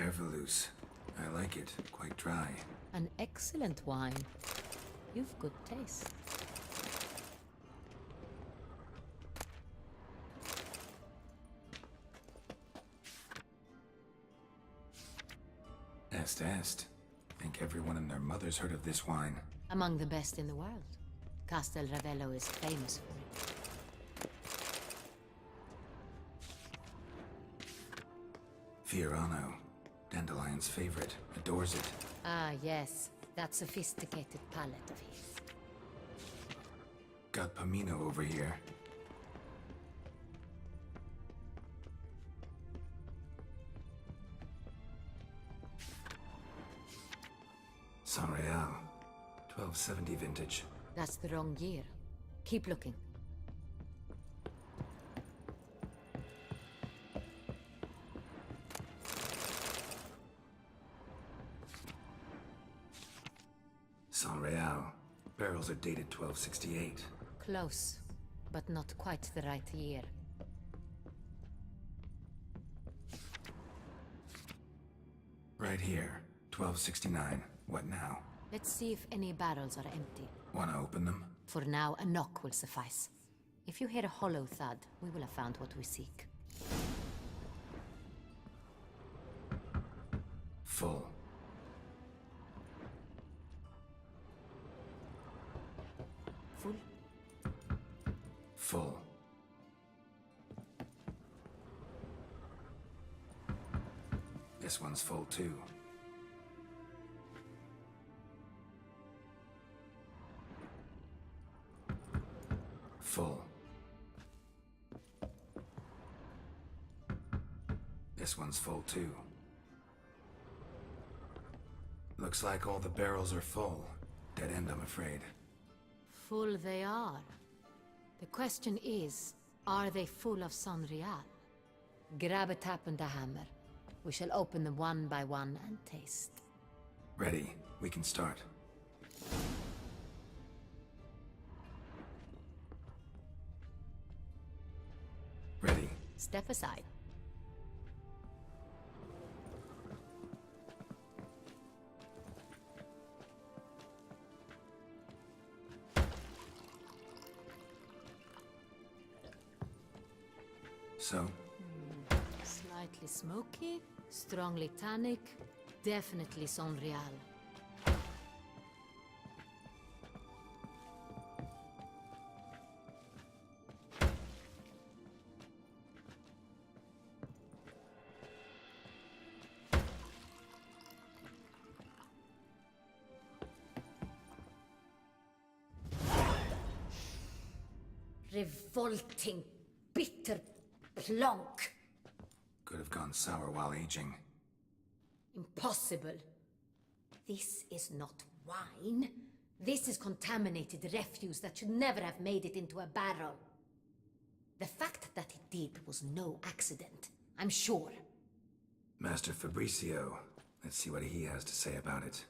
Herveloos. I like it. Quite dry. An excellent wine. You've good taste. Est. Think everyone and their mother's heard of this wine. Among the best in the world. Castel Ravello is famous for it. Fiorano. Dandelion's favorite. Adores it. Ah, yes. That sophisticated palate of his. Got Pomino over here. San Real. 1270 vintage. That's the wrong year. Keep looking. San Real. Barrels are dated 1268. Close, but not quite the right year. Right here. 1269. What now? Let's see if any barrels are empty. Wanna open them? For now, a knock will suffice. If you hear a hollow thud, we will have found what we seek. Full. Full? Full. This one's full too. Full. This one's full too. Looks like all the barrels are full. Dead end, I'm afraid. Full they are. The question is, are they full of San Real? Grab a tap and a hammer. We shall open them one by one and taste. Ready. We can start. Ready. Step aside. So? Slightly smoky, strongly tannic, definitely San Real. Revolting, bitter plonk. Could have gone sour while aging. Impossible. This is not wine. This is contaminated refuse that should never have made it into a barrel. The fact that it did was no accident, I'm sure. Master Fabricio. Let's see what he has to say about it.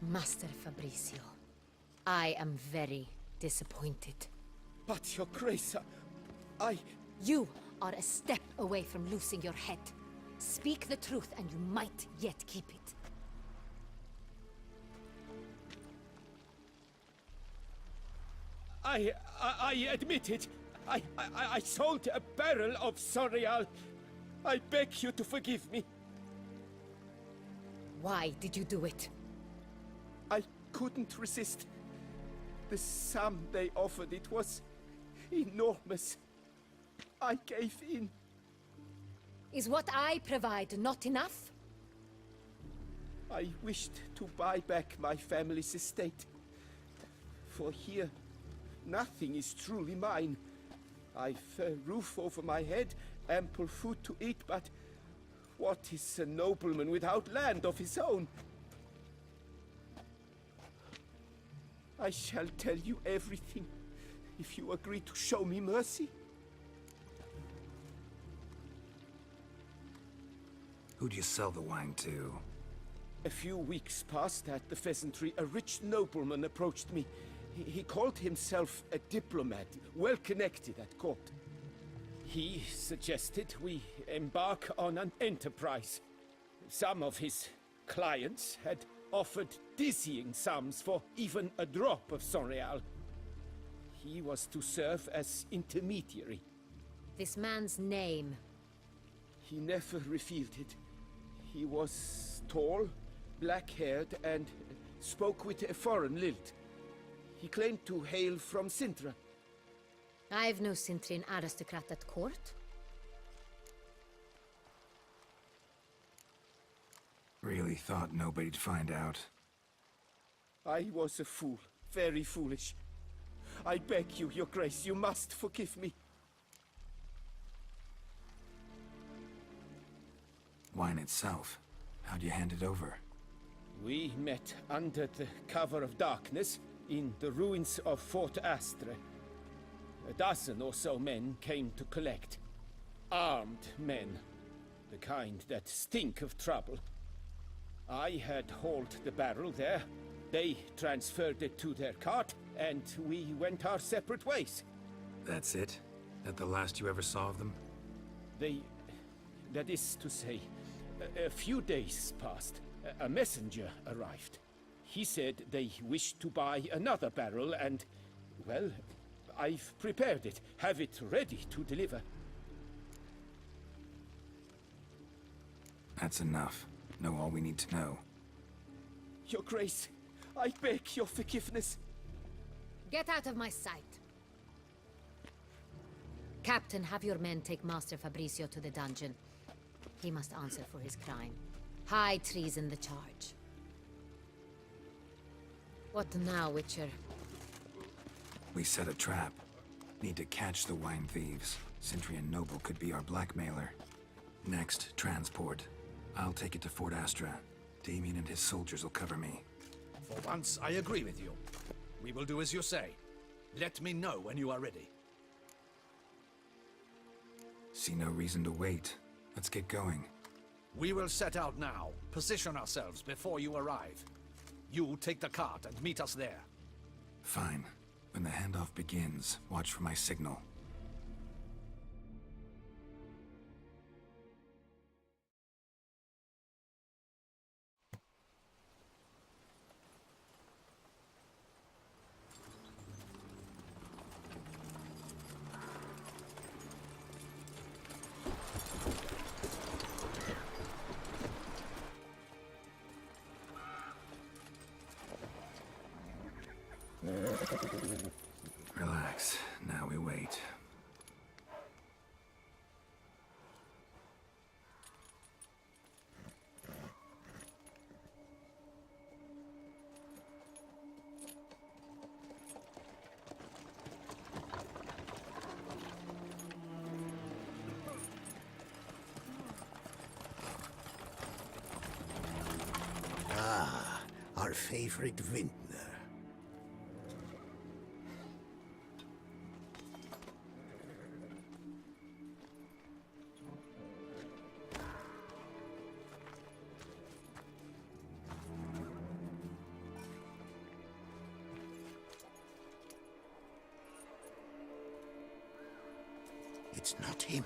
Master Fabricio, I am very disappointed. But, Your Grace, I... You are a step away from losing your head. Speak the truth and you might yet keep it. I admit it. I sold a barrel of San Real. I beg you to forgive me. Why did you do it? I couldn't resist. The sum they offered, it was enormous. I gave in. Is what I provide not enough? I wished to buy back my family's estate. For here, nothing is truly mine. I've a roof over my head, ample food to eat, but what is a nobleman without land of his own? I shall tell you everything, if you agree to show me mercy. Who'd you sell the wine to? A few weeks past at the pheasantry, a rich nobleman approached me. He called himself a diplomat, well connected at court. He suggested we embark on an enterprise. Some of his clients had offered dizzying sums for even a drop of Sonreal. He was to serve as intermediary. This man's name. He never revealed it. He was tall, black-haired, and spoke with a foreign lilt. He claimed to hail from Sintra. I've no Sintrian aristocrat at court. Really thought nobody'd find out. I was a fool, very foolish. I beg you, Your Grace, you must forgive me. Wine itself. How'd you hand it over? We met under the cover of darkness in the ruins of Fort Astre. A dozen or so men came to collect. Armed men. The kind that stink of trouble. I had hauled the barrel there. They transferred it to their cart, and we went our separate ways. That's it? That the last you ever saw of them? That is to say, a few days passed. A messenger arrived. He said they wished to buy another barrel and, well, I've prepared it, have it ready to deliver. That's enough. Know all we need to know. Your Grace, I beg your forgiveness. Get out of my sight. Captain, have your men take Master Fabricio to the dungeon. He must answer for his crime. High treason the charge. What now, Witcher? We set a trap. Need to catch the wine thieves. Sintrian Noble could be our blackmailer. Next, transport. I'll take it to Fort Astra. Damien and his soldiers will cover me. For once, I agree with you. We will do as you say. Let me know when you are ready. See no reason to wait. Let's get going. We will set out now. Position ourselves before you arrive. You take the cart and meet us there. Fine. When the handoff begins, watch for my signal. Relax. Now we wait. Ah, our favorite vintner. It's not him.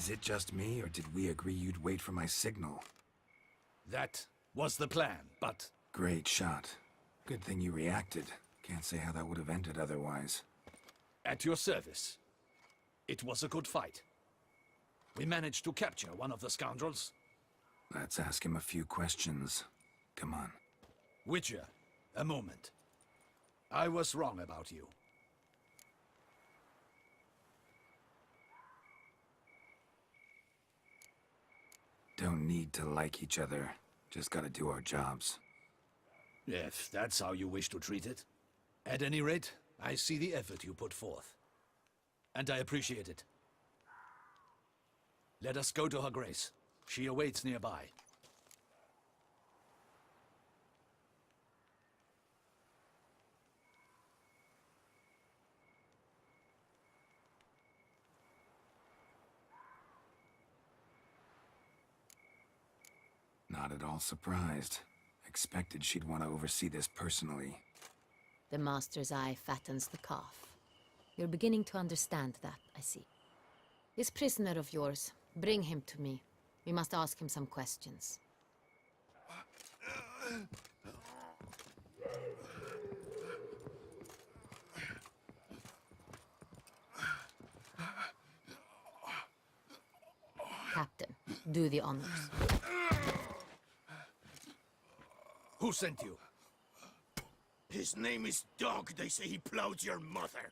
Is it just me, or did we agree you'd wait for my signal? That was the plan, but Great shot. Good thing you reacted. Can't say how that would have ended otherwise. at your service. It was a good fight. We managed to capture one of the scoundrels. Let's ask him a few questions. Come on. Witcher, a moment. I was wrong about you. Don't need to like each other. Just gotta do our jobs. If that's how you wish to treat it. At any rate, I see the effort you put forth. And I appreciate it. Let us go to her grace. She awaits nearby. Not at all surprised. Expected she'd want to oversee this personally. The Master's eye fattens the calf. You're beginning to understand that, I see. This prisoner of yours, bring him to me. We must ask him some questions. Captain, do the honors. Who sent you? His name is Dog. They say he plowed your mother.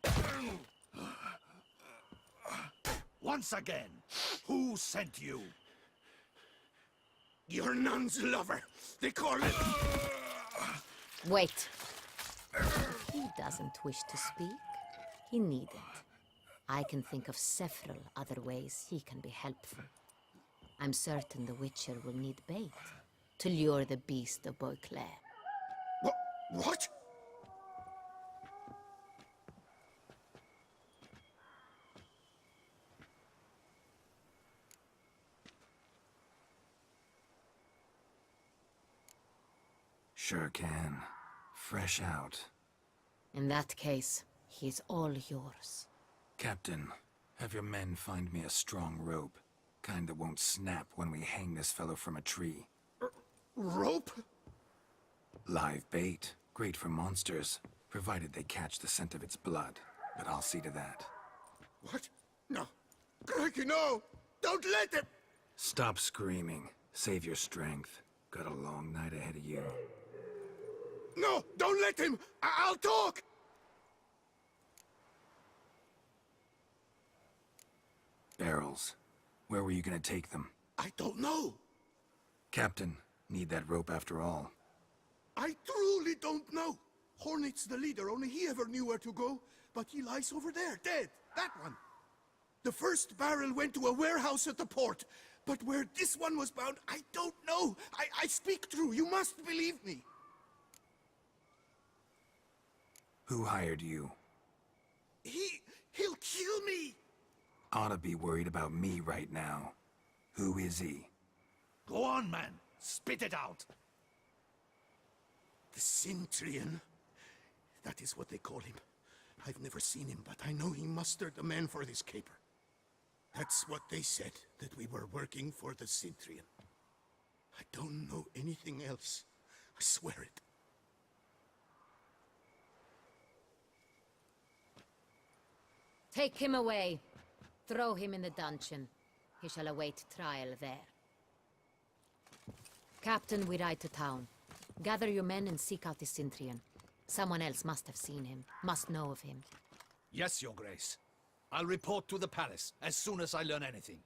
Once again, who sent you? Your nun's lover. They call it... Wait. If he doesn't wish to speak, he needn't. I can think of several other ways he can be helpful. I'm certain the Witcher will need bait to lure the beast of Beauclair. What? Sure can. Fresh out. In that case, he's all yours. Captain, have your men find me a strong rope. Kind that won't snap when we hang this fellow from a tree. Rope? Live bait. Great for monsters, provided they catch the scent of its blood. But I'll see to that. What? No. Crikey, no! Don't let him! Stop screaming. Save your strength. Got a long night ahead of you. No! Don't let him! I'll talk! Barrels. Where were you gonna take them? I don't know. Captain, need that rope after all. I truly don't know. Hornet's the leader, only he ever knew where to go. But he lies over there, dead. That one. The first barrel went to a warehouse at the port. But where this one was bound, I don't know. I speak true. You must believe me. Who hired you? He'll kill me. Ought to be worried about me right now. Who is he? Go on, man. Spit it out. The Cintrian. That is what they call him. I've never seen him, but I know he mustered the men for this caper. That's what they said, that we were working for the Cintrian. I don't know anything else. I swear it. Take him away. Throw him in the dungeon. He shall await trial there. Captain, we ride to town. Gather your men and seek out the Cintrian. Someone else must have seen him, must know of him. Yes, Your Grace. I'll report to the palace as soon as I learn anything.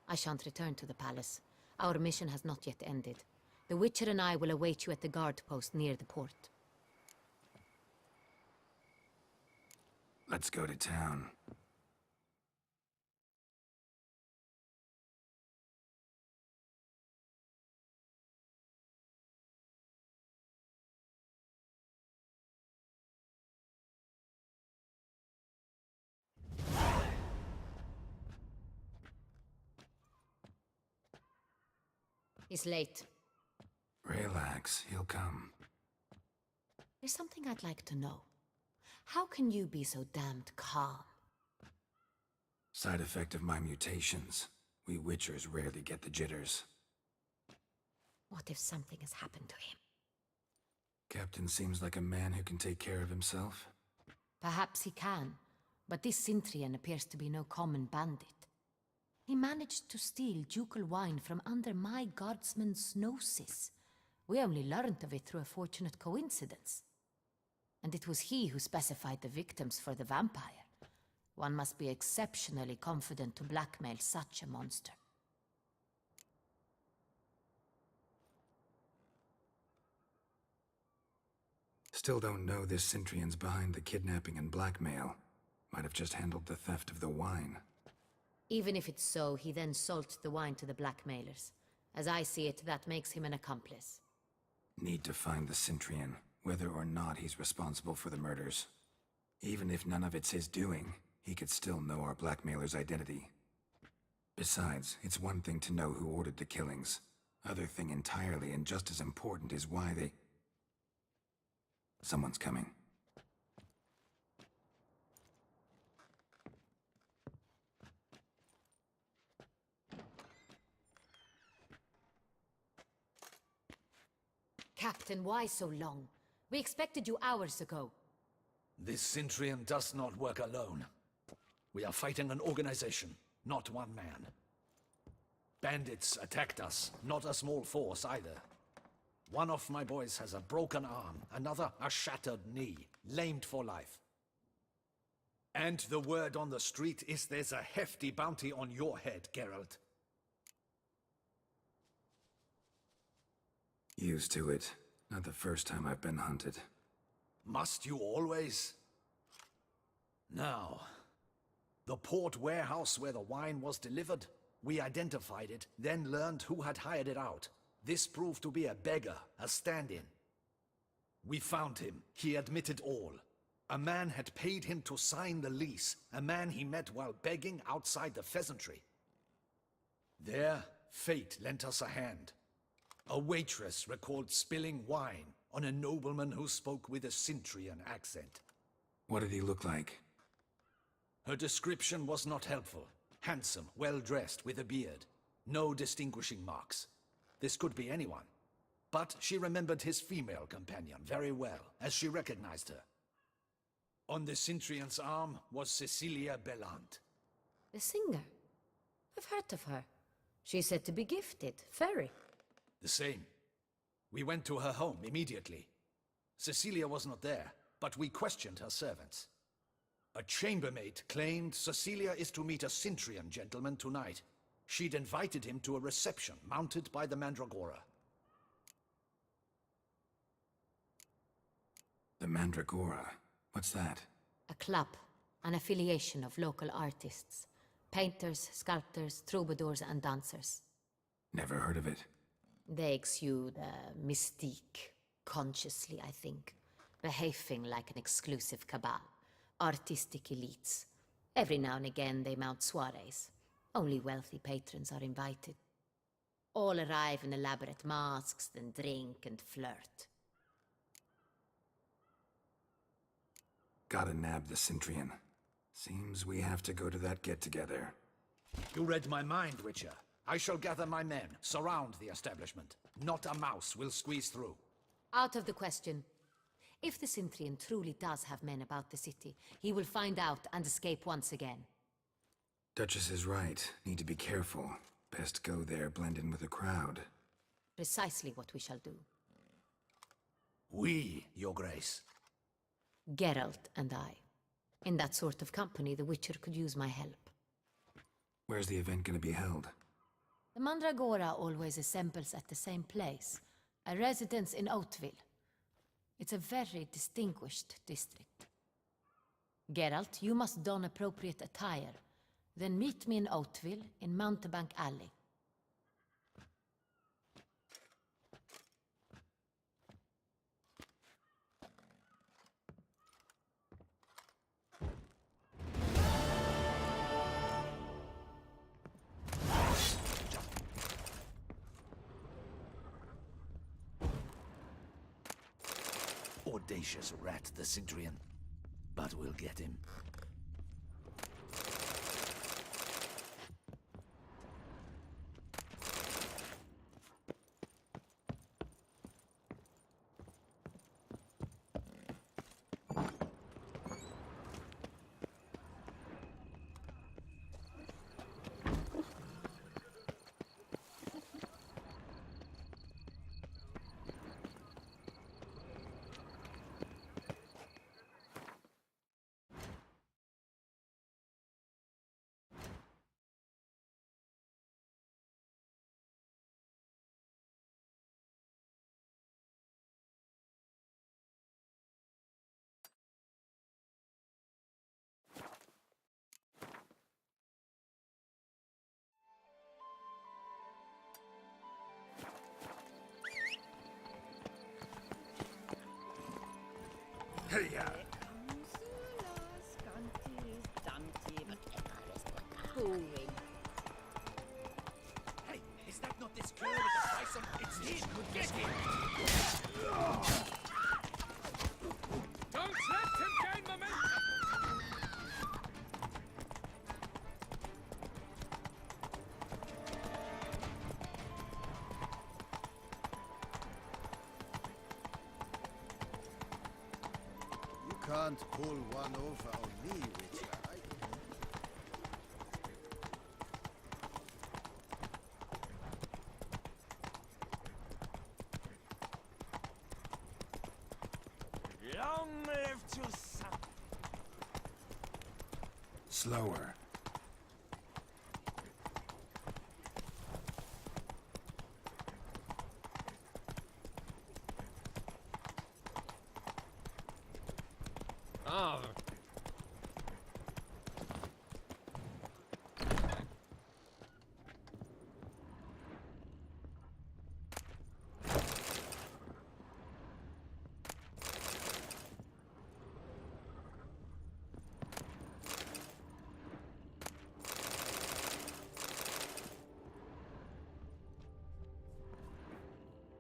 I shan't return to the palace. Our mission has not yet ended. The Witcher and I will await you at the guard post near the port. Let's go to town. He's late. Relax, he'll come. There's something I'd like to know. How can you be so damned calm? Side effect of my mutations. We Witchers rarely get the jitters. What if something has happened to him? Captain seems like a man who can take care of himself. Perhaps he can, but this Sintrian appears to be no common bandit. He managed to steal ducal wine from under my guardsman's noses. We only learned of it through a fortunate coincidence. And it was he who specified the victims for the vampire. One must be exceptionally confident to blackmail such a monster. Still don't know this Sintrian's behind the kidnapping and blackmail. Might have just handled the theft of the wine. Even if it's so, he then sold the wine to the blackmailers. As I see it, that makes him an accomplice. Need to find the Sintrian, whether or not he's responsible for the murders. Even if none of it's his doing, he could still know our blackmailer's identity. Besides, it's one thing to know who ordered the killings. Other thing entirely, and just as important, is why they... Someone's coming. Captain, why so long? We expected you hours ago. This Sintrian does not work alone. We are fighting an organization, not one man. Bandits attacked us, not a small force either. One of my boys has a broken arm, another a shattered knee, lamed for life. And the word on the street is there's a hefty bounty on your head, Geralt. Used to it. Not the first time I've been hunted. Must you always? Now, the port warehouse where the wine was delivered, we identified it, then learned who had hired it out. This proved to be a beggar, a stand-in. We found him. He admitted all. A man had paid him to sign the lease, a man he met while begging outside the pheasantry. There, fate lent us a hand. A waitress recalled spilling wine on a nobleman who spoke with a Sintrian accent. What did he look like? Her description was not helpful. Handsome, well-dressed, with a beard. No distinguishing marks. This could be anyone. But she remembered his female companion very well, as she recognized her. On the Sintrian's arm was Cecilia Bellant. The singer? I've heard of her. She's said to be gifted, fairy. The same. We went to her home immediately. Cecilia was not there, but we questioned her servants. A chambermaid claimed Cecilia is to meet a Sintrian gentleman tonight. She'd invited him to a reception mounted by the Mandragora. The Mandragora? What's that? A club, an affiliation of local artists. Painters, sculptors, troubadours and dancers. Never heard of it. They exude a mystique, consciously, I think. Behaving like an exclusive cabal. Artistic elites. Every now and again they mount soirees. Only wealthy patrons are invited. All arrive in elaborate masks, then drink and flirt. Gotta nab the Sintrian. Seems we have to go to that get-together. You read my mind, Witcher. I shall gather my men, surround the establishment. Not a mouse will squeeze through. Out of the question. If the Sintrian truly does have men about the city, he will find out and escape once again. Duchess is right. Need to be careful. Best go there, blend in with the crowd. Precisely what we shall do. We, Your Grace. Geralt and I. In that sort of company, the Witcher could use my help. Where's the event gonna be held? The Mandragora always assembles at the same place, a residence in Oatville. It's a very distinguished district. Geralt, you must don appropriate attire. Then meet me in Oatville, in Mountebank Alley. Audacious rat, the Sintrian. But we'll get him. boring. Hey, is that not this girl with the price on? It's him! Get him! Don't let him gain momentum! You can't pull one over on me, Witcher. Long live to some. Slower. Ah.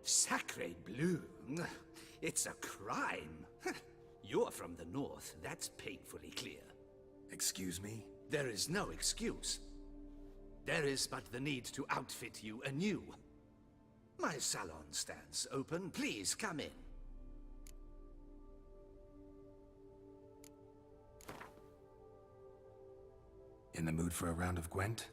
Sacre bleu! It's a crime. You're from the north, that's painfully clear. Excuse me? There is no excuse. There is but the need to outfit you anew. My salon stands open. Please come in. In the mood for a round of Gwent?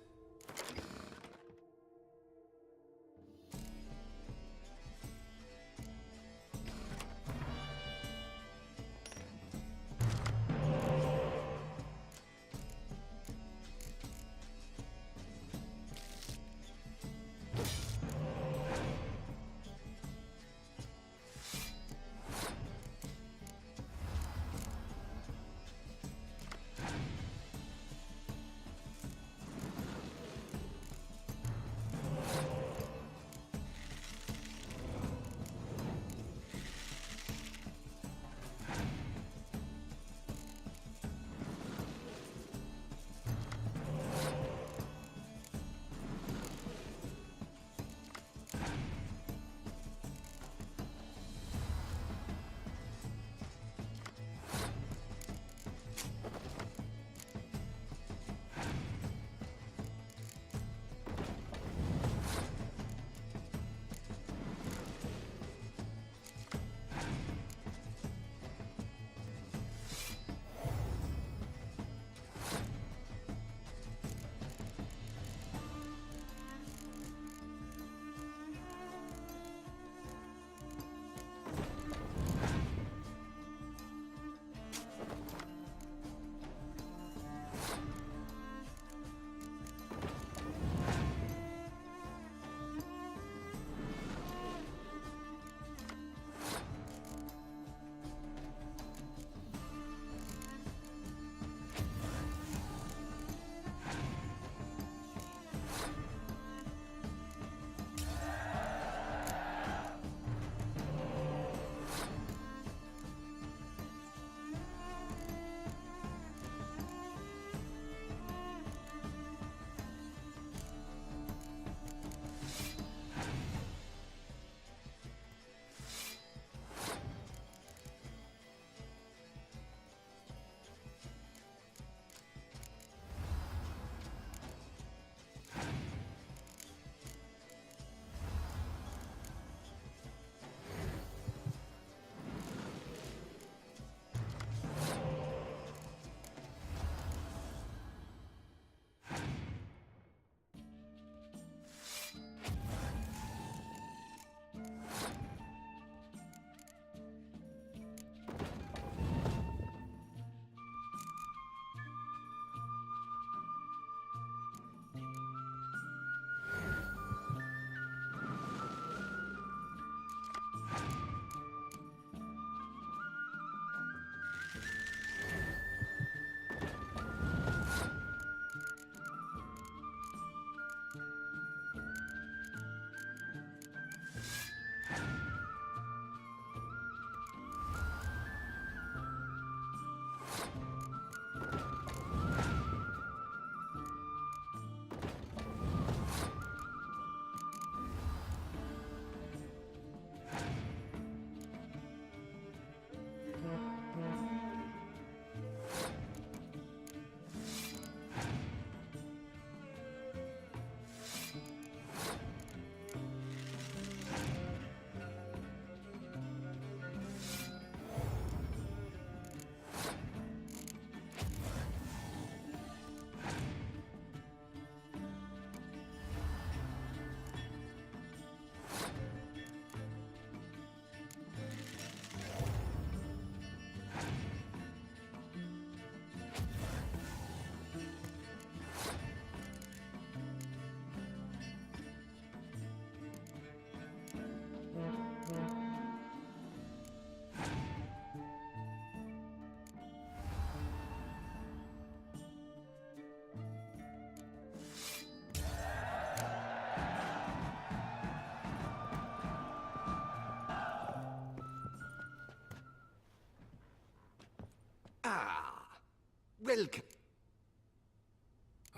Welcome.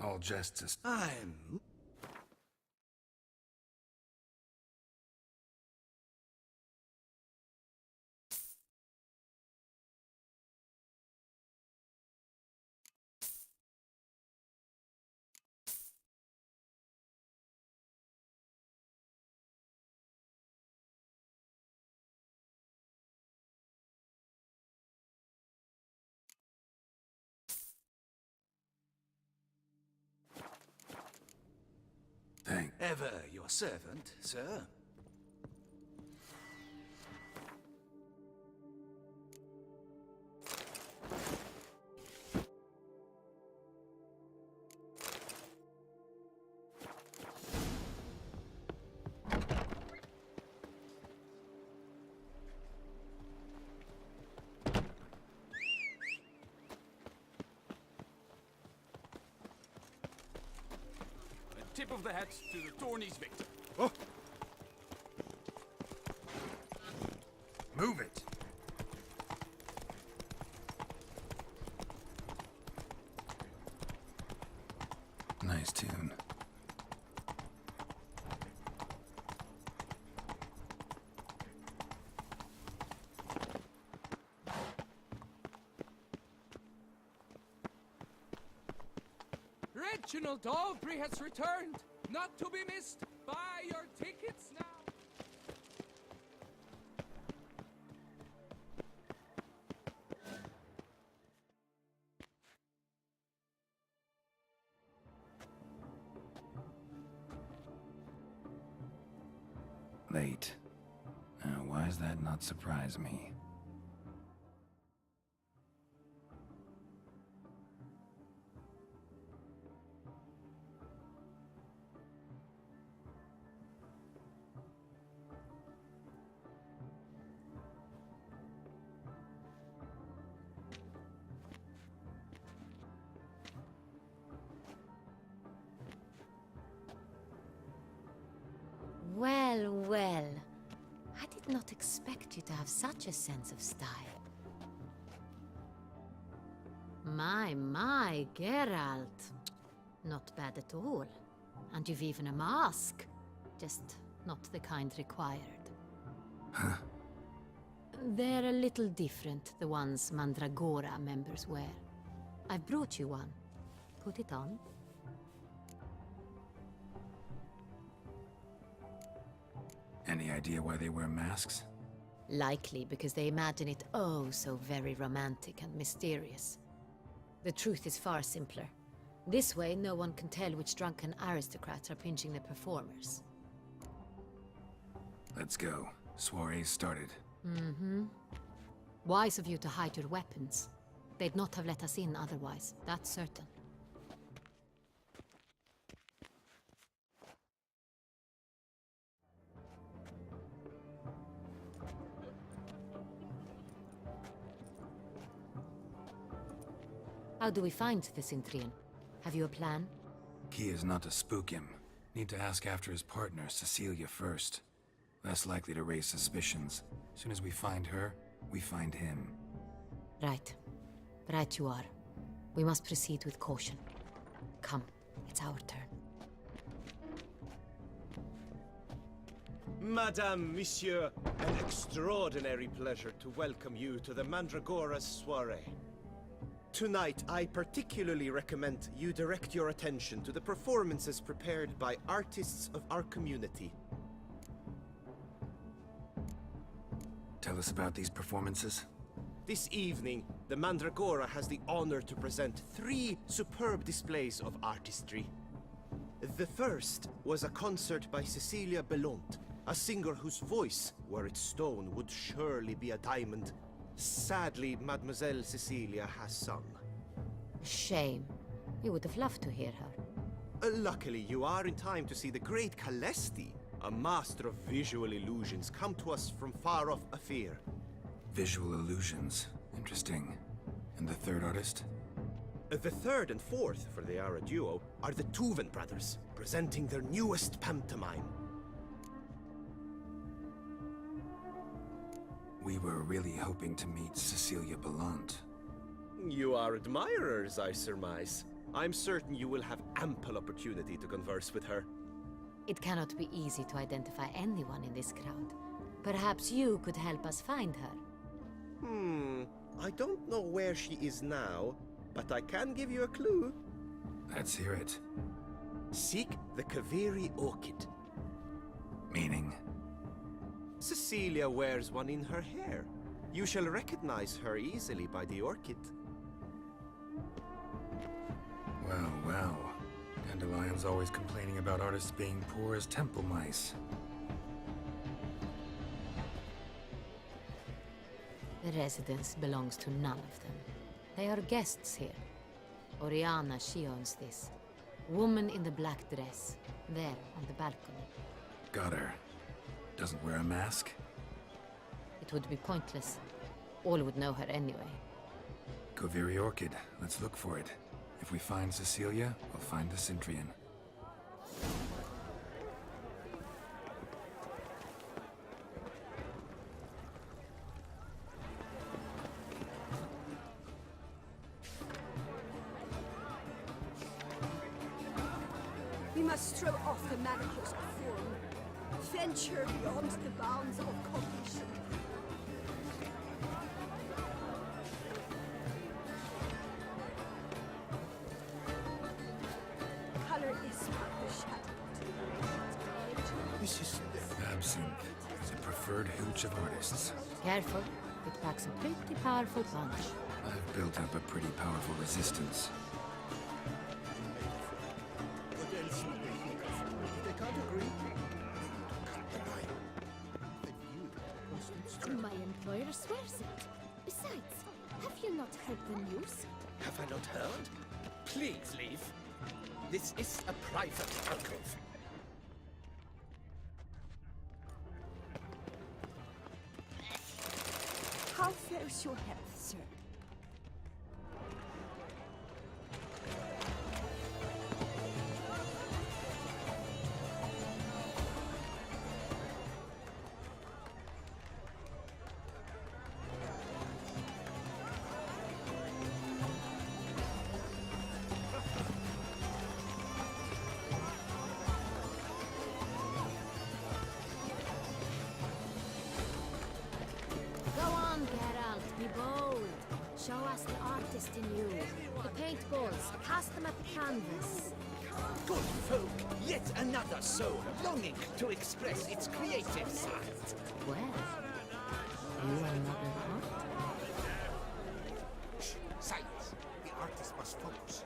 All jests aside. I'm... Thank. Ever your servant, sir. A tip of the hat to the Tourney's victor. Move it. Nice tune. Reginald Aubrey has returned, not to be missed. Buy your tickets now. Late. Why does that not surprise me? Well, well. I did not expect you to have such a sense of style. My, Geralt. Not bad at all. And you've even a mask. Just not the kind required. Huh? They're a little different, the ones Mandragora members wear. I've brought you one. Put it on. Any idea why they wear masks? Likely because they imagine it oh so very romantic and mysterious. The truth is far simpler. This way, no one can tell which drunken aristocrats are pinching the performers. Let's go. Soiree's started. Mm-hmm. Wise of you to hide your weapons. They'd not have let us in otherwise, that's certain. How do we find the Cintrian? Have you a plan? Key is not to spook him. Need to ask after his partner, Cecilia, first. Less likely to raise suspicions. Soon as we find her, we find him. Right. Right you are. We must proceed with caution. Come, it's our turn. Madame, Monsieur, an extraordinary pleasure to welcome you to the Mandragora's soiree. Tonight, I particularly recommend you direct your attention to the performances prepared by artists of our community. Tell us about these performances. This evening, the Mandragora has the honor to present 3 superb displays of artistry. The first was a concert by Cecilia Belont, a singer whose voice, were it stone, would surely be a diamond. Sadly, Mademoiselle Cecilia has sung. Shame. We would have loved to hear her. Luckily, you are in time to see the great Calesti, a master of visual illusions, come to us from far off Afir. Visual illusions. Interesting. And the third artist? The third and fourth, for they are a duo, are the Tuven brothers, presenting their newest pantomime. We were really hoping to meet Cecilia Belont. You are admirers, I surmise. I'm certain you will have ample opportunity to converse with her. It cannot be easy to identify anyone in this crowd. Perhaps you could help us find her. I don't know where she is now, but I can give you a clue. Let's hear it. Seek the Kaviri orchid. Meaning? Cecilia wears one in her hair. You shall recognize her easily by the orchid. Well, well. Dandelion's always complaining about artists being poor as temple mice. The residence belongs to none of them. They are guests here. Oriana, she owns this. Woman in the black dress, there on the balcony. Got her. Doesn't wear a mask? It would be pointless. All would know her anyway. Koviri Orchid. Let's look for it. If we find Cecilia, we'll find the Cintrian. We must throw off the manacles of form. Venture beyond the bounds of cognition. Color is but the shadow. This is Absinthe. The preferred hooch of artists. Careful, it packs a pretty powerful punch. I've built up a pretty powerful resistance. What else would they think of? If they can't agree, to cut the line. Then you must struggle. My employer swears it. Besides, have you not heard the news? Have I not heard? Please leave. This is a private alcove. How fares your health, sir? Go on, Geralt, be bold. Show us the artist in you. The paintballs, cast them at the canvas. Good folk, yet another soul longing to express its creative side. Well, you are not an artist. Silence. The artist must focus.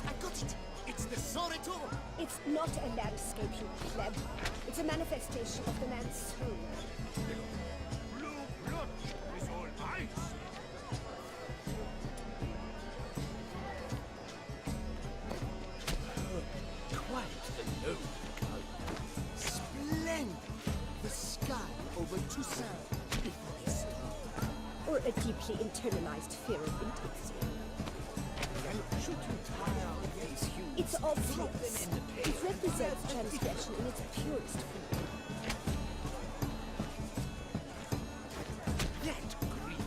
I got it! It's the Sorito! It's not a landscape, you pleb. It's a manifestation of the man's soul. Blue blood is all ice. Quite the noble color. Splendid! The sky over Toussaint before his storm. Or a deeply internalized fear of intimacy. Well, should you tire of these hues? It's drop them obvious. in the It pail. represents transgression in its purest form. That green,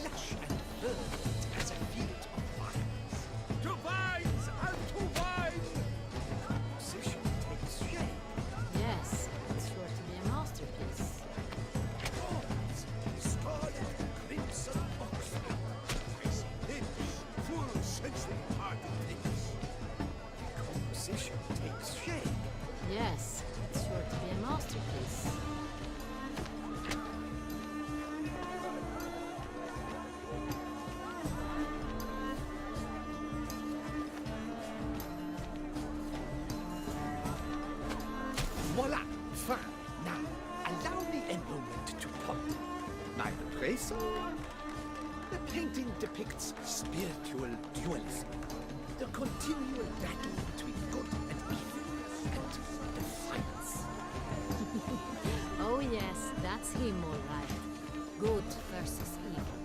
lush and verdant as a field of vines. To vines and to wine! Composition takes shape. Yes, it's sure to be a masterpiece. Thorns, scarlet, crimson oxford. Icy lips, full sensory ardent lips. Composition takes shape. Yes, it's sure to be a masterpiece. Voila! Fine. Now, allow me a moment to ponder. My appraisal? The painting depicts spiritual dualism. The continual battle between good and evil. And defiance. Oh yes, that's him all right. Good versus evil.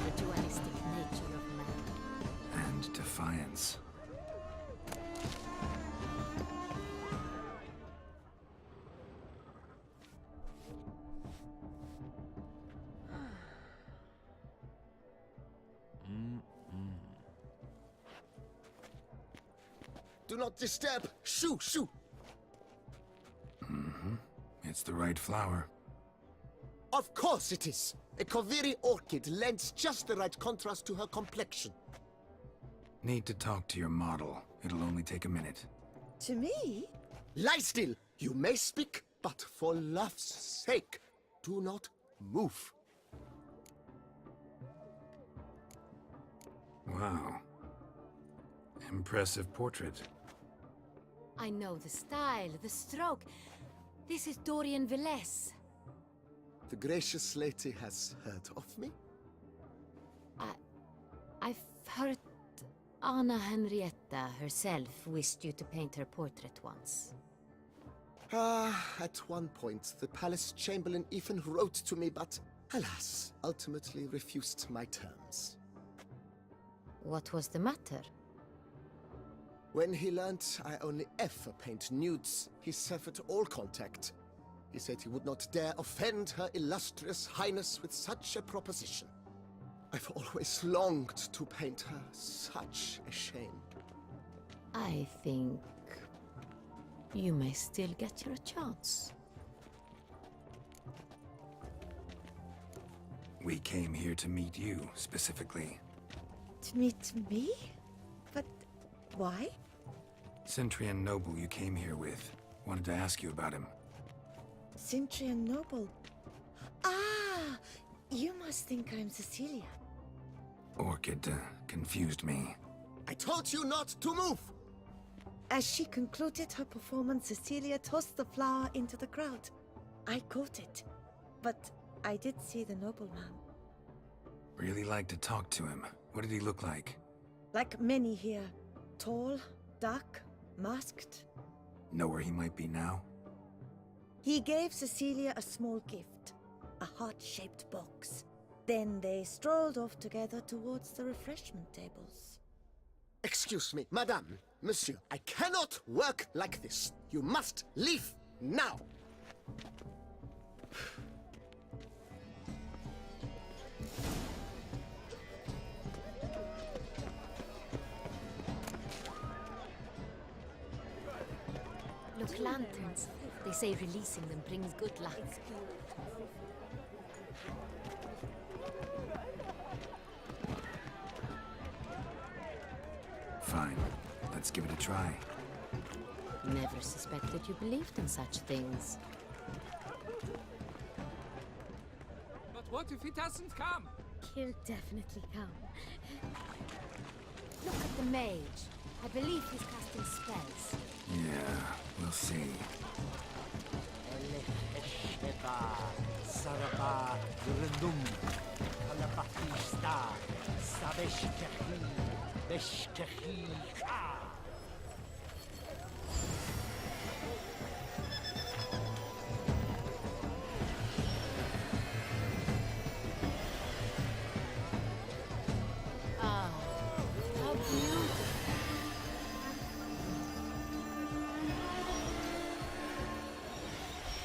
The dualistic nature of man. And defiance. Do not disturb! Shoo! Shoo! It's the right flower. Of course it is! A Koviri orchid lends just the right contrast to her complexion. Need to talk to your model. It'll only take a minute. To me? Lie still! You may speak, but for love's sake, do not move. Wow. Impressive portrait. I know the style, the stroke. This is Dorian Velez. The gracious lady has heard of me? I've heard Anna Henrietta herself wished you to paint her portrait once. At one point, the palace chamberlain even wrote to me, but alas, ultimately refused my terms. What was the matter? When he learned I only ever paint nudes, he severed all contact. He said he would not dare offend her illustrious highness with such a proposition. I've always longed to paint her. Such a shame. I think you may still get your chance. We came here to meet you, specifically. To meet me? But why? Centrian noble you came here with. Wanted to ask you about him. Centrian noble. Ah! You must think I'm Cecilia. Orchid confused me. I told you not to move! As she concluded her performance, Cecilia tossed the flower into the crowd. I caught it, but I did see the nobleman. Really like to talk to him. What did he look like? Like many here. Tall, dark, masked. Know where he might be now? He gave Cecilia a small gift, a heart-shaped box. Then they strolled off together towards the refreshment tables. Excuse me, madame, monsieur, I cannot work like this. You must leave now. Look, lanterns. They say releasing them brings good luck. Fine. Let's give it a try. Never suspected you believed in such things. But what if he doesn't come? He'll definitely come. Look at the mage. I believe he's casting spells. Yeah, we'll see. Ah, how beautiful.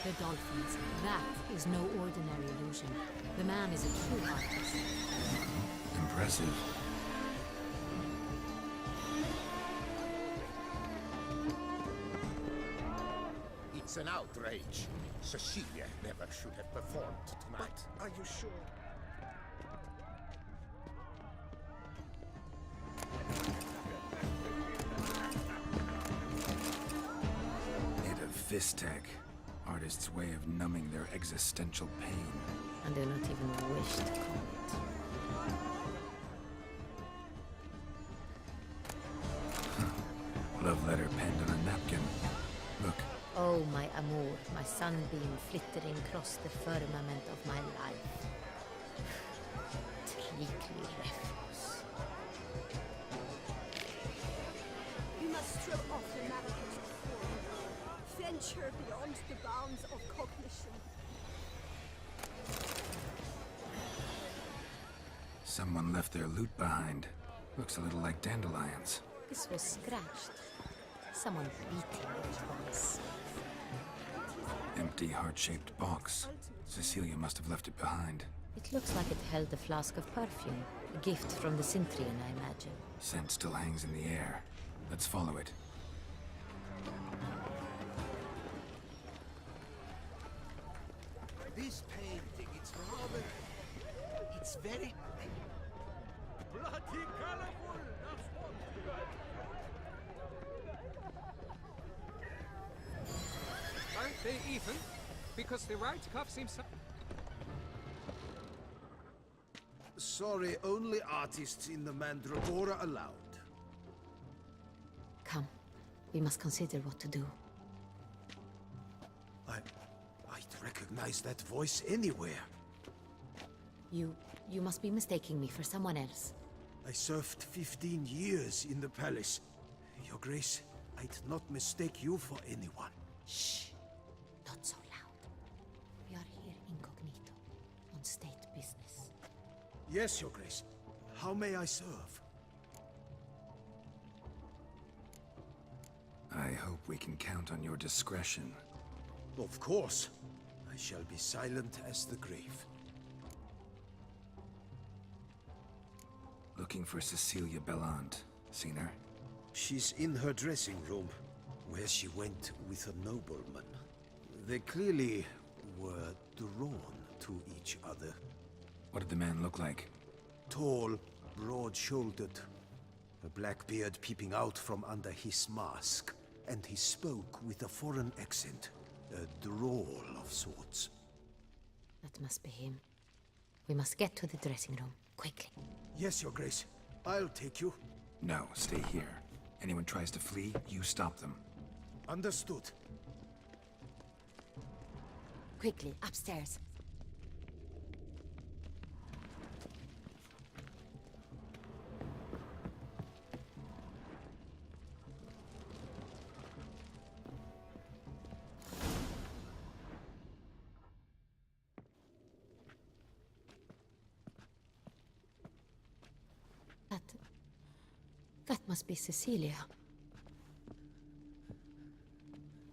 The dolphins. That is no ordinary illusion. The man is a true artist. Impressive. It's an outrage. Cecilia never should have performed tonight. But are you sure? Hit of Fistech. Artists' way of numbing their existential pain. And do not even wish to comment. Love letter penned on a napkin. Look, Oh, my amour, my sunbeam flittering across the firmament of my life. Trickly refuse. You must throw off the manacles of form. Venture beyond the bounds of cognition. someone left their loot behind. Looks a little like dandelions. This was scratched. Someone beating it once. Empty heart-shaped box. Cecilia must have left it behind. It looks like it held a flask of perfume. A gift from the Cintrian, I imagine. Scent still hangs in the air. Let's follow it. This painting, it's rather... It's very... Bloody colorful! That's what. Aren't they even? Because the right cuff seems... Sorry, only artists in the Mandragora allowed. Come. We must consider what to do. I'd recognize that voice anywhere. You must be mistaking me for someone else. I served 15 years in the palace. Your Grace, I'd not mistake you for anyone. Shh. Not so loud. We are here incognito, on state business. Yes, Your Grace. How may I serve? I hope we can count on your discretion. Of course. I shall be silent as the grave. Looking for Cecilia Bellant. Seen her? She's in her dressing room, where she went with a nobleman. They clearly were drawn to each other. What did the man look like? Tall, broad-shouldered, a black beard peeping out from under his mask, and he spoke with a foreign accent, a drawl of sorts. That must be him. We must get to the dressing room, quickly. Yes, Your Grace. I'll take you. No, stay here. Anyone tries to flee, you stop them. Understood. Quickly, upstairs. That must be Cecilia.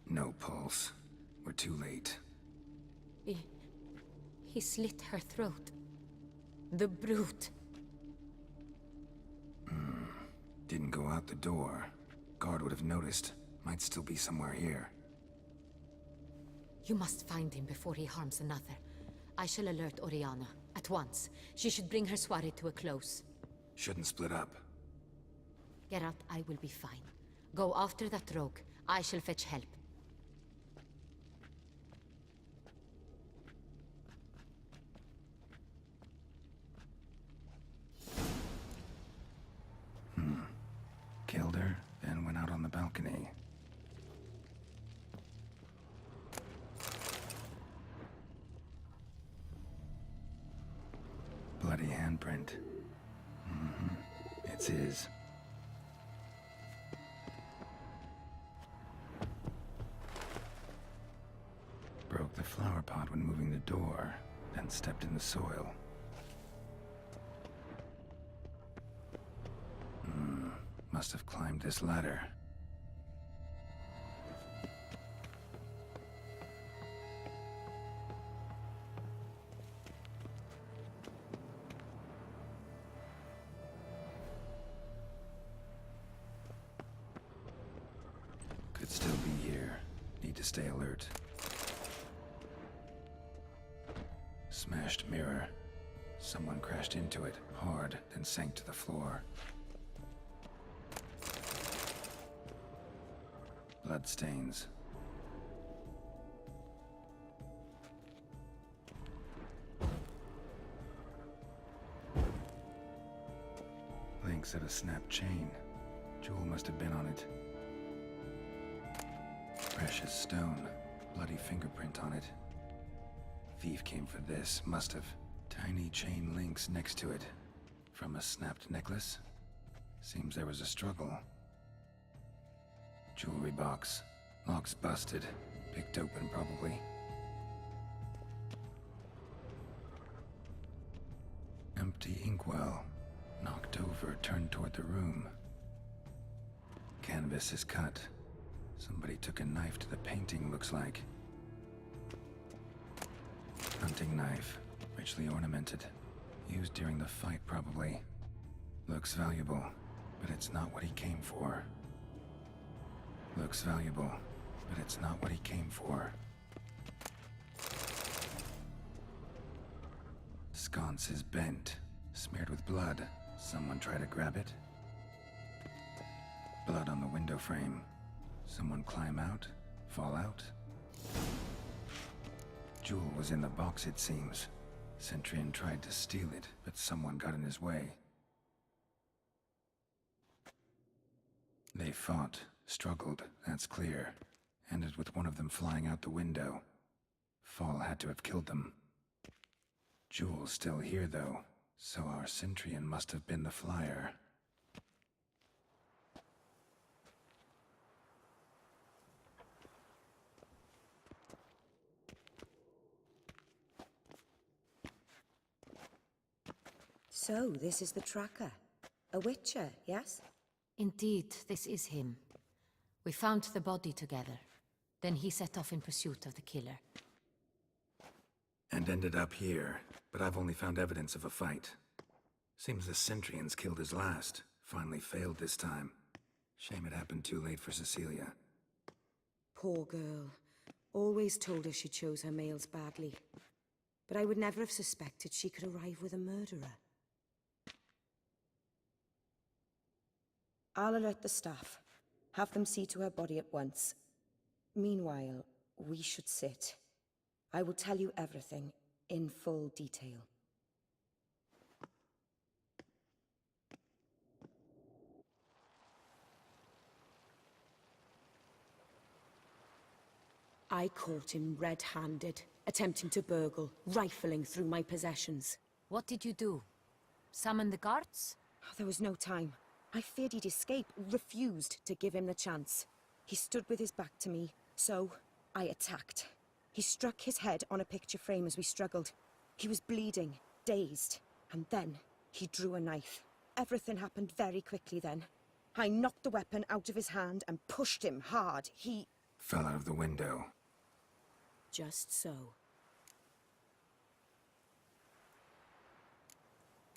No pulse. We're too late. He slit her throat. The brute. Didn't go out the door. Guard would have noticed. Might still be somewhere here. You must find him before he harms another. I shall alert Oriana. At once. She should bring her soirée to a close. Shouldn't split up. Geralt, I will be fine. Go after that rogue. I shall fetch help. Killed her, then went out on the balcony. Bloody handprint. It's his. Broke the flower pot when moving the door, then stepped in the soil. Must have climbed this ladder. Could still be here. Need to stay alert. Smashed mirror. Someone crashed into it, hard, then sank to the floor. Bloodstains. Links of a snapped chain. Jewel must have been on it. Precious stone. Bloody fingerprint on it. Thief came for this, must have. Tiny chain links next to it. From a snapped necklace? Seems there was a struggle. Jewelry box. Lock's busted. Picked open, probably. Empty inkwell. Knocked over, turned toward the room. Canvas is cut. Somebody took a knife to the painting, looks like. Hunting knife. Richly ornamented. Used during the fight, probably. Looks valuable, but it's not what he came for. Looks valuable, but it's not what he came for. Sconce is bent, smeared with blood. Someone try to grab it? Blood on the window frame. Someone climb out? Fall out? Jewel was in the box, it seems. Centurion tried to steal it, but someone got in his way. They fought, struggled, that's clear. Ended with one of them flying out the window. Fall had to have killed them. Jewel's still here, though, so our Centurion must have been the flyer. So, this is the tracker. A witcher, yes? Indeed, this is him. We found the body together. Then he set off in pursuit of the killer. And ended up here, but I've only found evidence of a fight. Seems the Centurions killed his last. Finally failed this time. Shame it happened too late for Cecilia. Poor girl. Always told her she chose her males badly. But I would never have suspected she could arrive with a murderer. I'll alert the staff. Have them see to her body at once. Meanwhile, we should sit. I will tell you everything, in full detail. I caught him red-handed, attempting to burgle, rifling through my possessions. What did you do? Summon the guards? There was no time. I feared he'd escape, refused to give him the chance. He stood with his back to me, so I attacked. He struck his head on a picture frame as we struggled. He was bleeding, dazed, and then he drew a knife. Everything happened very quickly then. I knocked the weapon out of his hand and pushed him hard. He fell out of the window. Just so.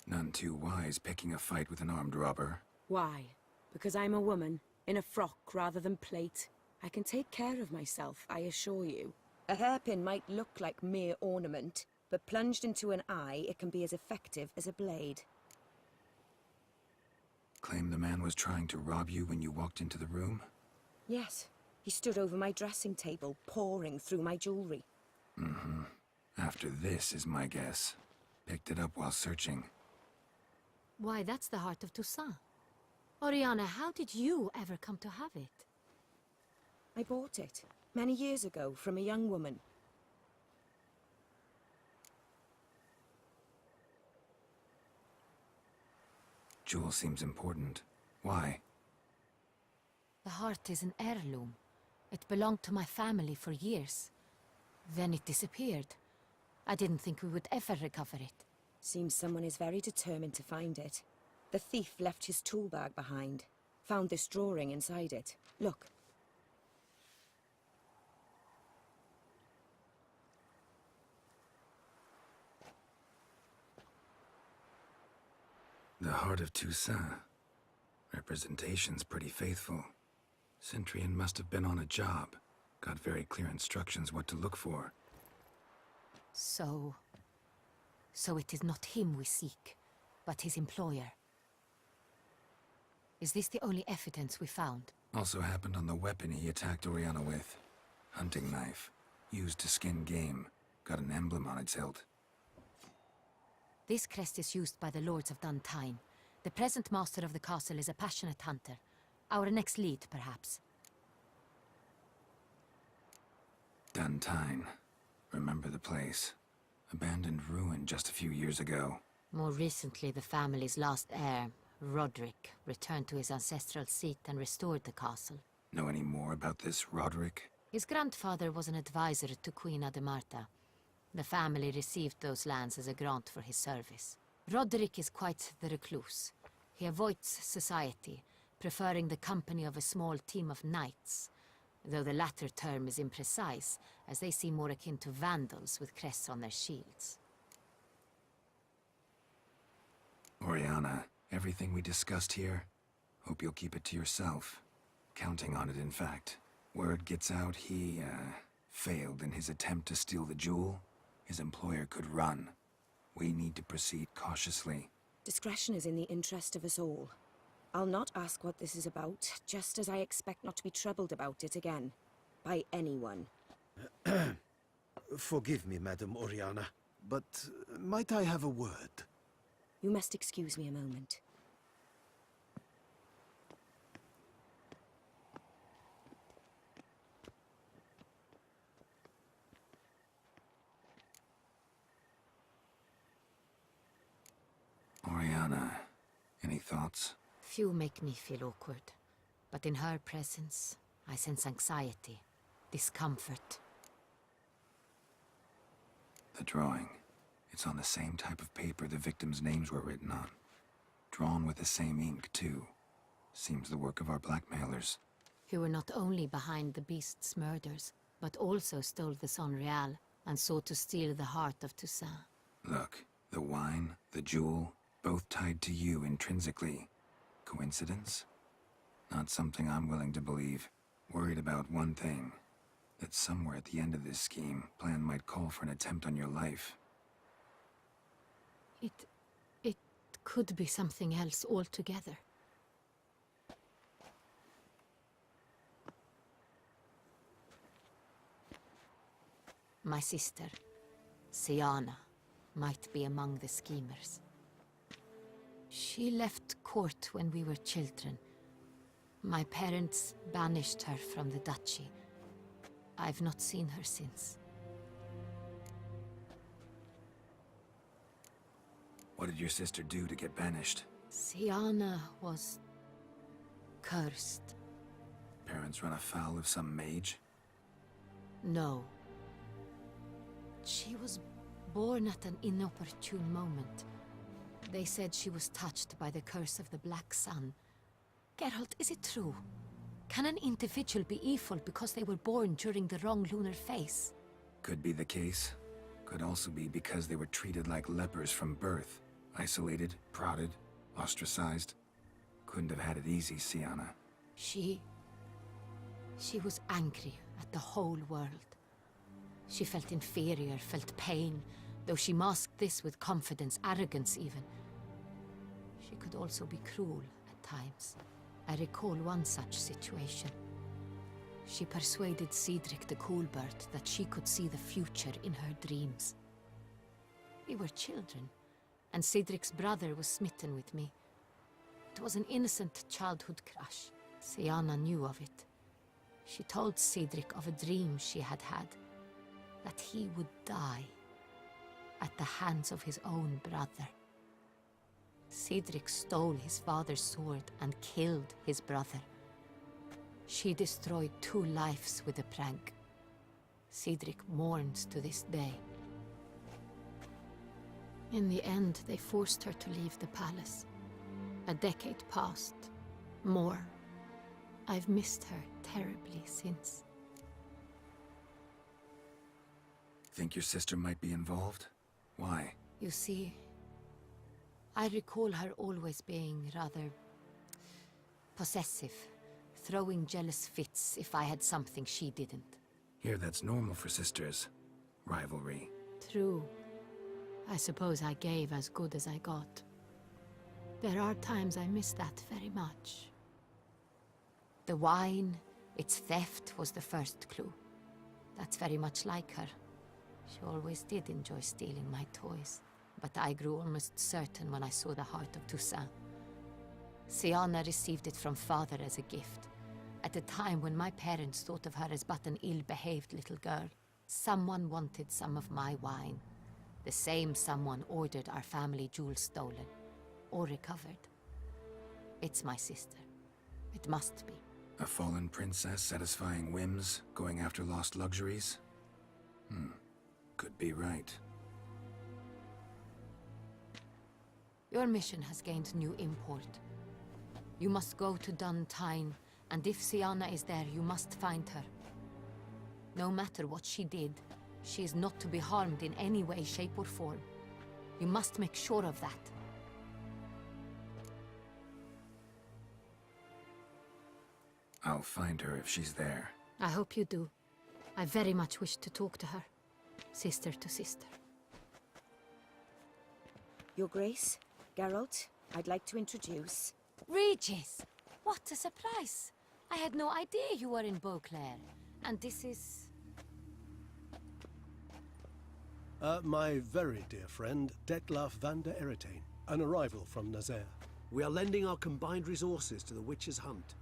None too wise picking a fight with an armed robber. Why? Because I'm a woman, in a frock rather than plate. I can take care of myself, I assure you. A hairpin might look like mere ornament, but plunged into an eye, it can be as effective as a blade. Claim the man was trying to rob you when you walked into the room? Yes. He stood over my dressing table, pouring through my jewelry. Mm-hmm. After this is my guess. Picked it up while searching. Why, that's the heart of Toussaint. Oriana, how did you ever come to have it? I bought it, many years ago, from a young woman. Jewel seems important. Why? The heart is an heirloom. It belonged to my family for years. Then it disappeared. I didn't think we would ever recover it. Seems someone is very determined to find it. The thief left his tool bag behind. Found this drawing inside it. Look. The heart of Toussaint. Representation's pretty faithful. Centurion must have been on a job. Got very clear instructions what to look for. So it is not him we seek, but his employer. Is this the only evidence we found? Also happened on the weapon he attacked Oriana with. Hunting knife. Used to skin game. Got an emblem on its hilt. This crest is used by the Lords of Duntine. The present master of the castle is a passionate hunter. Our next lead, perhaps. Duntine. Remember the place. Abandoned ruin just a few years ago. More recently, the family's last heir, Roderick, returned to his ancestral seat and restored the castle. Know any more about this Roderick? His grandfather was an advisor to Queen Ademarta. The family received those lands as a grant for his service. Roderick is quite the recluse. He avoids society, preferring the company of a small team of knights, though the latter term is imprecise, as they seem more akin to vandals with crests on their shields. Oriana, everything we discussed here, hope you'll keep it to yourself. Counting on it, in fact. Word gets out he, failed in his attempt to steal the jewel. His employer could run. We need to proceed cautiously. Discretion is in the interest of us all. I'll not ask what this is about, just as I expect not to be troubled about it again. By anyone. Forgive me, Madam Oriana, but might I have a word? You must excuse me a moment. Oriana, any thoughts? Few make me feel awkward, but in her presence, I sense anxiety, discomfort. The drawing. It's on the same type of paper the victims' names were written on. Drawn with the same ink, too. Seems the work of our blackmailers. Who were not only behind the beast's murders, but also stole the Son Real and sought to steal the heart of Toussaint. Look, the wine, the jewel, both tied to you intrinsically. Coincidence? Not something I'm willing to believe. Worried about one thing. That somewhere at the end of this scheme, plan might call for an attempt on your life. It could be something else altogether. My sister, Siana, might be among the schemers. She left court when we were children. My parents banished her from the duchy. I've not seen her since. What did your sister do to get banished? Siana was cursed. Parents run afoul of some mage? No. She was born at an inopportune moment. They said she was touched by the curse of the Black Sun. Geralt, is it true? Can an individual be evil because they were born during the wrong lunar phase? Could be the case. Could also be because they were treated like lepers from birth. Isolated, prodded, ostracized. Couldn't have had it easy, Siana. She was angry at the whole world. She felt inferior, felt pain, though she masked this with confidence, arrogance even. She could also be cruel at times. I recall one such situation. She persuaded Cedric the Coolbird that she could see the future in her dreams. We were children, and Cedric's brother was smitten with me. It was an innocent childhood crush. Siana knew of it. She told Cedric of a dream she had had, that he would die at the hands of his own brother. Cedric stole his father's sword and killed his brother. She destroyed 2 lives with a prank. Cedric mourns to this day. In the end, they forced her to leave the palace. A decade passed. More. I've missed her terribly since. Think your sister might be involved? Why? You see, I recall her always being rather possessive, throwing jealous fits if I had something she didn't. Here, that's normal for sisters. Rivalry. True. I suppose I gave as good as I got. There are times I miss that very much. The wine, its theft, was the first clue. That's very much like her. She always did enjoy stealing my toys, but I grew almost certain when I saw the heart of Toussaint. Siana received it from father as a gift, at a time when my parents thought of her as but an ill-behaved little girl. Someone wanted some of my wine. The same someone ordered our family jewels stolen, or recovered. It's my sister. It must be. A fallen princess satisfying whims, going after lost luxuries? Could be right. Your mission has gained new import. You must go to Dun Tyne, and if Siana is there, you must find her. No matter what she did, she is not to be harmed in any way, shape or form. You must make sure of that. I'll find her if she's there. I hope you do. I very much wish to talk to her. Sister to sister. Your Grace, Geralt, I'd like to introduce... Regis! What a surprise! I had no idea you were in Beauclair. And this is... My very dear friend, Detlef van der Eretain, an arrival from Nazaire. We are lending our combined resources to the Witcher's hunt.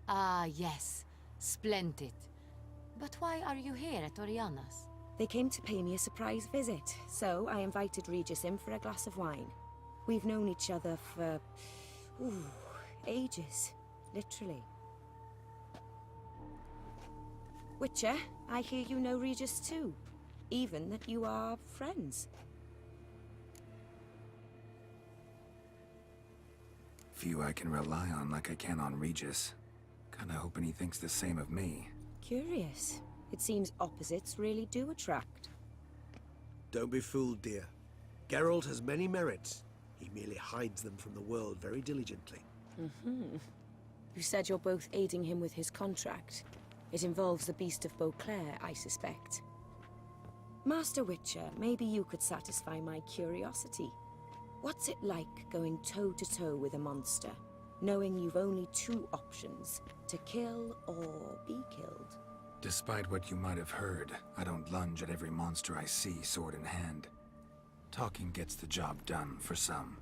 Ah, yes. Splendid. But why are you here at Oriana's? They came to pay me a surprise visit, so I invited Regis in for a glass of wine. We've known each other for... ages. Literally. Witcher, I hear you know Regis too. Even that you are friends. Few I can rely on like I can on Regis. Kinda hoping he thinks the same of me. Curious. It seems opposites really do attract. Don't be fooled, dear. Geralt has many merits. He merely hides them from the world very diligently. You said you're both aiding him with his contract. It involves the Beast of Beauclair, I suspect. Master Witcher, maybe you could satisfy my curiosity. What's it like going toe-to-toe with a monster, knowing you've only two options, to kill or be killed? Despite what you might have heard, I don't lunge at every monster I see sword in hand. Talking gets the job done for some.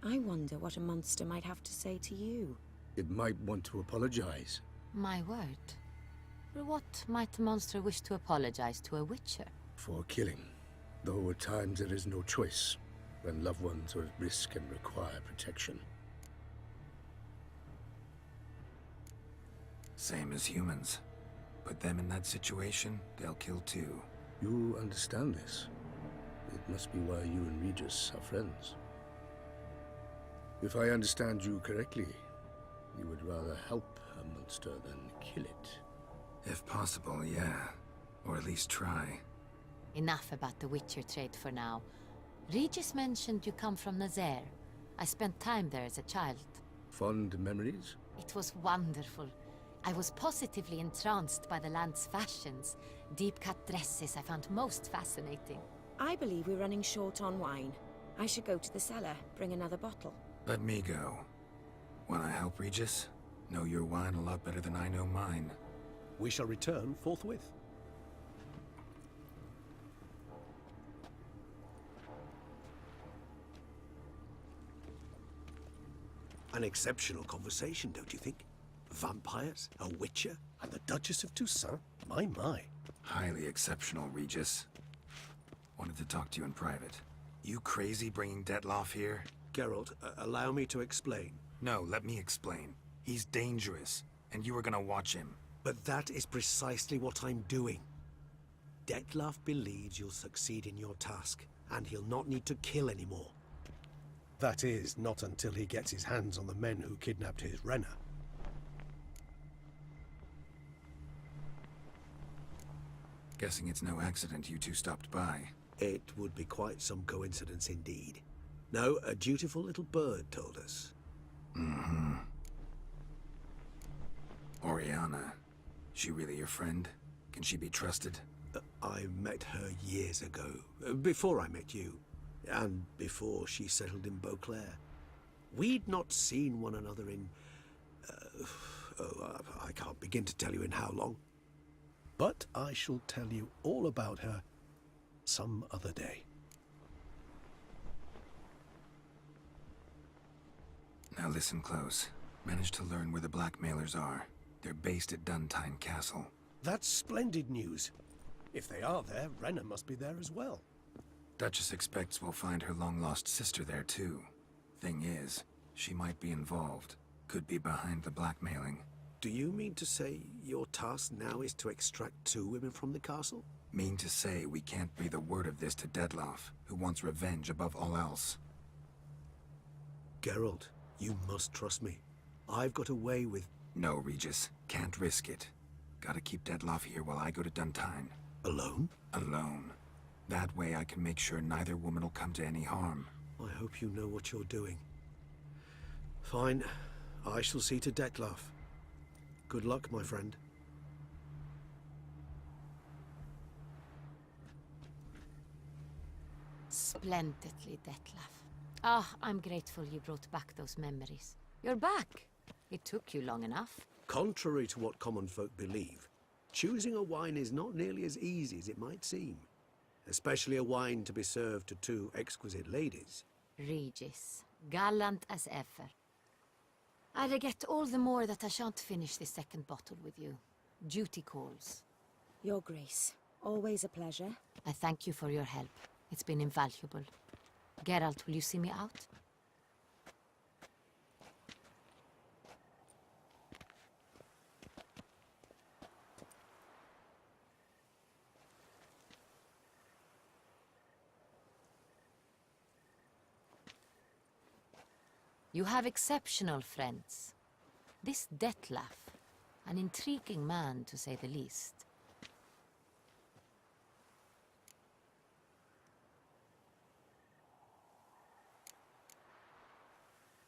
I wonder what a monster might have to say to you. It might want to apologize. My word. For what might a monster wish to apologize to a Witcher? For killing. Though at times there is no choice, when loved ones are at risk and require protection. Same as humans. Put them in that situation, they'll kill too. You understand this. It must be why you and Regis are friends. If I understand you correctly, you would rather help a monster than kill it. If possible, yeah. Or at least try. Enough about the Witcher trade for now. Regis mentioned you come from Nazaire. I spent time there as a child. Fond memories? It was wonderful. I was positively entranced by the land's fashions. Deep-cut dresses I found most fascinating. I believe we're running short on wine. I should go to the cellar, bring another bottle. Let me go. Wanna help, Regis? Know your wine a lot better than I know mine. We shall return forthwith. An exceptional conversation, don't you think? Vampires, a witcher, And the Duchess of Toussaint? My. Highly exceptional, Regis. Wanted to talk to you in private. You crazy bringing Detlef here? Geralt, allow me to explain. No, let me explain. He's dangerous, and you were gonna watch him. But that is precisely what I'm doing. Detlef believes you'll succeed in your task, and he'll not need to kill anymore. That is, not until he gets his hands on the men who kidnapped his Renner. Guessing it's no accident you two stopped by. It would be quite some coincidence indeed. No, a dutiful little bird told us. Oriana. She really your friend? Can she be trusted? I met her years ago, before I met you, and before she settled in Beauclair. We'd not seen one another in... I can't begin to tell you in how long. But I shall tell you all about her some other day. Now listen close. Managed to learn where the blackmailers are. They're based at Duntine Castle. That's splendid news. If they are there, Renner must be there as well. Duchess expects we'll find her long-lost sister there too. Thing is, she might be involved. Could be behind the blackmailing. Do you mean to say your task now is to extract 2 women from the castle? Mean to say we can't breathe a word of this to Detlef, who wants revenge above all else. Geralt, you must trust me. I've got away with... No, Regis. Can't risk it. Gotta keep Detlef here while I go to Duntine. Alone? Alone. That way I can make sure neither woman will come to any harm. I hope you know what you're doing. Fine. I shall see to Detlef. Good luck, my friend. Splendidly, Detlef. Ah, I'm grateful you brought back those memories. You're back. It took you long enough. Contrary to what common folk believe, choosing a wine is not nearly as easy as it might seem. Especially a wine to be served to two exquisite ladies. Regis, gallant as ever. I regret all the more that I shan't finish this second bottle with you. Duty calls. Your Grace, always a pleasure. I thank you for your help. It's been invaluable. Geralt, will you see me out? You have exceptional friends. This Detlef, an intriguing man to say the least.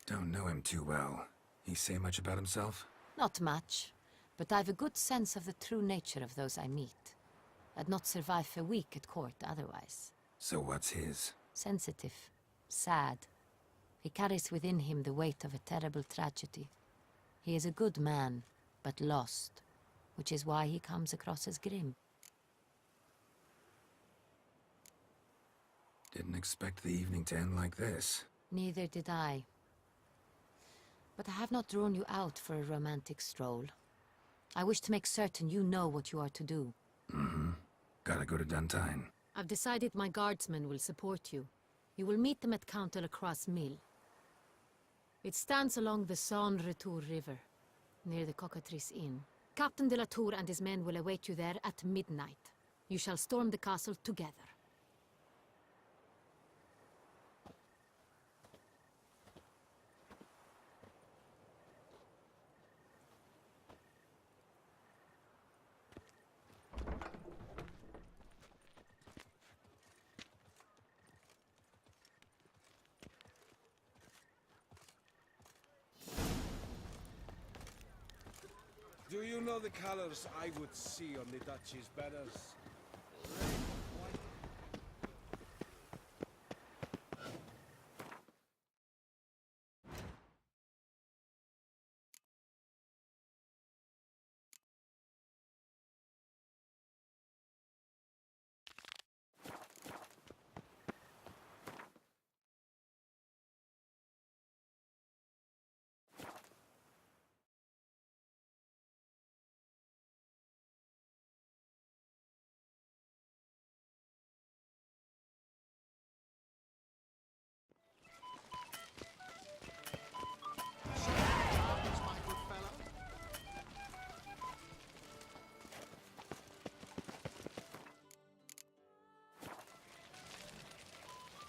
Don't know him too well. He say much about himself? Not much, but I've a good sense of the true nature of those I meet. I'd not survive a week at court otherwise. So what's his? Sensitive, sad. He carries within him the weight of a terrible tragedy. He is a good man, but lost, which is why he comes across as grim. Didn't expect the evening to end like this. Neither did I. But I have not drawn you out for a romantic stroll. I wish to make certain you know what you are to do. Mm-hmm. Gotta go to Duntine. I've decided my guardsmen will support you. You will meet them at Count Delacroix's mill. It stands along the Saône-Retour River, near the Cockatrice Inn. Captain de la Tour and his men will await you there at midnight. You shall storm the castle together. Do you know the colors I would see on the Duchy's banners?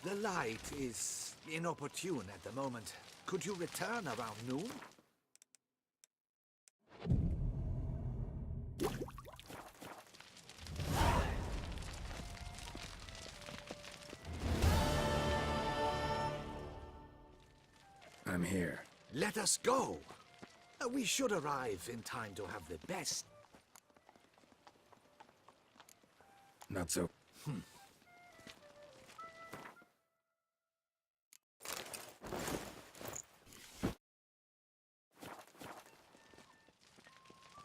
The light is inopportune at the moment. Could you return around noon? I'm here. Let us go. We should arrive in time to have the best. Not so.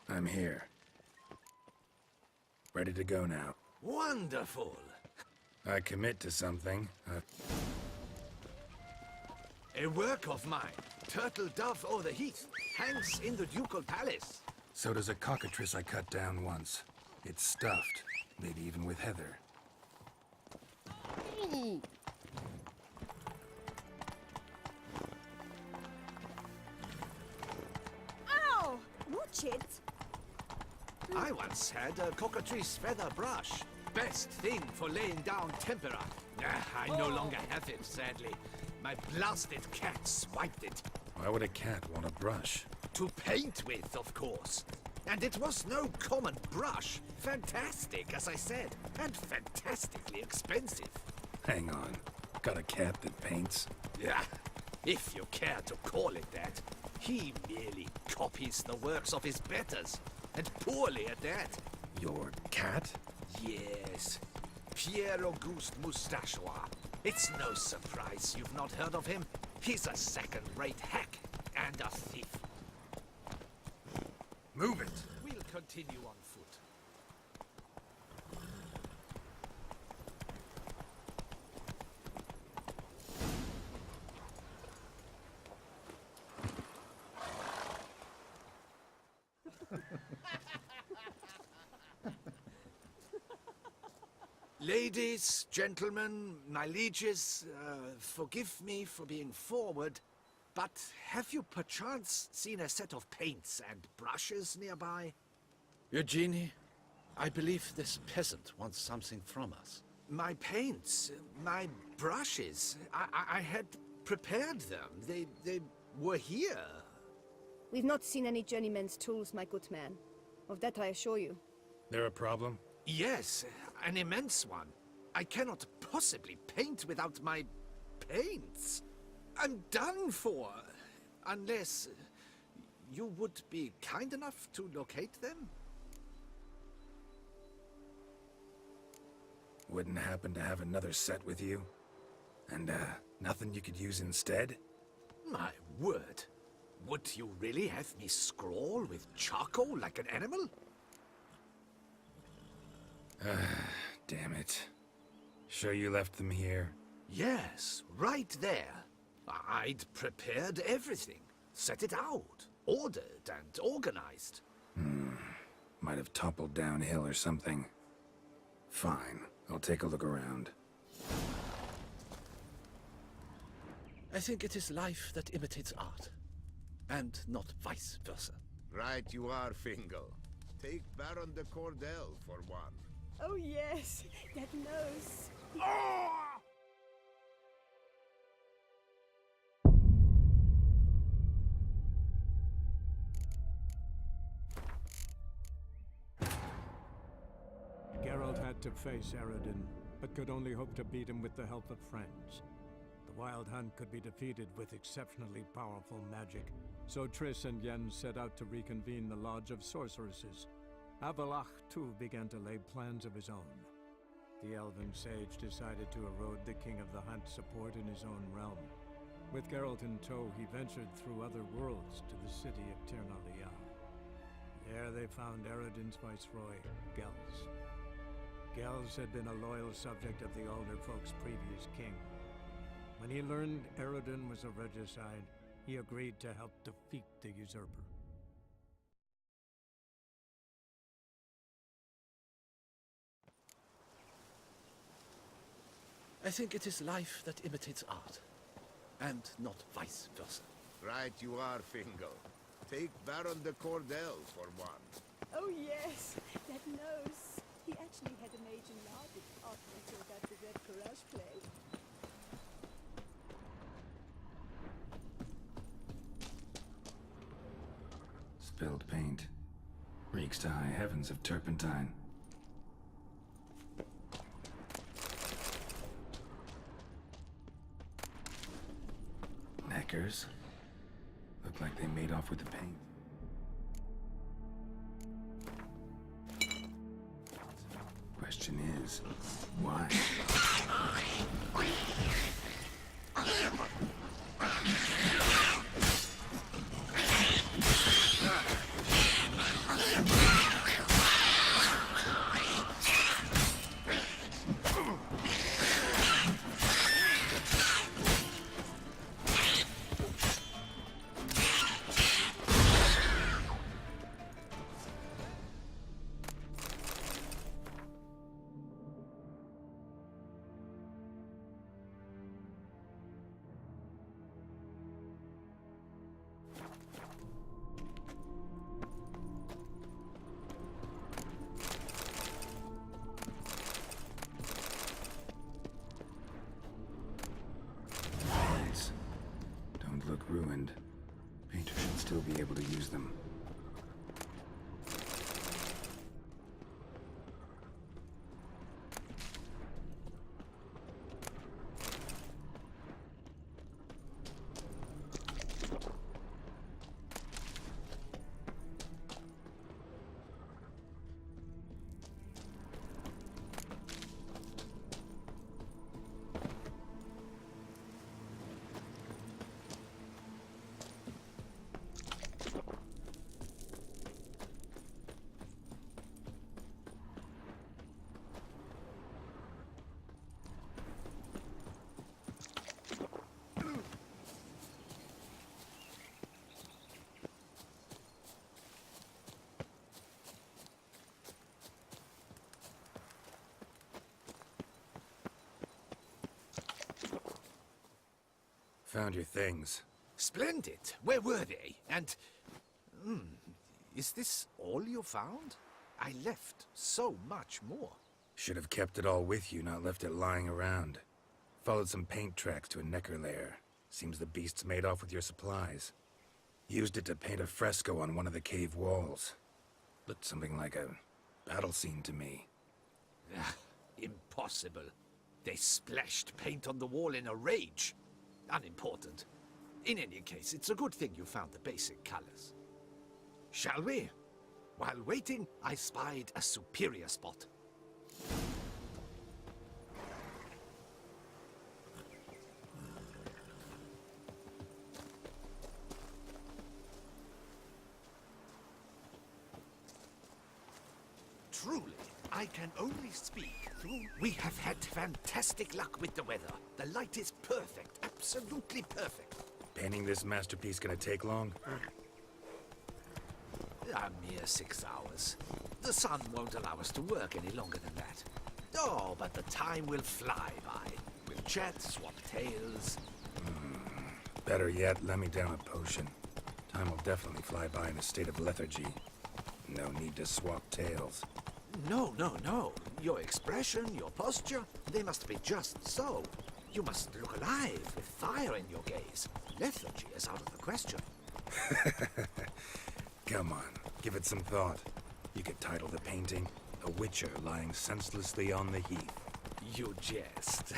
I'm here. Ready to go now. Wonderful. I commit to something. A work of mine, Turtle Dove o'er the Heath, hangs in the Ducal Palace. So does a cockatrice I cut down once. It's stuffed, maybe even with heather. Ooh. Ow! Watch it! I once had a cockatrice feather brush. Best thing for laying down tempera. I no longer have it, sadly. My blasted cat swiped it. Why would a cat want a brush? To paint with, of course. And it was no common brush. Fantastic, as I said. And fantastically expensive. Hang on. Got a cat that paints? Yeah, if you care to call it that. He merely copies the works of his betters. And poorly at that. Your cat? Yes. Pierre Auguste Moustachois. It's no surprise you've not heard of him. He's a second-rate hack and a thief. Move it! We'll continue on foot. Ladies, gentlemen, my lieges, forgive me for being forward, but have you perchance seen a set of paints and brushes nearby? Eugenie, I believe this peasant wants something from us. My paints, my brushes, I had prepared them. They were here. We've not seen any journeyman's tools, my good man. Of that I assure you. There a problem? Yes, an immense one. I cannot possibly paint without my paints. I'm done for. Unless you would be kind enough to locate them? Wouldn't happen to have another set with you? And, nothing you could use instead? My word. Would you really have me scrawl with charcoal like an animal? Damn it. Sure you left them here? Yes, right there. I'd prepared everything. Set it out. Ordered and organized. Might have toppled downhill or something. Fine. I'll take a look around. I think it is life that imitates art, and not vice versa. Right you are, Fingal. Take Baron de Cordell for one. Oh yes, that nose. Geralt had to face Eredin, but could only hope to beat him with the help of friends. The Wild Hunt could be defeated with exceptionally powerful magic, so Triss and Yen set out to reconvene the Lodge of Sorceresses. Avalach, too, began to lay plans of his own. The elven sage decided to erode the King of the Hunt's support in his own realm. With Geralt in tow, he ventured through other worlds to the city of Tirnalia. There they found Eredin's viceroy, Gels. Gels had been a loyal subject of the Alder folk's previous king. When he learned Eredin was a regicide, he agreed to help defeat the usurper. I think it is life that imitates art, and not vice versa. Right you are, Fingal. Take Baron de Cordell for one. Oh yes, that nose. He actually had a major large after that the Red Courage play. Spilled paint. Reeks to high heavens of turpentine. Neckers. Look like they made off with the paint. Question is, why? Don't look ruined. Painter should still be able to use them. Found your things. Splendid. Where were they? And... is this all you found? I left so much more. Should have kept it all with you, not left it lying around. Followed some paint tracks to a necker lair. Seems the beast's made off with your supplies. Used it to paint a fresco on one of the cave walls. Looked something like a battle scene to me. Impossible. They splashed paint on the wall in a rage. Unimportant. In any case, it's a good thing you found the basic colors. Shall we? While waiting, I spied a superior spot. Truly, I can only speak through... We have had fantastic luck with the weather. The light is perfect, absolutely perfect. Painting this masterpiece gonna take long? A mere 6 hours. The sun won't allow us to work any longer than that. Oh, but the time will fly by. We'll chat, swap tales. Better yet, let me down a potion. Time will definitely fly by in a state of lethargy. No need to swap tales. No. Your expression, your posture, they must be just so. You must look alive with fire in your gaze. Lethargy is out of the question. Come on, give it some thought. You could title the painting, A Witcher Lying Senselessly on the Heath. You jest.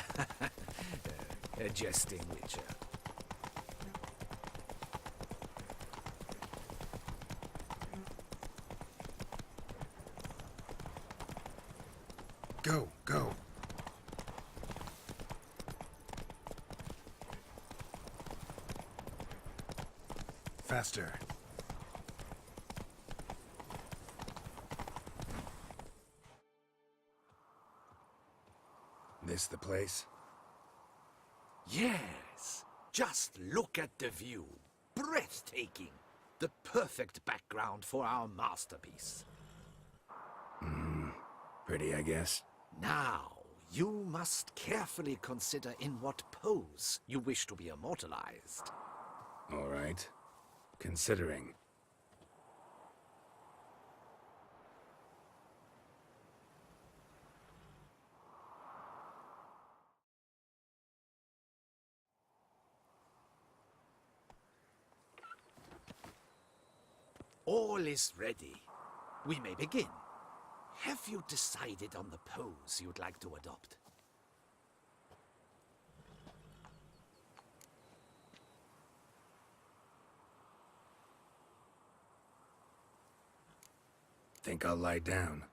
A jesting witcher. Go. Faster. This the place? Yes. Just look at the view. Breathtaking. The perfect background for our masterpiece. Pretty, I guess. Now, you must carefully consider in what pose you wish to be immortalized. All right. Considering. All is ready. We may begin. Have you decided on the pose you'd like to adopt? Think I'll lie down.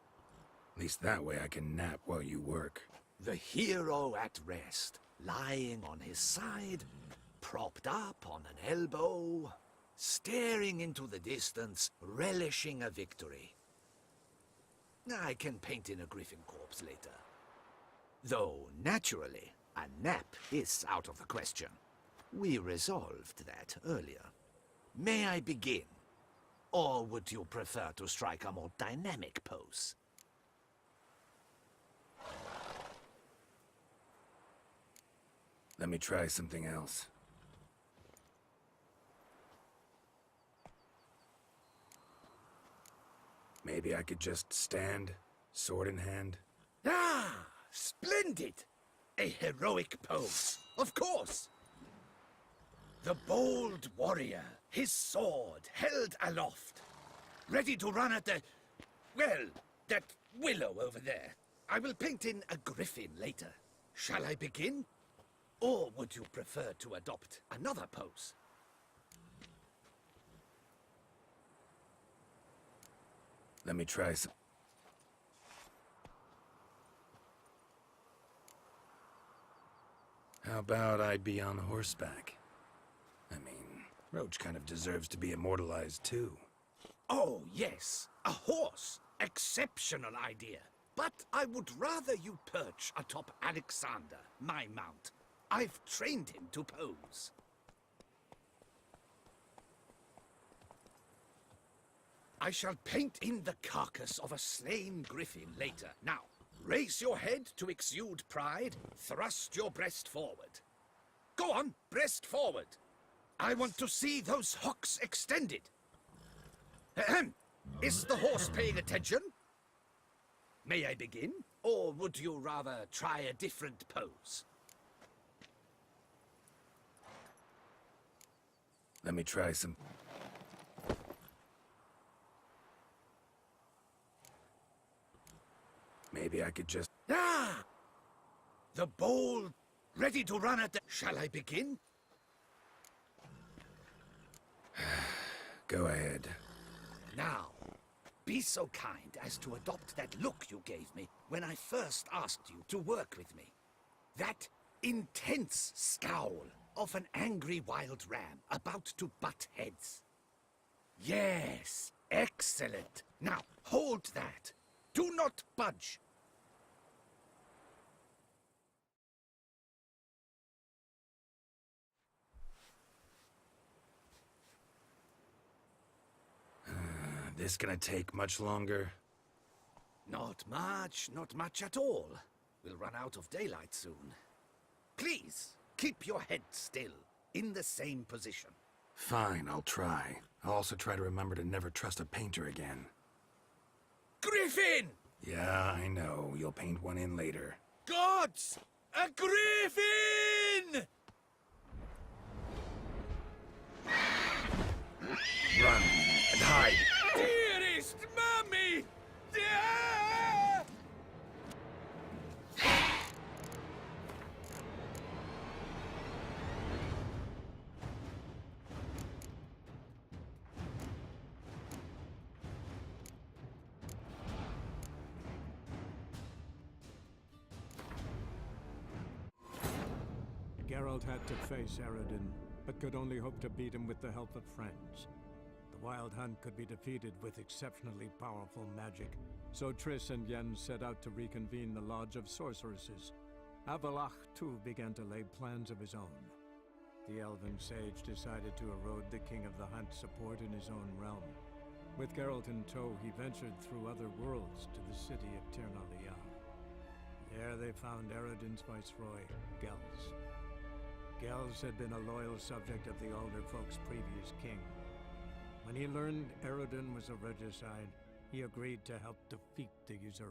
At least that way I can nap while you work. The hero at rest, lying on his side, propped up on an elbow, staring into the distance, relishing a victory. I can paint in a griffin corpse later. Though, naturally, a nap is out of the question. We resolved that earlier. May I begin? Or would you prefer to strike a more dynamic pose? Let me try something else. Maybe I could just stand, sword in hand. Ah! Splendid! A heroic pose, of course! The bold warrior, his sword held aloft, ready to run at the... well, that willow over there. I will paint in a griffin later. Shall I begin? Or would you prefer to adopt another pose? Let me try some... How about I be on horseback? I mean, Roach kind of deserves to be immortalized too. Oh, yes. A horse. Exceptional idea. But I would rather you perch atop Alexander, my mount. I've trained him to pose. I shall paint in the carcass of a slain griffin later. Now, raise your head to exude pride, thrust your breast forward. Go on, breast forward. I want to see those hocks extended. Ahem. Is the horse paying attention? May I begin? Or would you rather try a different pose? Let me try some... Maybe I could just... Ah! The bowl ready to run at the... Shall I begin? Go ahead. Now, be so kind as to adopt that look you gave me when I first asked you to work with me. That intense scowl of an angry wild ram about to butt heads. Yes, excellent. Now, hold that. Do not budge. This gonna take much longer? Not much at all. We'll run out of daylight soon. Please, keep your head still, in the same position. Fine, I'll try. I'll also try to remember to never trust a painter again. Griffin! Yeah, I know. You'll paint one in later. Gods! A griffin! Run and hide! Dearest Mummy! Ah! Geralt had to face Eredin, but could only hope to beat him with the help of friends. The Wild Hunt could be defeated with exceptionally powerful magic, so Triss and Yen set out to reconvene the Lodge of Sorceresses. Avalach, too, began to lay plans of his own. The elven sage decided to erode the King of the Hunt's support in his own realm. With Geralt in tow, he ventured through other worlds to the city of Tirnalia. There they found Eredin's viceroy, Gels. Gels had been a loyal subject of the Alder Folk's previous king. When he learned Eredin was a regicide, he agreed to help defeat the usurper.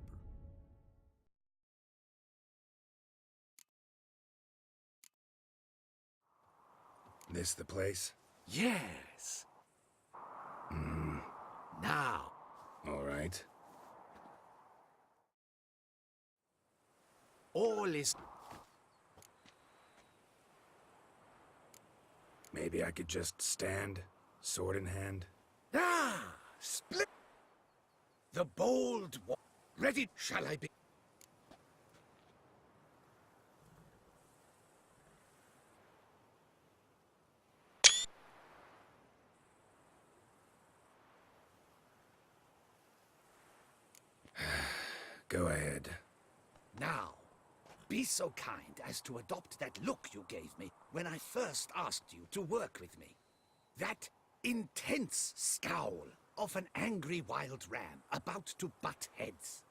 This the place? Yes. Now. All right. All is... Maybe I could just stand, sword in hand. Ah! Split! The bold one. Ready? Shall I be? Go ahead. Now, be so kind as to adopt that look you gave me when I first asked you to work with me. That intense scowl of an angry wild ram about to butt heads.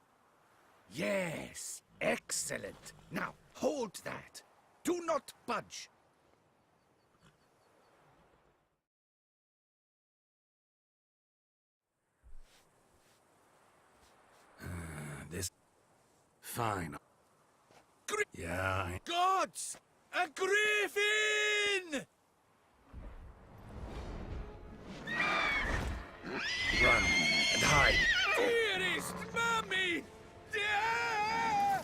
Yes, excellent. Now, hold that. Do not budge. This... Fine. Yeah, Gods! A griffin! Run and hide. Dearest Mummy! Ah!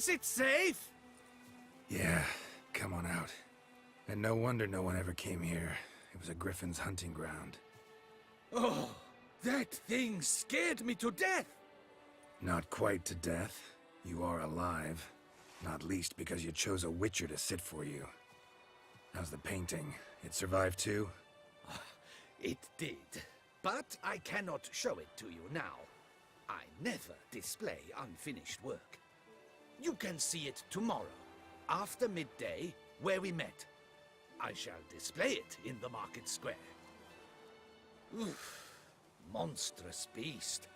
Is it safe? Yeah, come on out. And no wonder no one ever came here. It was a griffin's hunting ground. Oh, that thing scared me to death! Not quite to death. You are alive. Not least because you chose a witcher to sit for you. How's the painting? It survived too? It did. But I cannot show it to you now. I never display unfinished work. You can see it tomorrow, after midday, where we met. I shall display it in the market square. Oof, monstrous beast.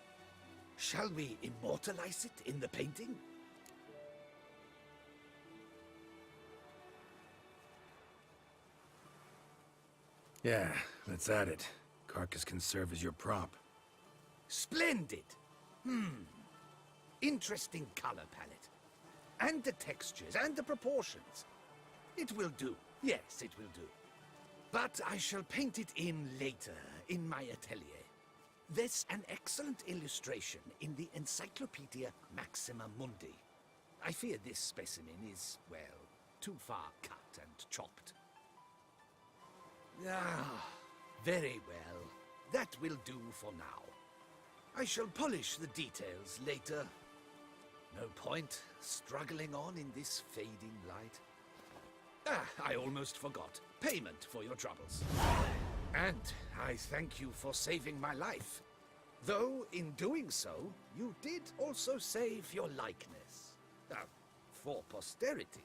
Shall we immortalize it in the painting? Yeah, let's add it. Carcass can serve as your prop. Splendid! Interesting color palette. And the textures and the proportions. It will do. Yes, it will do. But I shall paint it in later, in my atelier. There's an excellent illustration in the Encyclopedia Maxima Mundi. I fear this specimen is, well, too far cut and chopped. Ah, very well. That will do for now. I shall polish the details later. No point struggling on in this fading light. Ah, I almost forgot. Payment for your troubles. And I thank you for saving my life. Though, in doing so, you did also save your likeness. For posterity.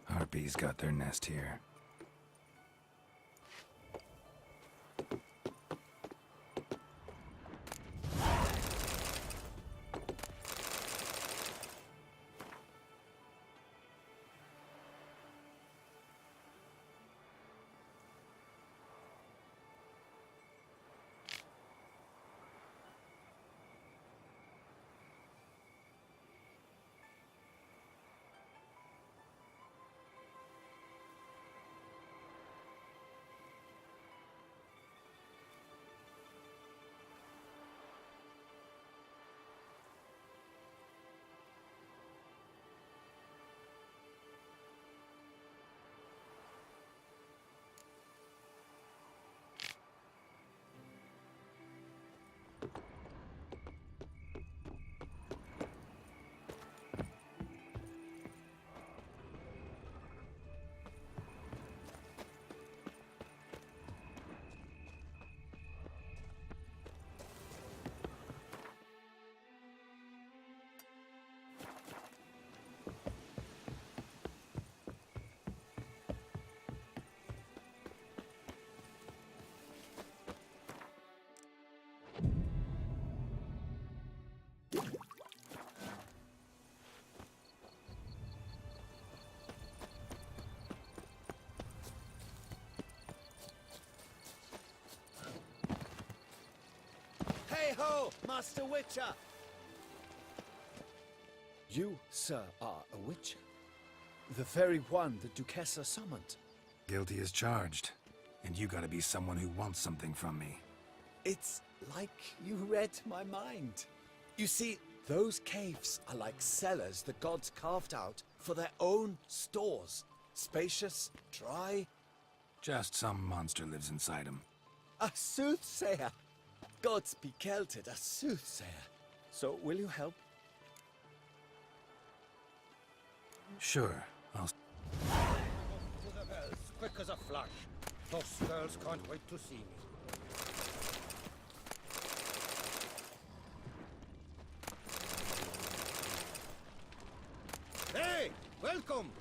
Harpies got their nest here. Hey-ho, Master Witcher! You, sir, are a witcher. The very one the Duchessa summoned. Guilty as charged. And you gotta be someone who wants something from me. It's like you read my mind. You see, those caves are like cellars the gods carved out for their own stores. Spacious, dry. Just some monster lives inside him. A soothsayer. Gods be kelted, a soothsayer. So, will you help? Sure, I'll... To the bells, quick as a flash. Those girls can't wait to see me. Hey! Welcome!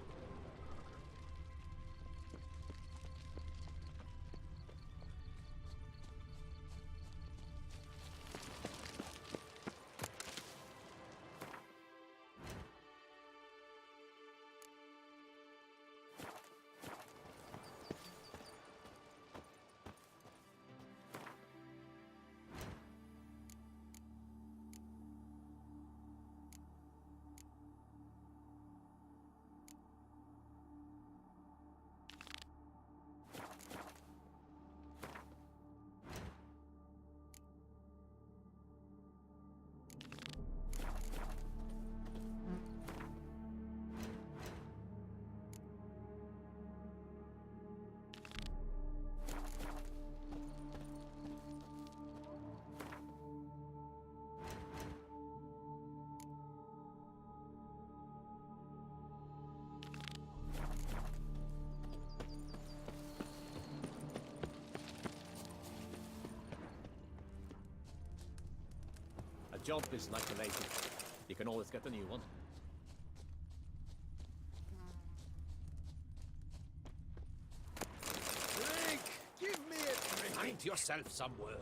A job is like a lady. You can always get a new one. Drink! Give me a drink! Find yourself some work.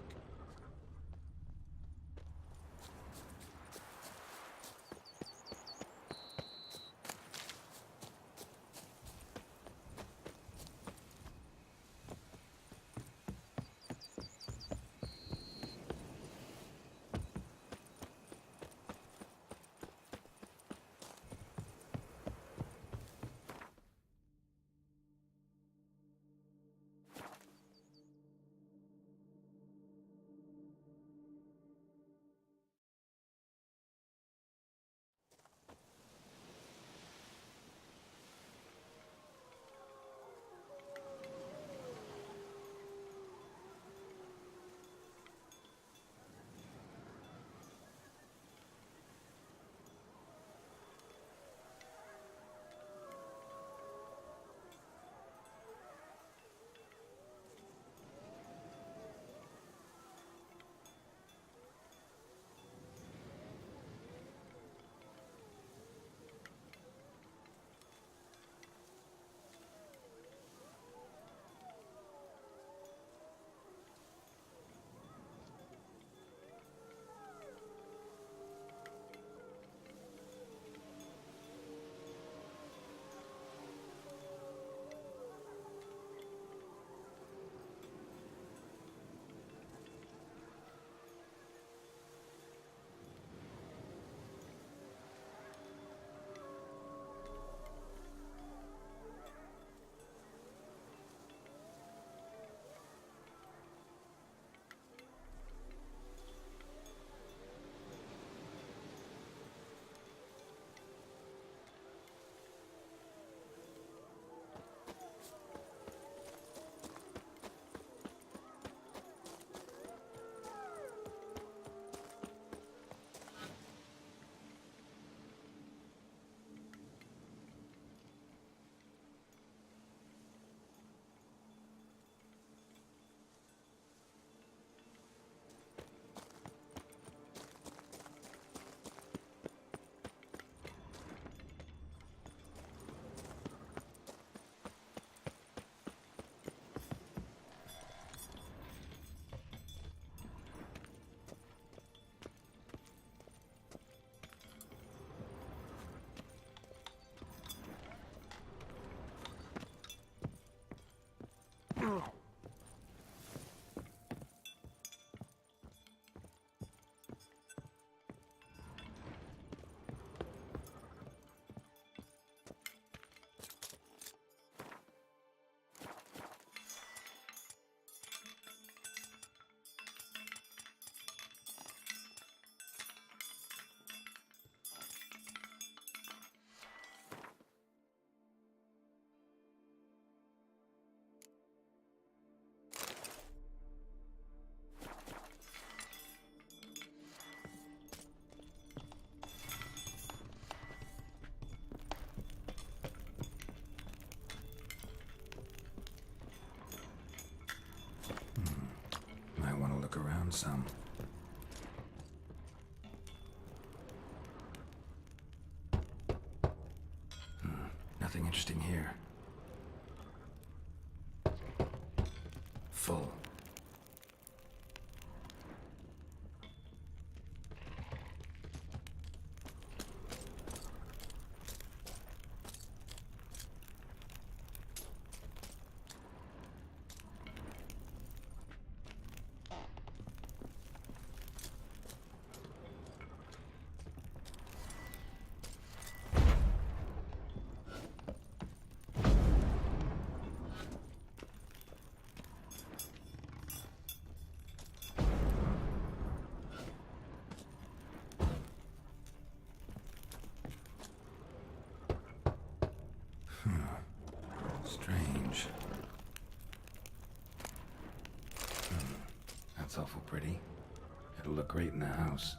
Nothing interesting here. Full. Strange. That's awful pretty. It'll look great in the house.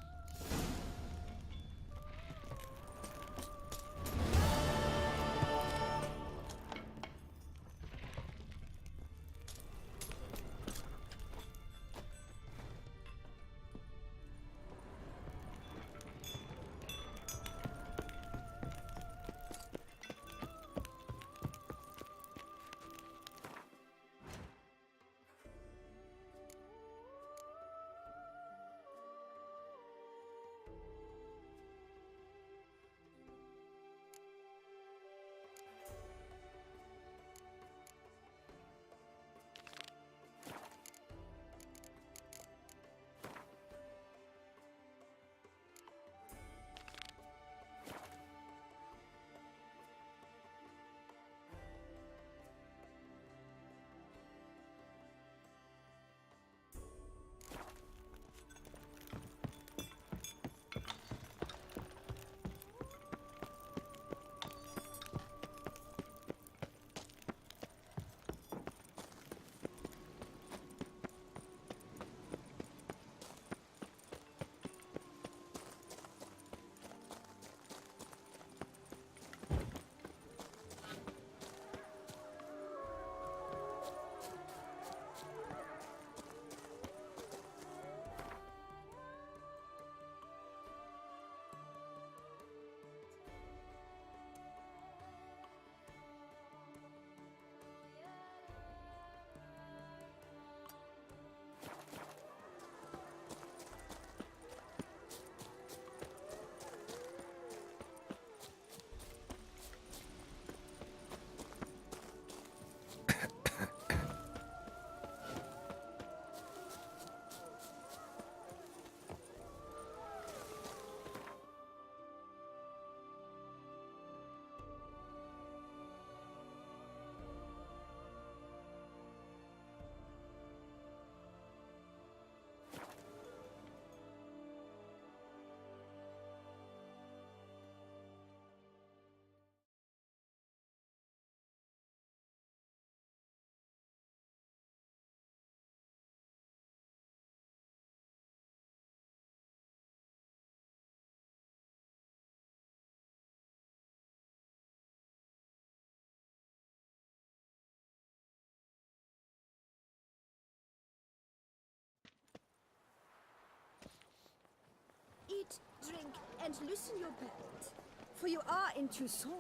Eat, drink, and loosen your belt, for you are in Toussaint.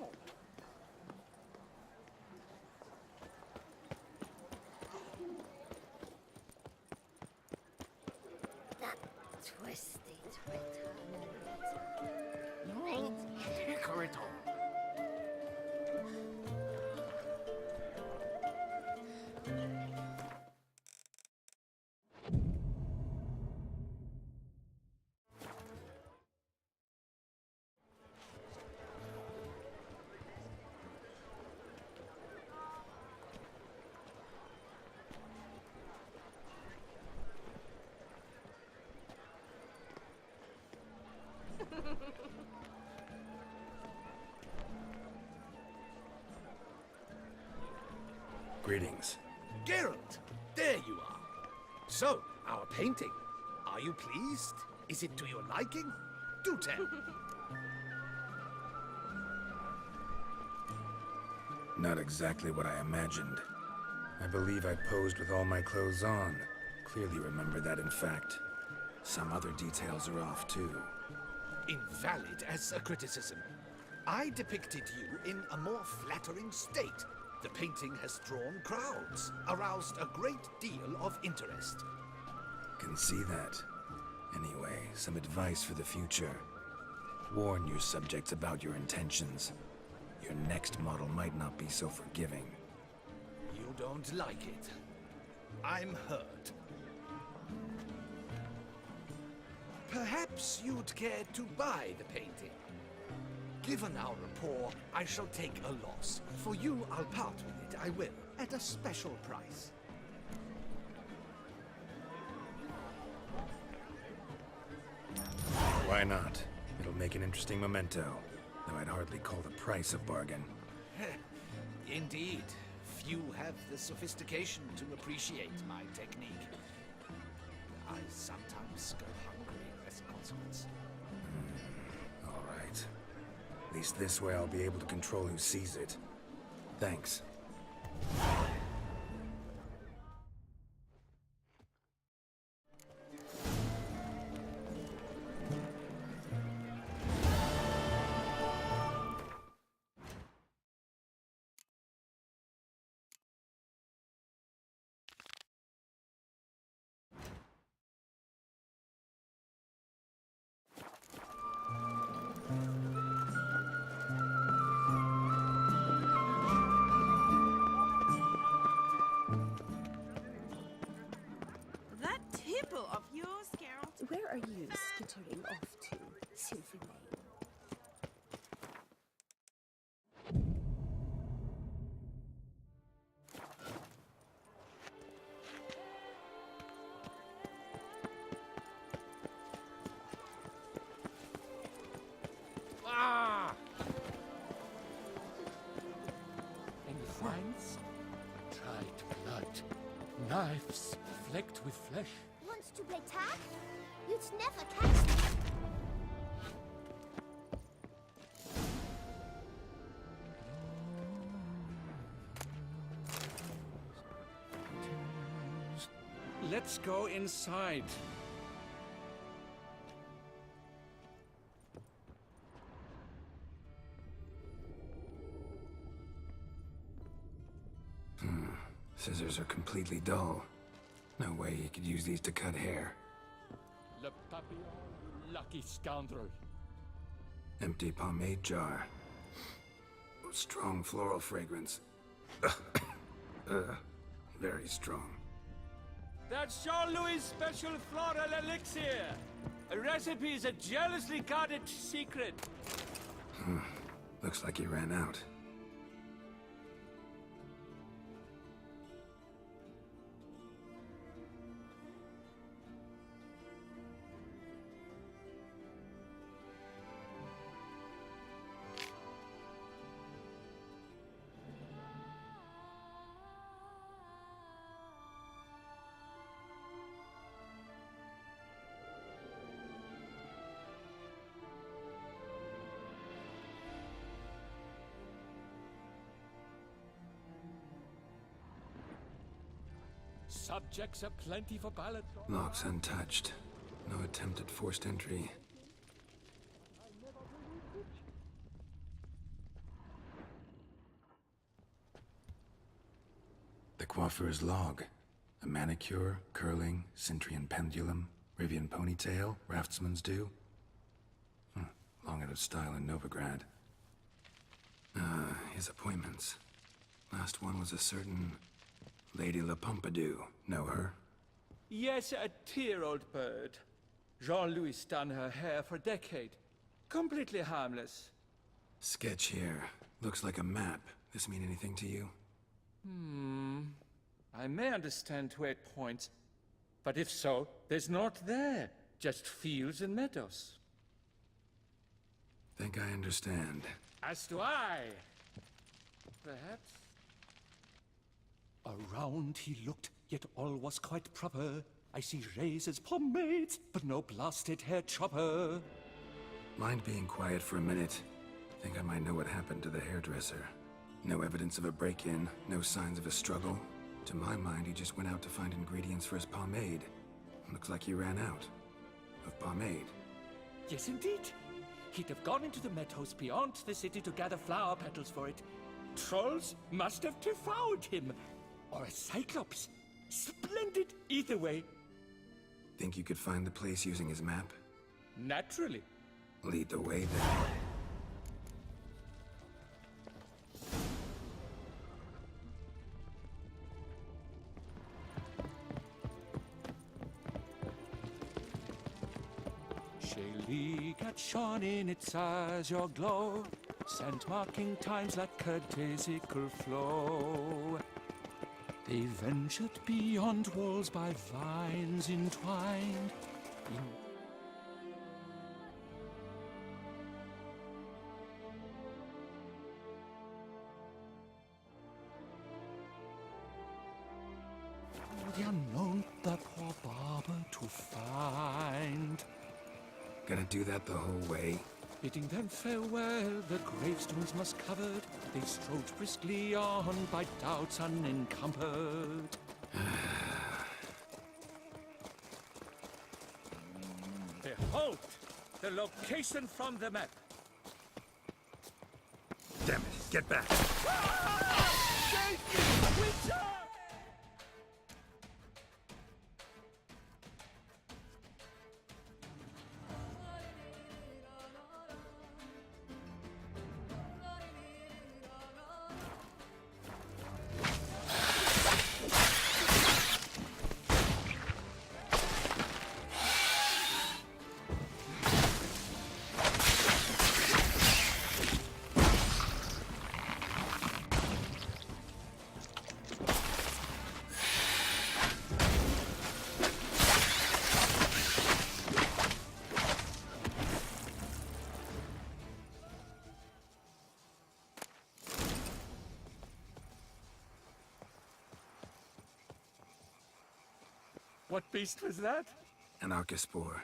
That twisty Twitter. You ain't hickory at all. Greetings. Geralt, there you are. So, our painting. Are you pleased? Is it to your liking? Do tell. Not exactly what I imagined. I believe I posed with all my clothes on. Clearly remember that, in fact. Some other details are off, too. Invalid as a criticism. I depicted you in a more flattering state. The painting has drawn crowds, aroused a great deal of interest. Can see that. Anyway, some advice for the future. Warn your subjects about your intentions. Your next model might not be so forgiving. You don't like it. I'm hurt. Perhaps you'd care to buy the painting. Given our rapport, I shall take a loss. For you, I'll part with it, I will, at a special price. Why not? It'll make an interesting memento, though I'd hardly call the price a bargain. Indeed. Few have the sophistication to appreciate my technique. I sometimes go hungry as a consequence. All right. At least this way I'll be able to control who sees it. Thanks. That tipple of yours, Geralt. Where are you skittering off to, Symphony? Ah! Any friends? Dried blood. Knives flecked with flesh. Wants to play tag? You'd never catch them. Let's go inside. Scissors are completely dull. No way you could use these to cut hair. Le Papillon, lucky scoundrel. Empty pomade jar. Strong floral fragrance. Very strong. That's Jean-Louis' special floral elixir. A recipe is a jealously guarded secret. Looks like he ran out. Subjects are plenty for ballot. Locks untouched. No attempt at forced entry. The coiffeur's log. A manicure, curling, Cintrian pendulum, Rivian ponytail, raftsman's due. Long out of style in Novigrad. His appointments. Last one was a certain Lady La Pompadour. Know her? Yes, a dear old bird. Jean-Louis done her hair for a decade. Completely harmless. Sketch here. Looks like a map. This mean anything to you? I may understand where it points, but if so, there's not there. Just fields and meadows. Think I understand. As do I. Perhaps. Around he looked, yet all was quite proper. I see razors, pomades, but no blasted hair chopper. Mind being quiet for a minute? Think I might know what happened to the hairdresser. No evidence of a break-in, no signs of a struggle. To my mind, he just went out to find ingredients for his pomade. Looks like he ran out. Of pomade. Yes, indeed. He'd have gone into the meadows beyond the city to gather flower petals for it. Trolls must have devoured him. Or a cyclops. Splendid either way. Think you could find the place using his map? Naturally. Lead the way then. Cat shone in its eyes your glow, scent marking times like a daisical flow. They ventured beyond walls by vines entwined. The unknown, the poor barber to find. Gonna do that the whole way? Bidding them farewell, the gravestones must covered, they strode briskly on by doubts unencumbered. Behold, the location from the map. Damn it, get back! Save me, Witcher! What beast was that? An Archospore.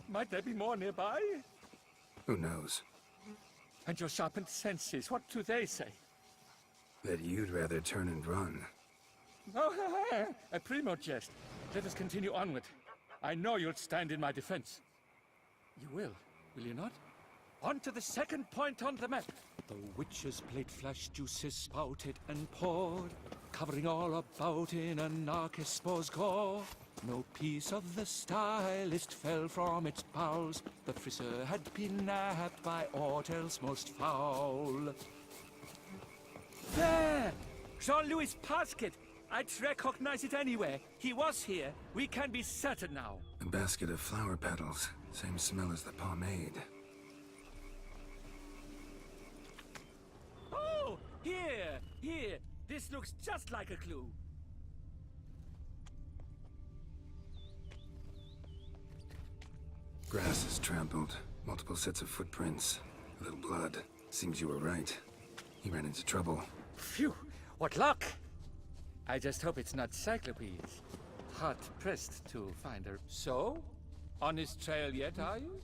Might there be more nearby? Who knows? And your sharpened senses, what do they say? That you'd rather turn and run. Oh, a primo jest. Let us continue onward. I know you'll stand in my defense. You will you not? On to the second point on the map. The witch's blade flash juices spouted and poured, covering all about in an Archospore's gore. No piece of the stylist fell from its bowels. The friseur had been nabbed by aught else most foul. There! Jean-Louis' basket! I'd recognize it anywhere. He was here. We can be certain now. A basket of flower petals. Same smell as the pomade. Oh! Here! This looks just like a clue. Grass is trampled. Multiple sets of footprints. A little blood. Seems you were right. He ran into trouble. Phew! What luck! I just hope it's not Cyclopes. Hard-pressed to find her. So? On his trail yet, are you?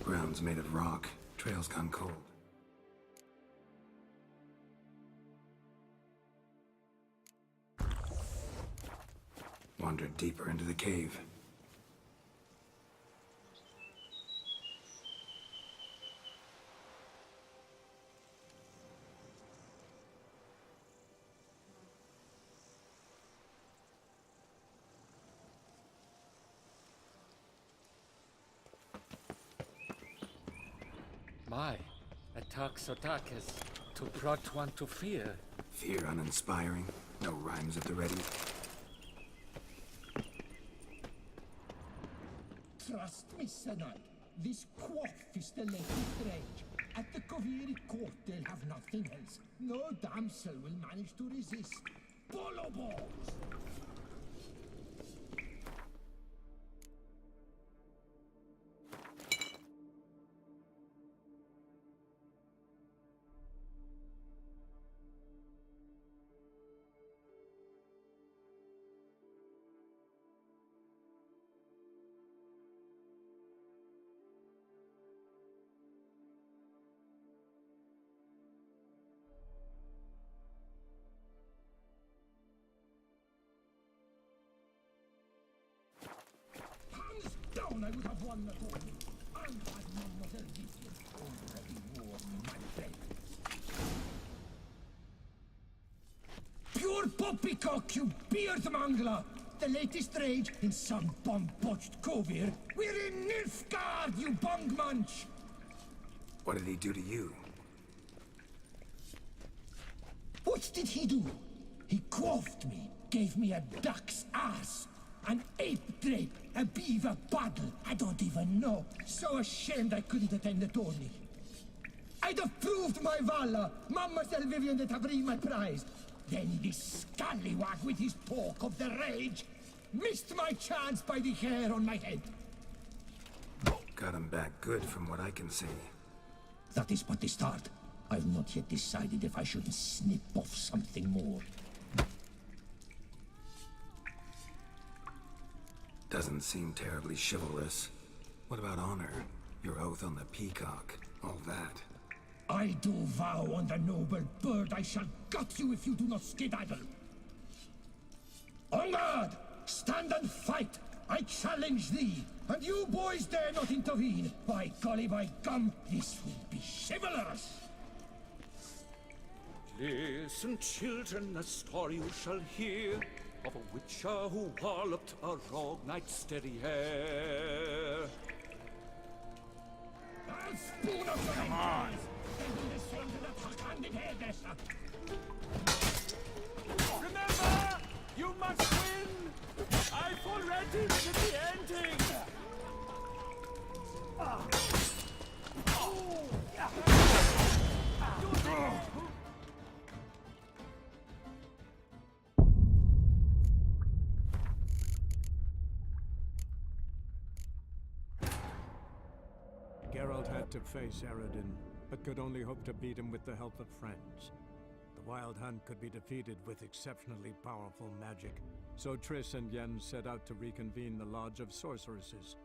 Ground's made of rock. Trail's gone cold. Wandered deeper into the cave. My, a Toxotakis, to brought one to fear. Fear uninspiring. No rhymes at the ready. Trust me, Sir Knight. This quaff is the lady strange. At the Koviri court, they'll have nothing else. No damsel will manage to resist. Bolo balls! won the tourney, and had none of their vision already worn my belt. Pure poppycock, you beard mangler! The latest rage in some bomb-botched covier. We're in Nilfgaard, you bung munch! What did he do to you? What did he do? He quaffed me, gave me a duck's ass, an ape drape, a beaver paddle. I don't even know. So ashamed I couldn't attend the tourney. I'd have proved my valor. Mademoiselle Vivian de Tabry my prize. Then this scallywag with his talk of the rage missed my chance by the hair on my head. Got him back good from what I can see. That is but the start. I've not yet decided if I should snip off something more. Doesn't seem terribly chivalrous. What about honor? Your oath on the peacock, all that. I do vow on the noble bird I shall gut you if you do not skedaddle. On guard! Stand and fight! I challenge thee! And you boys dare not intervene! By golly, by gum, this will be chivalrous! Listen, children, a story you shall hear of a witcher who walloped a rogue knight's derriere. I'll spoon up your Come on! and do the same to the tuck-handed hairdresser! Remember, you must win! I've already written the ending! Geralt had to face Eredin, but could only hope to beat him with the help of friends. The Wild Hunt could be defeated with exceptionally powerful magic, so Triss and Yen set out to reconvene the Lodge of Sorceresses.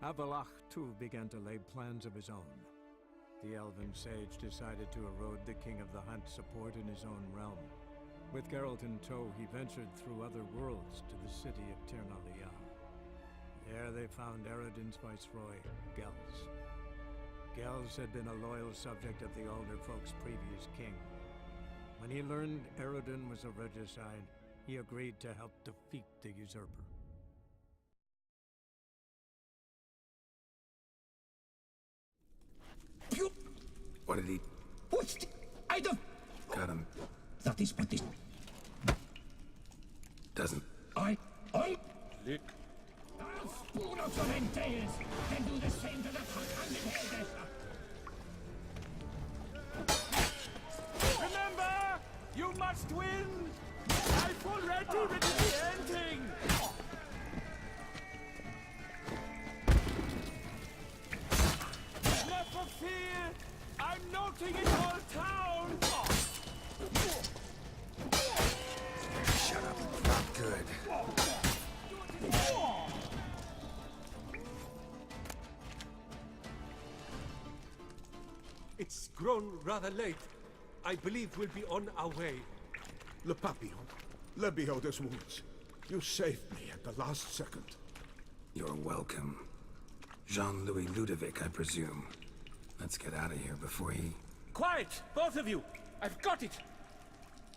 Avalach, too, began to lay plans of his own. The elven sage decided to erode the King of the Hunt's support in his own realm. With Geralt in tow, he ventured through other worlds to the city of Ternalia. There they found Eredin's viceroy, Gels. Gels had been a loyal subject of the Older Folk's previous king. When he learned Eredin was a regicide, he agreed to help defeat the usurper. What did he... What's the... I don't... Got him. That is but this... Doesn't... Lick. I'll spoon out your entails, then do the same to the tuck-handed hairdresser. Remember, you must win! I've already written the ending! Never fear! I'm noting it all town! Shut up. Not good. It's grown rather late. I believe we'll be on our way. Le Papillon, le Beholder's wounds. You saved me at the last second. You're welcome. Jean-Louis Ludovic, I presume. Let's get out of here before he... Quiet, both of you! I've got it!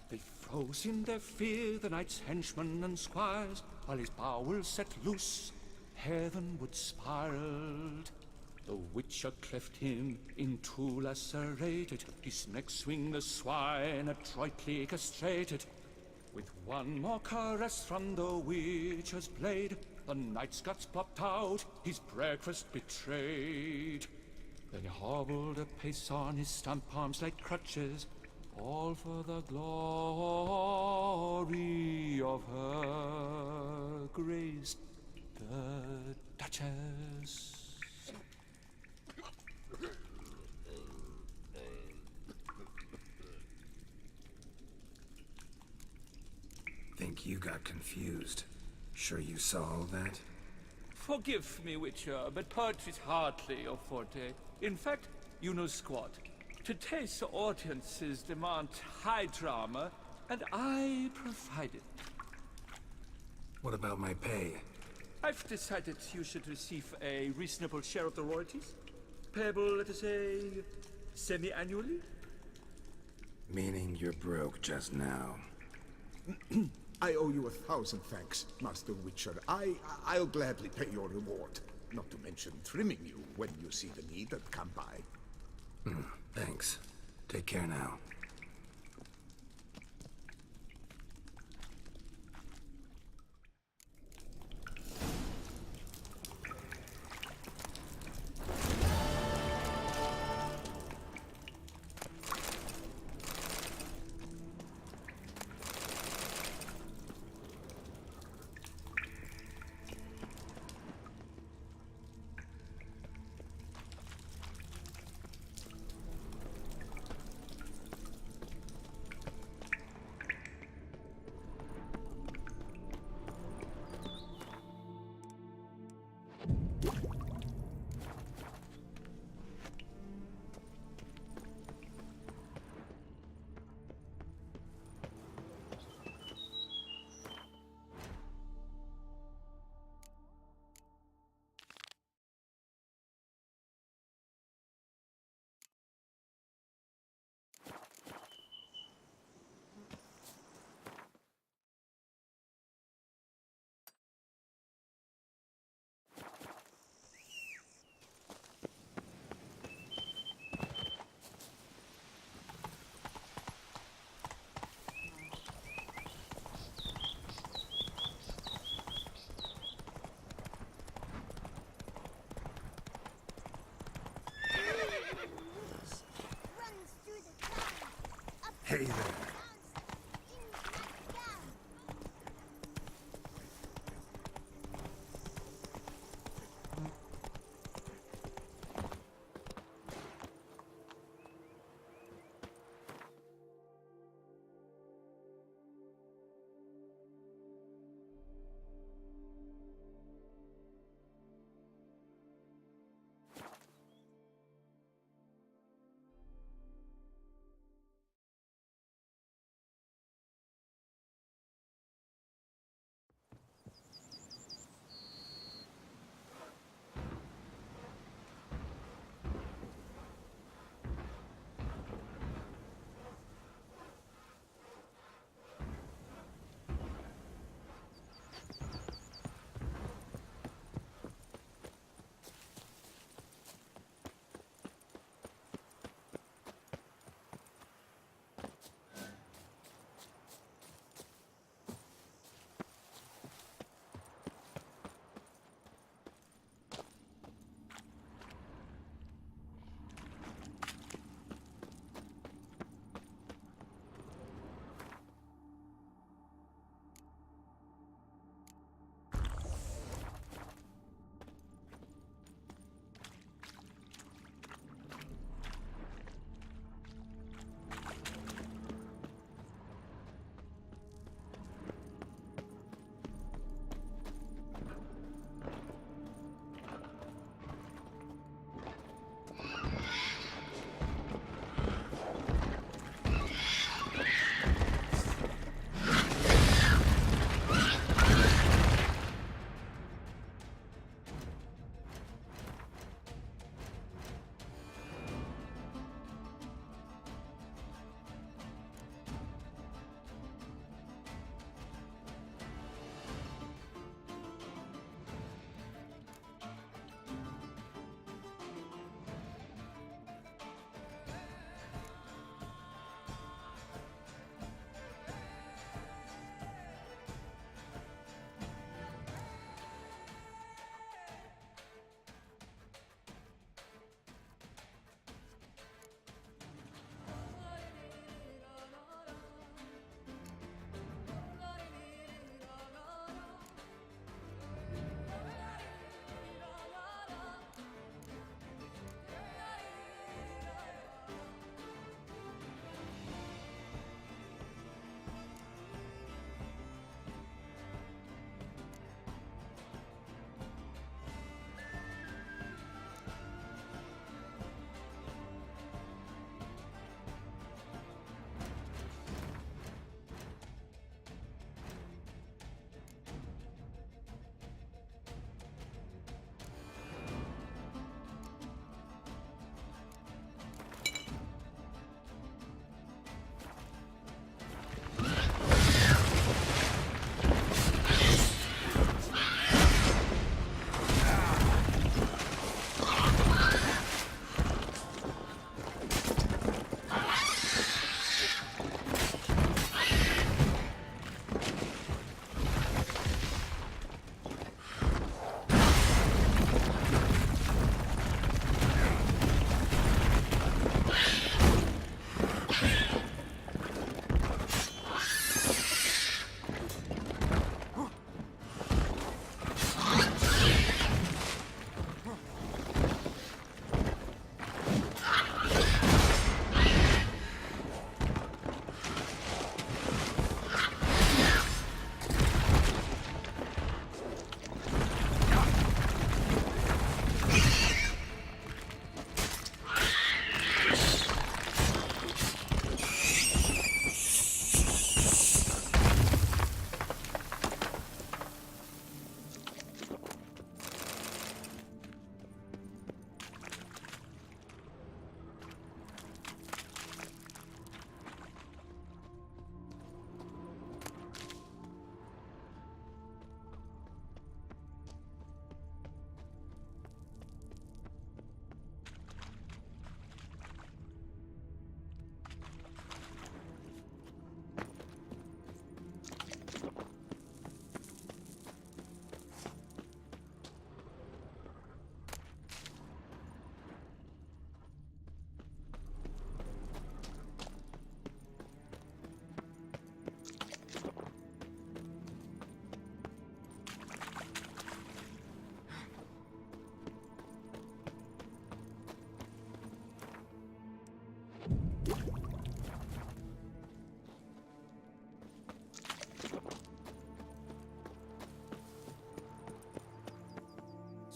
They froze in their fear, the knight's henchmen and squires, while his bowels set loose, heavenward spiraled. The witcher cleft him in two lacerated, his neck swing the swine adroitly castrated. With one more caress from the witcher's blade, the knight's guts plopped out, his breakfast betrayed. They hobbled a pace on his stump arms like crutches, all for the glory of her grace, the Duchess. Think you got confused. Sure you saw all that? Forgive me, Witcher, but poetry's hardly your forte. In fact, you know squat. Today's audiences demand high drama, and I provide it. What about my pay? I've decided you should receive a reasonable share of the royalties. Payable, let us say, semi-annually? Meaning you're broke just now. I owe you 1,000 thanks, Master Witcher. I'll gladly pay your reward. Not to mention trimming you when you see the need and come by. Thanks. Take care now. Hey there.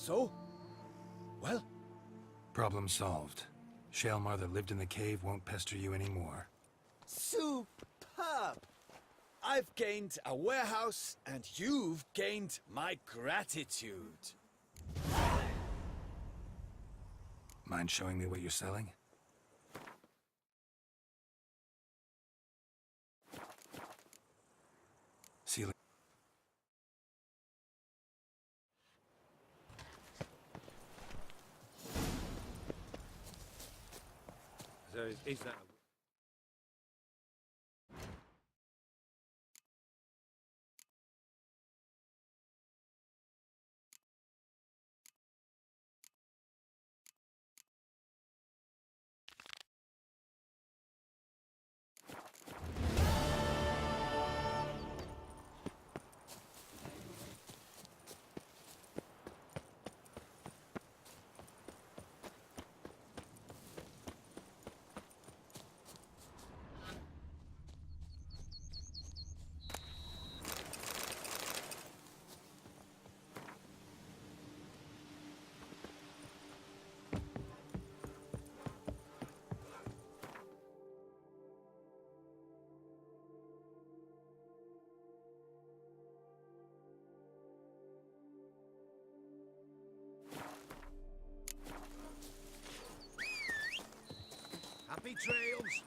So? Well? Problem solved. Shalmar that lived in the cave won't pester you anymore. Superb! I've gained a warehouse, and you've gained my gratitude. Mind showing me what you're selling? Ceiling. So is that... Happy trails!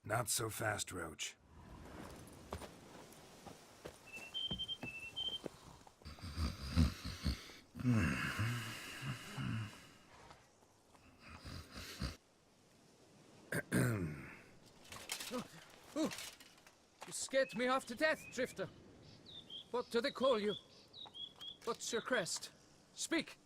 Not so fast, Roach. You scared me half to death, Drifter. What do they call you? What's your crest? Speak!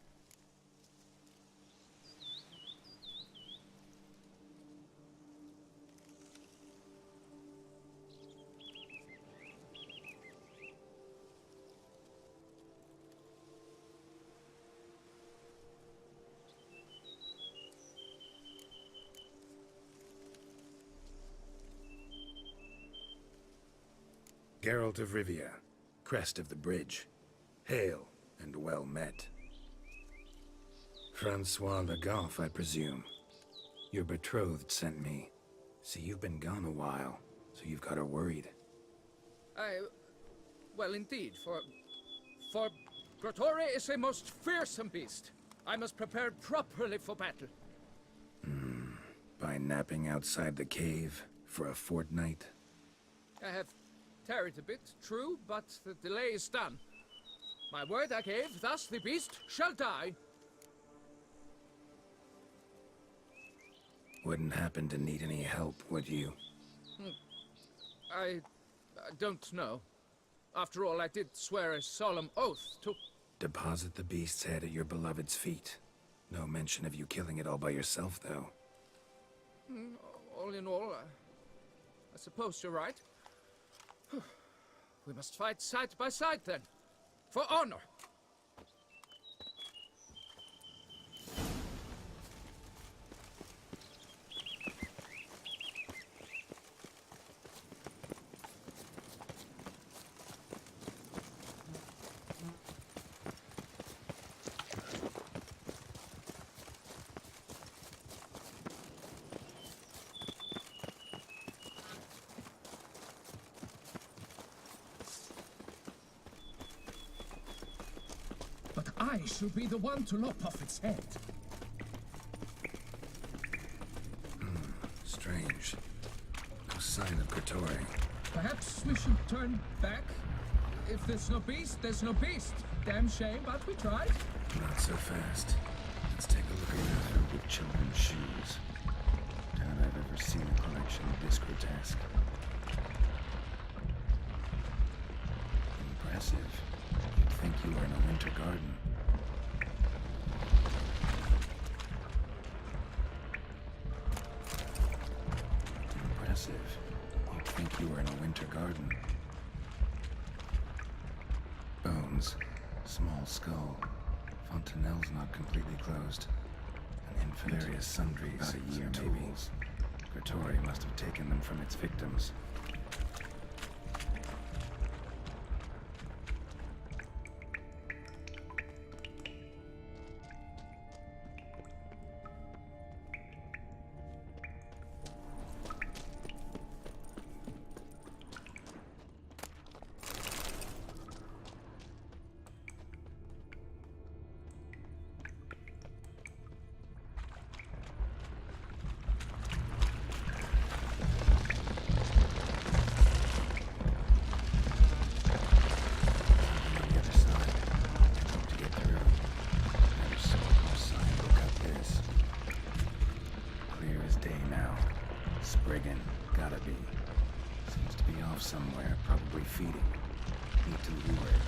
Geralt of Rivia, crest of the bridge. Hail and well met. Francois Le Goff, I presume. Your betrothed sent me. See, you've been gone a while, so you've got her worried. Well, indeed, for Grotore is a most fearsome beast. I must prepare properly for battle. By napping outside the cave for a fortnight? I have tarried a bit, true, but the delay is done. My word I gave, thus the beast shall die. Wouldn't happen to need any help, would you? I don't know. After all, I did swear a solemn oath to... Deposit the beast's head at your beloved's feet. No mention of you killing it all by yourself, though. All in all, I suppose you're right. We must fight side by side, then. For honor! I shall be the one to lop off its head. Strange. No sign of Grotore. Perhaps we should turn back? If there's no beast, there's no beast. Damn shame, but we tried. Not so fast. Let's take a look around her with children's shoes. Doubt I've ever seen a collection this grotesque. Impressive. You'd think you were in a winter garden. Impressive. You'd think you were in a winter garden. Bones. Small skull. Fontanelle's not completely closed. An infant. Various sundries. About a year, maybe. Grittori must have taken them from its victims. Somewhere, probably feeding. Need to lure it.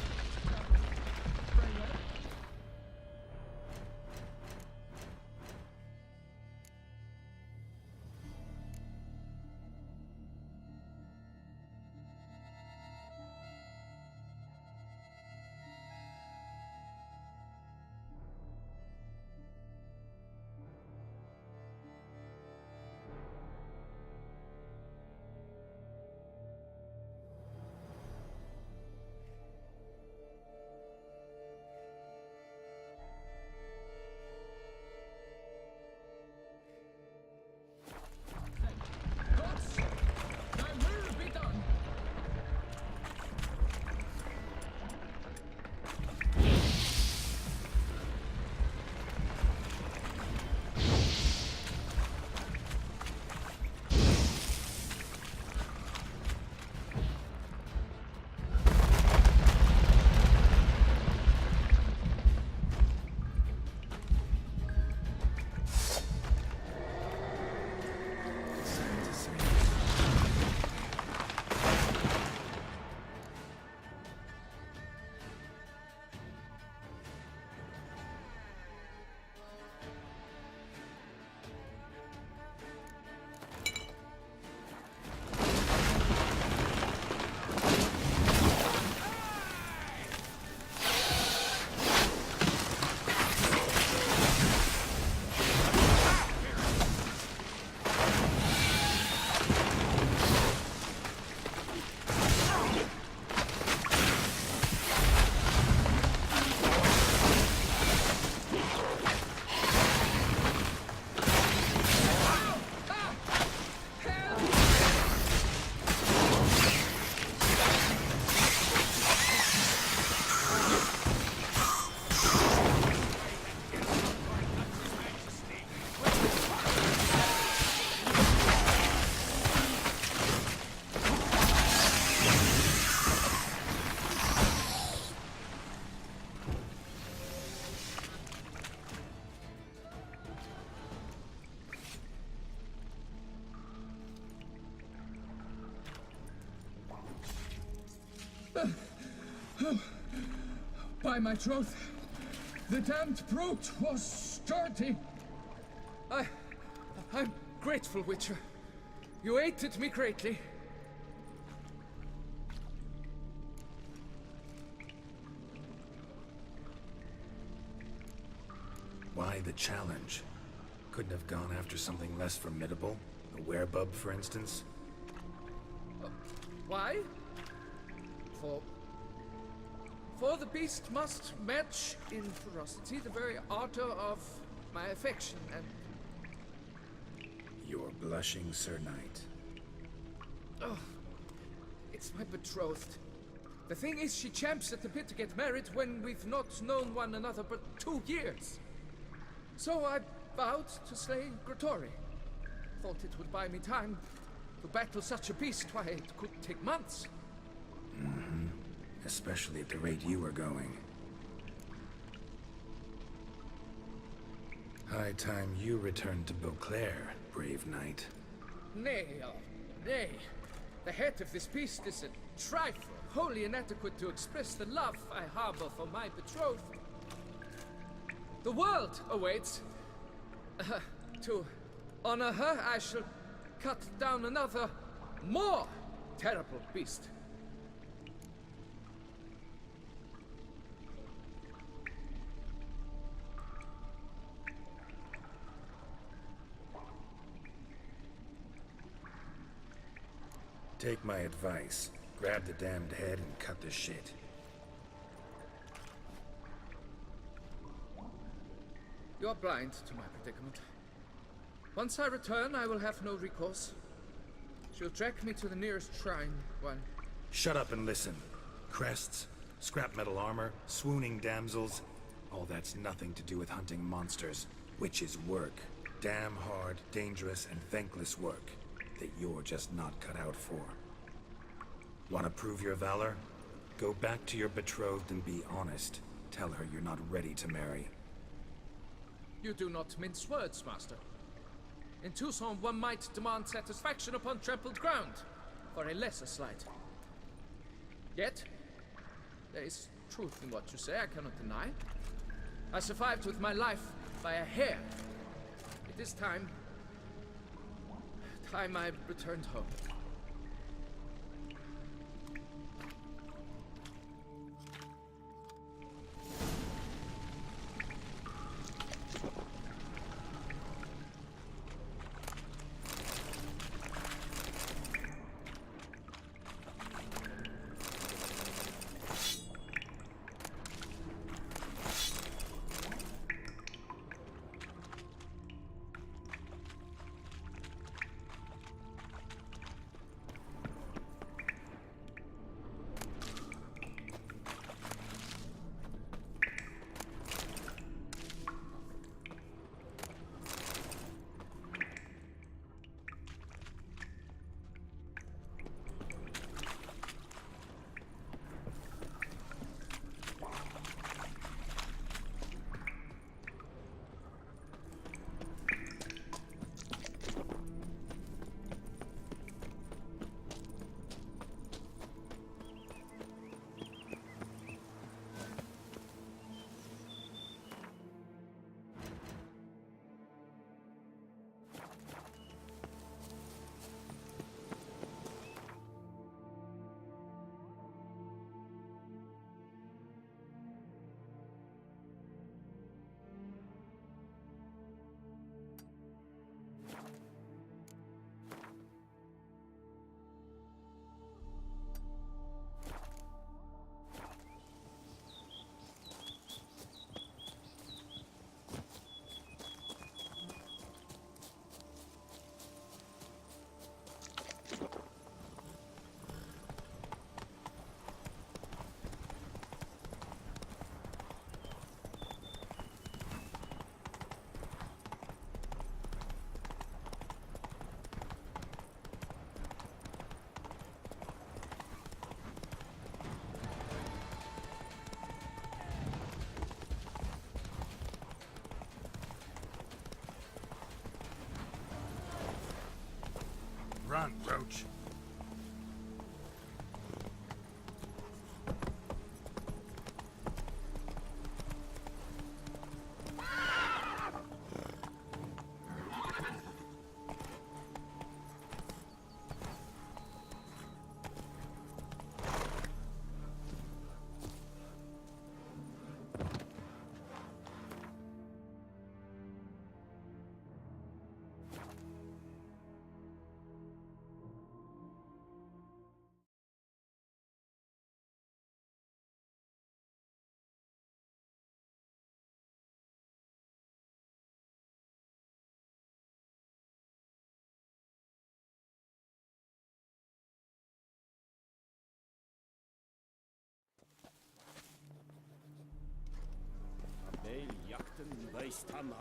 By my troth, the damned brute was sturdy. I'm grateful, Witcher. You aided me greatly. Why the challenge? Couldn't have gone after something less formidable? A werebub, for instance? Why? For the beast must match in ferocity the very ardor of my affection, and... You're blushing, Sir Knight. Oh, it's my betrothed. The thing is, she champs at the bit to get married when we've not known one another but 2 years. So I vowed to slay Grittori. Thought it would buy me time to battle such a beast. Why, it could take months. Mm-hmm. especially at the rate you are going. High time you returned to Beauclair, brave knight. Nay, nay. The head of this beast is a trifle, wholly inadequate to express the love I harbor for my betrothed. The world awaits. To honor her, I shall cut down another, more terrible beast. Take my advice. Grab the damned head and cut the shit. You're blind to my predicament. Once I return, I will have no recourse. She'll track me to the nearest shrine, one. Shut up and listen. Crests, scrap metal armor, swooning damsels. All that's nothing to do with hunting monsters, which is work. Damn hard, dangerous, and thankless work that you're just not cut out for. Want to prove your valor? Go back to your betrothed and be honest. Tell her you're not ready to marry. You do not mince words, Master. In Tucson, one might demand satisfaction upon trampled ground, for a lesser slight. Yet, there is truth in what you say, I cannot deny. I survived with my life by a hair. It is time I returned home. Run, Roach.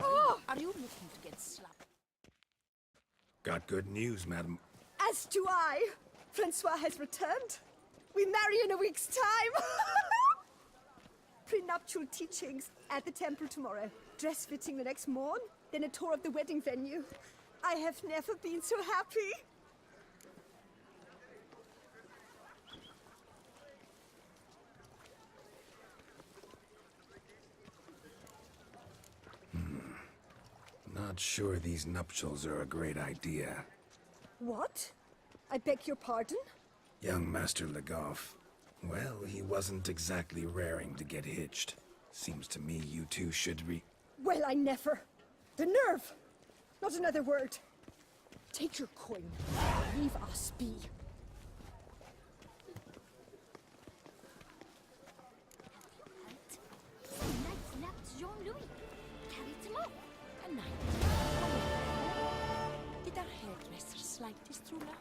Oh, are you looking to get slapped? Got good news, madam. As do I. Francois has returned. We marry in a week's time. Prenuptial teachings at the temple tomorrow. Dress fitting the next morn. Then a tour of the wedding venue. I have never been so happy. Not sure these nuptials are a great idea. What? I beg your pardon? Young Master Legoff. Well, he wasn't exactly raring to get hitched. Seems to me you two should Well, I never. The nerve! Not another word. Take your coin. Leave us be. Some knights left Jean-Louis. Carried him off. A knight. Did our hairdresser slight his true love?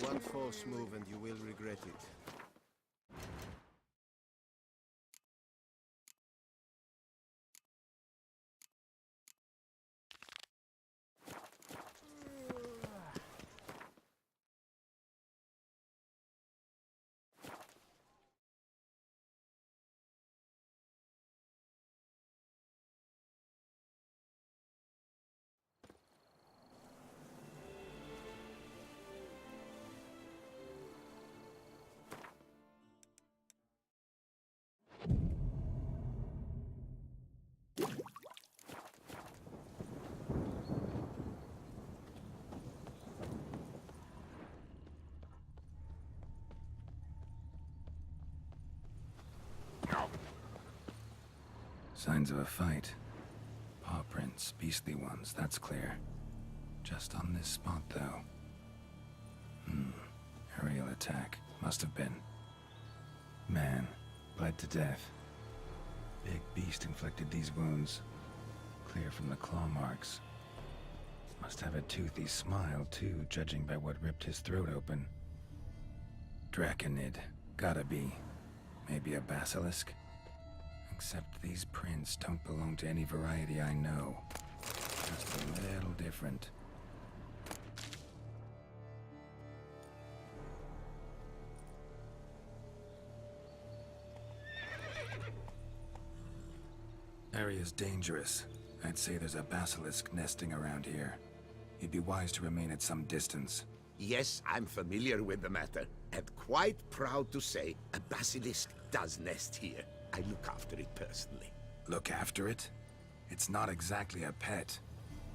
One false move and you will regret it. Signs of a fight. Paw prints, beastly ones, that's clear. Just on this spot, though. Aerial attack. Must have been. Man, bled to death. Big beast inflicted these wounds. Clear from the claw marks. Must have a toothy smile, too, judging by what ripped his throat open. Draconid. Gotta be. Maybe a basilisk? Except these prints don't belong to any variety I know. Just a little different. Area's dangerous. I'd say there's a basilisk nesting around here. You'd be wise to remain at some distance. Yes, I'm familiar with the matter, and quite proud to say a basilisk does nest here. I look after it personally. Look after it? It's not exactly a pet.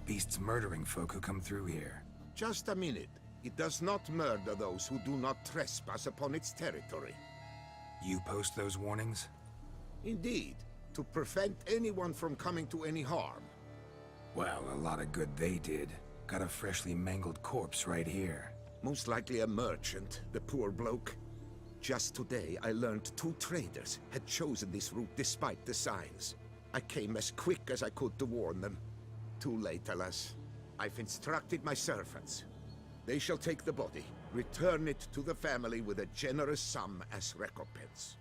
Beasts murdering folk who come through here. Just a minute. It does not murder those who do not trespass upon its territory. You post those warnings? Indeed, to prevent anyone from coming to any harm. Well, a lot of good they did. Got a freshly mangled corpse right here. Most likely a merchant, the poor bloke. Just today, I learned 2 traders had chosen this route despite the signs. I came as quick as I could to warn them. Too late, alas. I've instructed my servants. They shall take the body, return it to the family with a generous sum as recompense.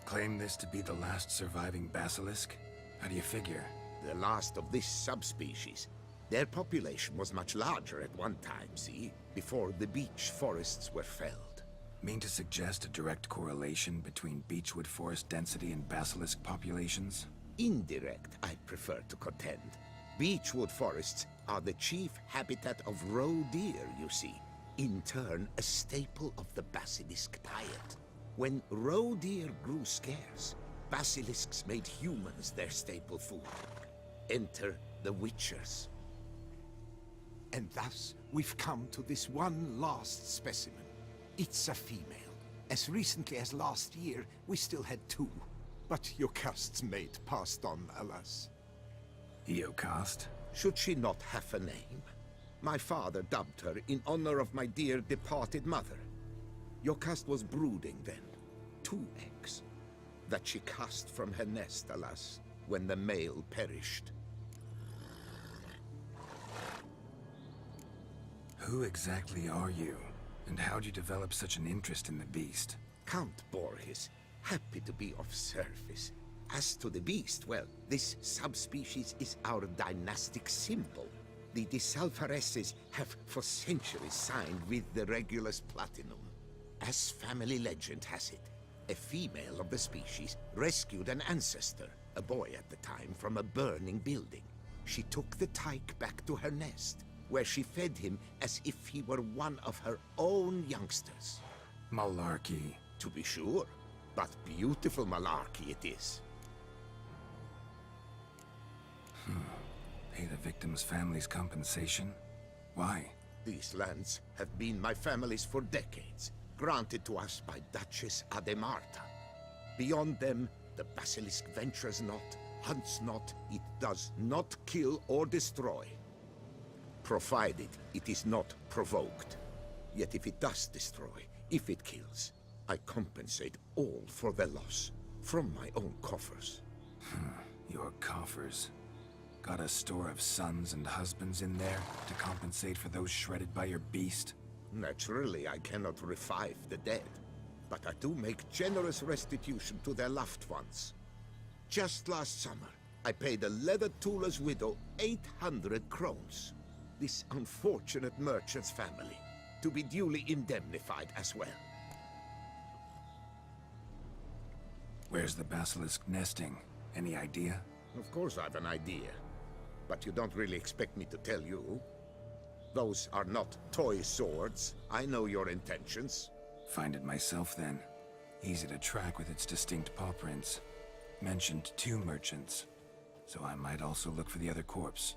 Claim this to be the last surviving basilisk? How do you figure? The last of this subspecies. Their population was much larger at one time, see? Before the beech forests were felled. Mean to suggest a direct correlation between beechwood forest density and basilisk populations? Indirect, I prefer to contend. Beechwood forests are the chief habitat of roe deer, you see. In turn, a staple of the basilisk diet. When roe deer grew scarce, basilisks made humans their staple food. Enter the Witchers. And thus, we've come to this one last specimen. It's a female. As recently as last year, we still had 2. But Yokast's mate passed on, alas. Yokast? Should she not have a name? My father dubbed her in honor of my dear departed mother. Yokast was brooding then. 2 eggs. That she cast from her nest, alas, when the male perished. Who exactly are you? And how'd you develop such an interest in the beast? Count Borges. Happy to be of service. As to the beast, well, this subspecies is our dynastic symbol. The Disalfareses have for centuries signed with the Regulus Platinum. As family legend has it, a female of the species rescued an ancestor, a boy at the time, from a burning building. She took the tyke back to her nest, where she fed him as if he were one of her own youngsters. Malarkey. To be sure, but beautiful malarkey it is. Pay the victim's family's compensation? Why? These lands have been my family's for decades, granted to us by Duchess Ademarta. Beyond them, the basilisk ventures not, hunts not, it does not kill or destroy. Provided it is not provoked. Yet if it does destroy, if it kills, I compensate all for the loss, from my own coffers. Your coffers. Got a store of sons and husbands in there to compensate for those shredded by your beast? Naturally, I cannot revive the dead, but I do make generous restitution to their loved ones. Just last summer, I paid a leather tooler's widow 800 crowns. This unfortunate merchant's family, to be duly indemnified as well. Where's the basilisk nesting? Any idea? Of course I have an idea, but you don't really expect me to tell you. Those are not toy swords. I know your intentions. Find it myself then. Easy to track with its distinct paw prints. Mentioned 2 merchants, so I might also look for the other corpse.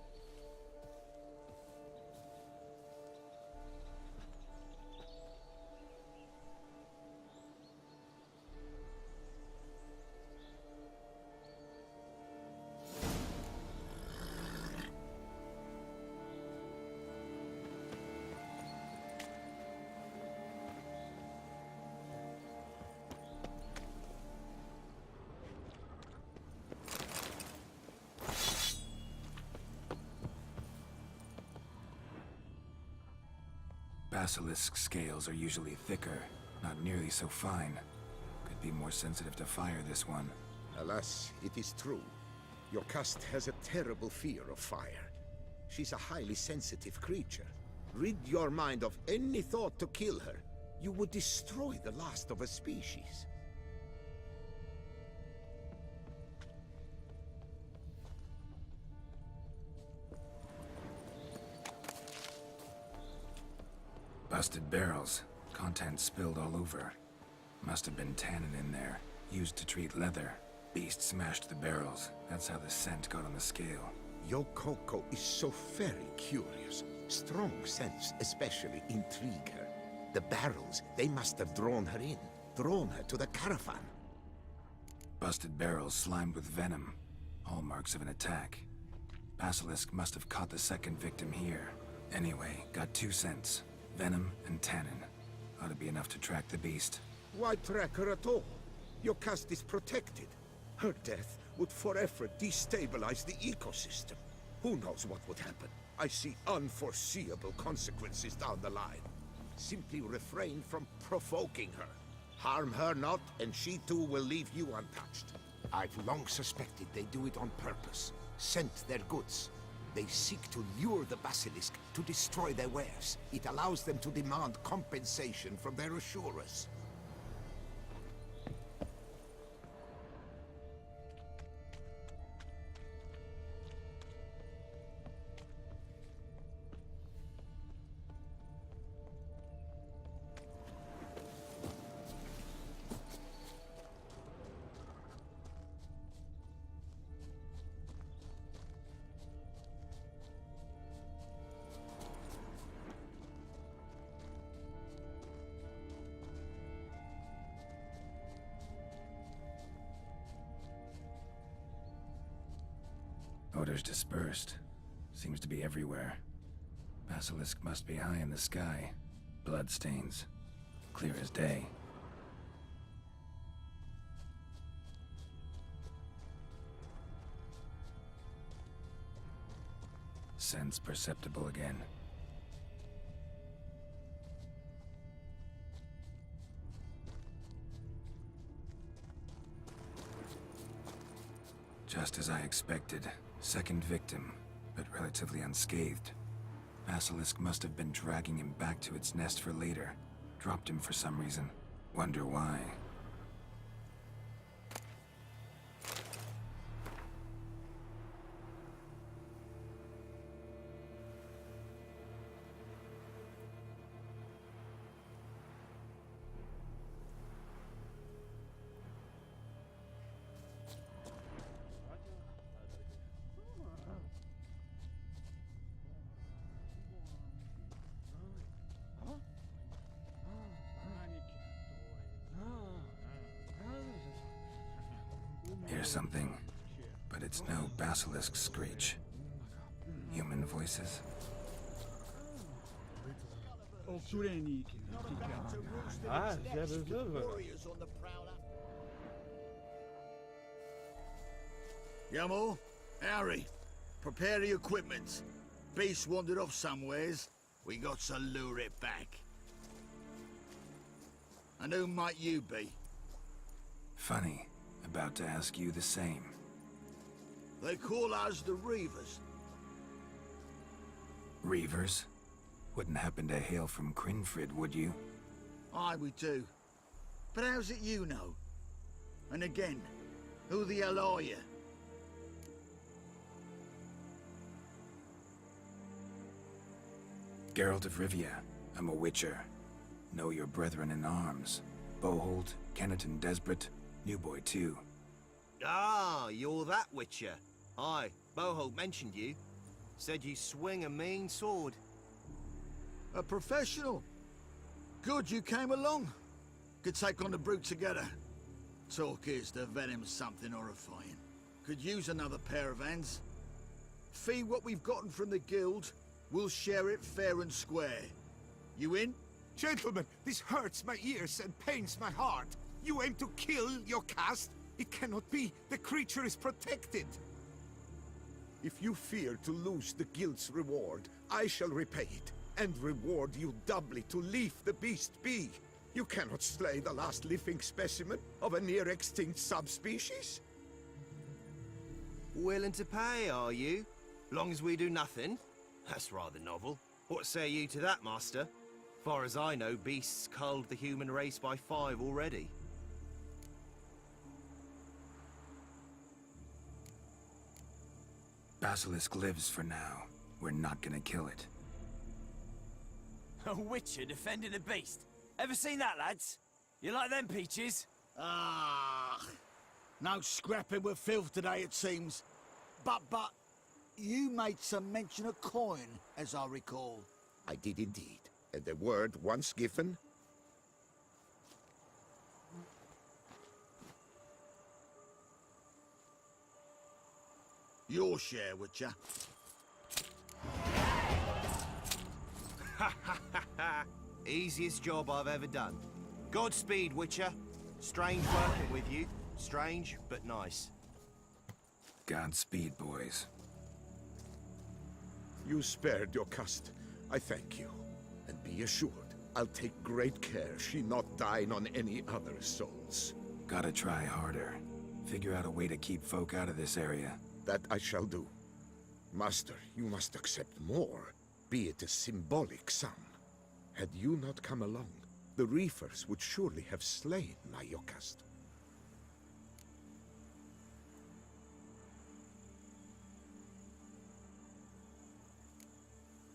Basilisk scales are usually thicker, not nearly so fine. Could be more sensitive to fire, this one. Alas, it is true. Your caste has a terrible fear of fire. She's a highly sensitive creature. Rid your mind of any thought to kill her. You would destroy the last of a species. Busted barrels. Contents spilled all over. Must have been tannin in there. Used to treat leather. Beast smashed the barrels. That's how the scent got on the scale. Your Coco is so very curious. Strong scents especially intrigue her. The barrels, they must have drawn her in. Drawn her to the caravan. Busted barrels slimed with venom. Hallmarks of an attack. Basilisk must have caught the second victim here. Anyway, got 2 scents. Venom and tannin. Ought to be enough to track the beast. Why track her at all? Your caste is protected. Her death would forever destabilize the ecosystem. Who knows what would happen? I see unforeseeable consequences down the line. Simply refrain from provoking her. Harm her not, and she too will leave you untouched. I've long suspected they do it on purpose. Scent their goods. They seek to lure the basilisk to destroy their wares. It allows them to demand compensation from their assurers. Odors dispersed. Seems to be everywhere. Basilisk must be high in the sky. Bloodstains. Clear as day. Sense perceptible again. Just as I expected. Second victim, but relatively unscathed. Basilisk must have been dragging him back to its nest for later. Dropped him for some reason. Wonder why. Hear something, but it's no basilisk screech. Human voices? Yamo, Harry, Prepare the equipment. Beast wandered off somewheres. We got to lure it back. And who might you be? Funny. About to ask you the same. They call us the Reavers. Reavers? Wouldn't happen to hail from Crinfrid, would you? Aye, we do. But how's it you know? And again, who the hell are you? Geralt of Rivia. I'm a witcher. Know your brethren in arms. Bohold, Kenneton Desperate, New Boy too. Ah, you're that witcher. Aye, Boholt mentioned you. Said you swing a mean sword. A professional. Good you came along. Could take on the brute together. Talk is the venom's something horrifying. Could use another pair of hands. Fee what we've gotten from the guild. We'll share it fair and square. You in? Gentlemen, this hurts my ears and pains my heart. You aim to kill your caste? It cannot be. The creature is protected. If you fear to lose the guild's reward, I shall repay it, and reward you doubly to leave the beast be. You cannot slay the last living specimen of a near-extinct subspecies. Willing to pay, are you? Long as we do nothing? That's rather novel. What say you to that, master? Far as I know, beasts culled the human race by 5 already. Basilisk lives for now. We're not gonna kill it. A witcher defending a beast. Ever seen that, lads? You like them peaches? Ah, no scrapping with filth today, it seems. But, you made some mention of coin, as I recall. I did indeed. And the word once given... Your share, Witcher. Easiest job I've ever done. Godspeed, Witcher. Strange working with you. Strange, but nice. Godspeed, boys. You spared your caste. I thank you. And be assured, I'll take great care she not dine on any other souls. Gotta try harder. Figure out a way to keep folk out of this area. That I shall do. Master, you must accept more, be it a symbolic sum. Had you not come along, the Reefers would surely have slain my Yokast.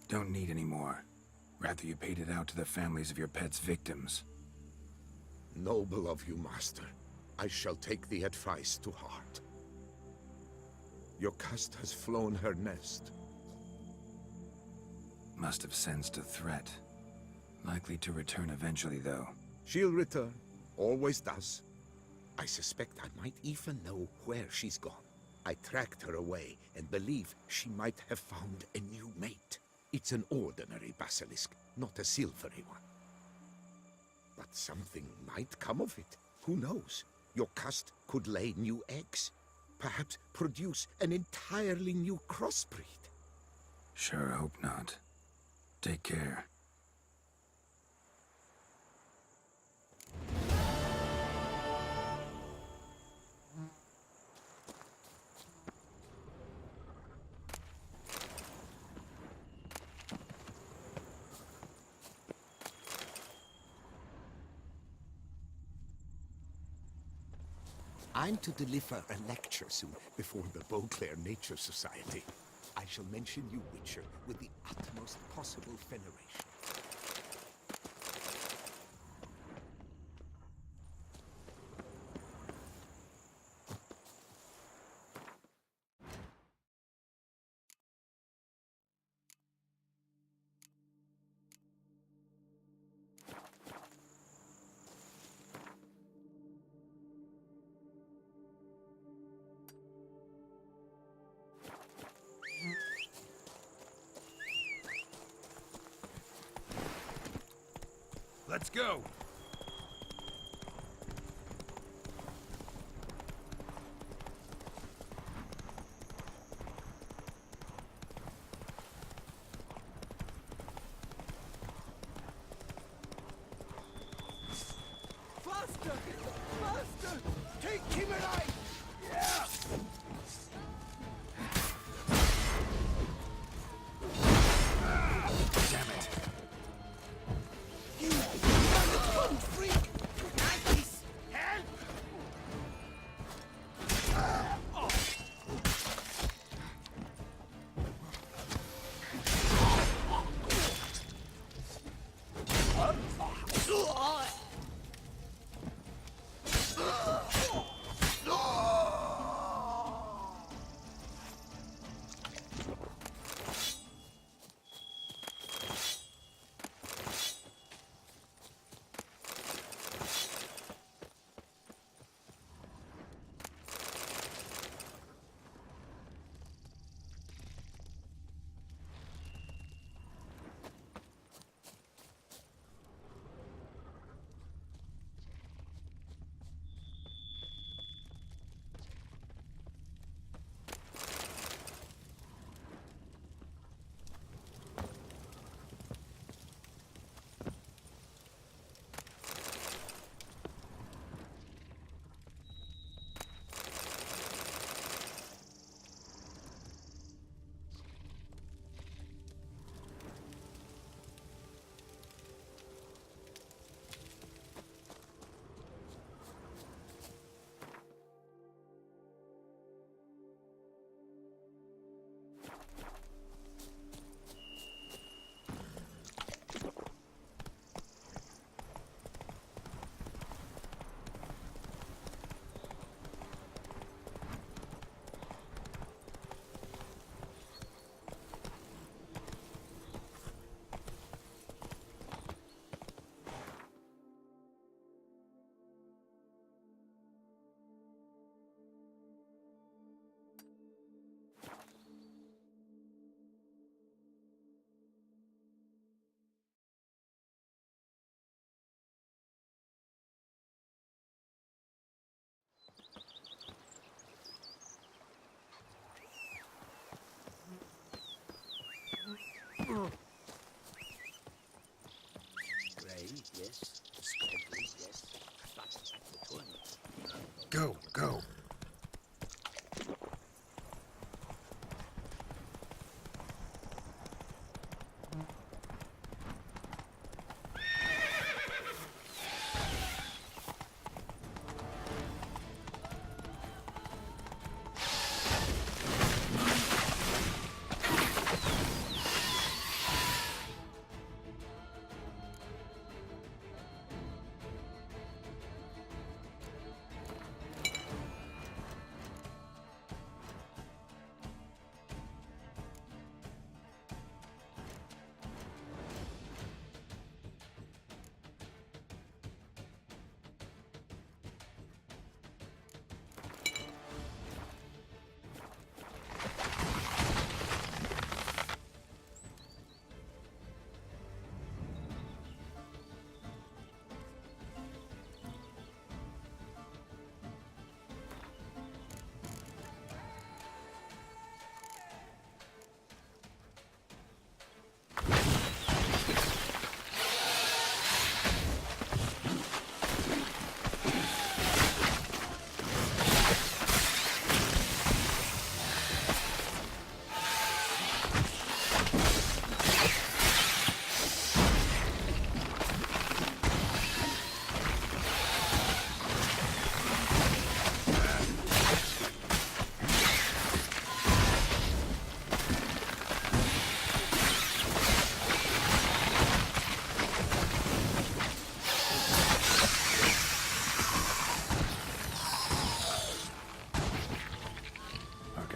Don't need any more. Rather you paid it out to the families of your pet's victims. Noble of you, Master. I shall take the advice to heart. Your caste has flown her nest. Must have sensed a threat. Likely to return eventually, though. She'll return. Always does. I suspect I might even know where she's gone. I tracked her away and believe she might have found a new mate. It's an ordinary basilisk, not a silvery one. But something might come of it. Who knows? Your caste could lay new eggs. Perhaps produce an entirely new crossbreed. Sure hope not. Take care. I'm to deliver a lecture soon before the Beauclair Nature Society. I shall mention you, Witcher, with the utmost possible veneration. Let's go! Master! Take him alive! Yeah! Damn it. You wonderful freak! Nice! Help! Ray, yes. Scotland, yes. But at the tournament. Go, go.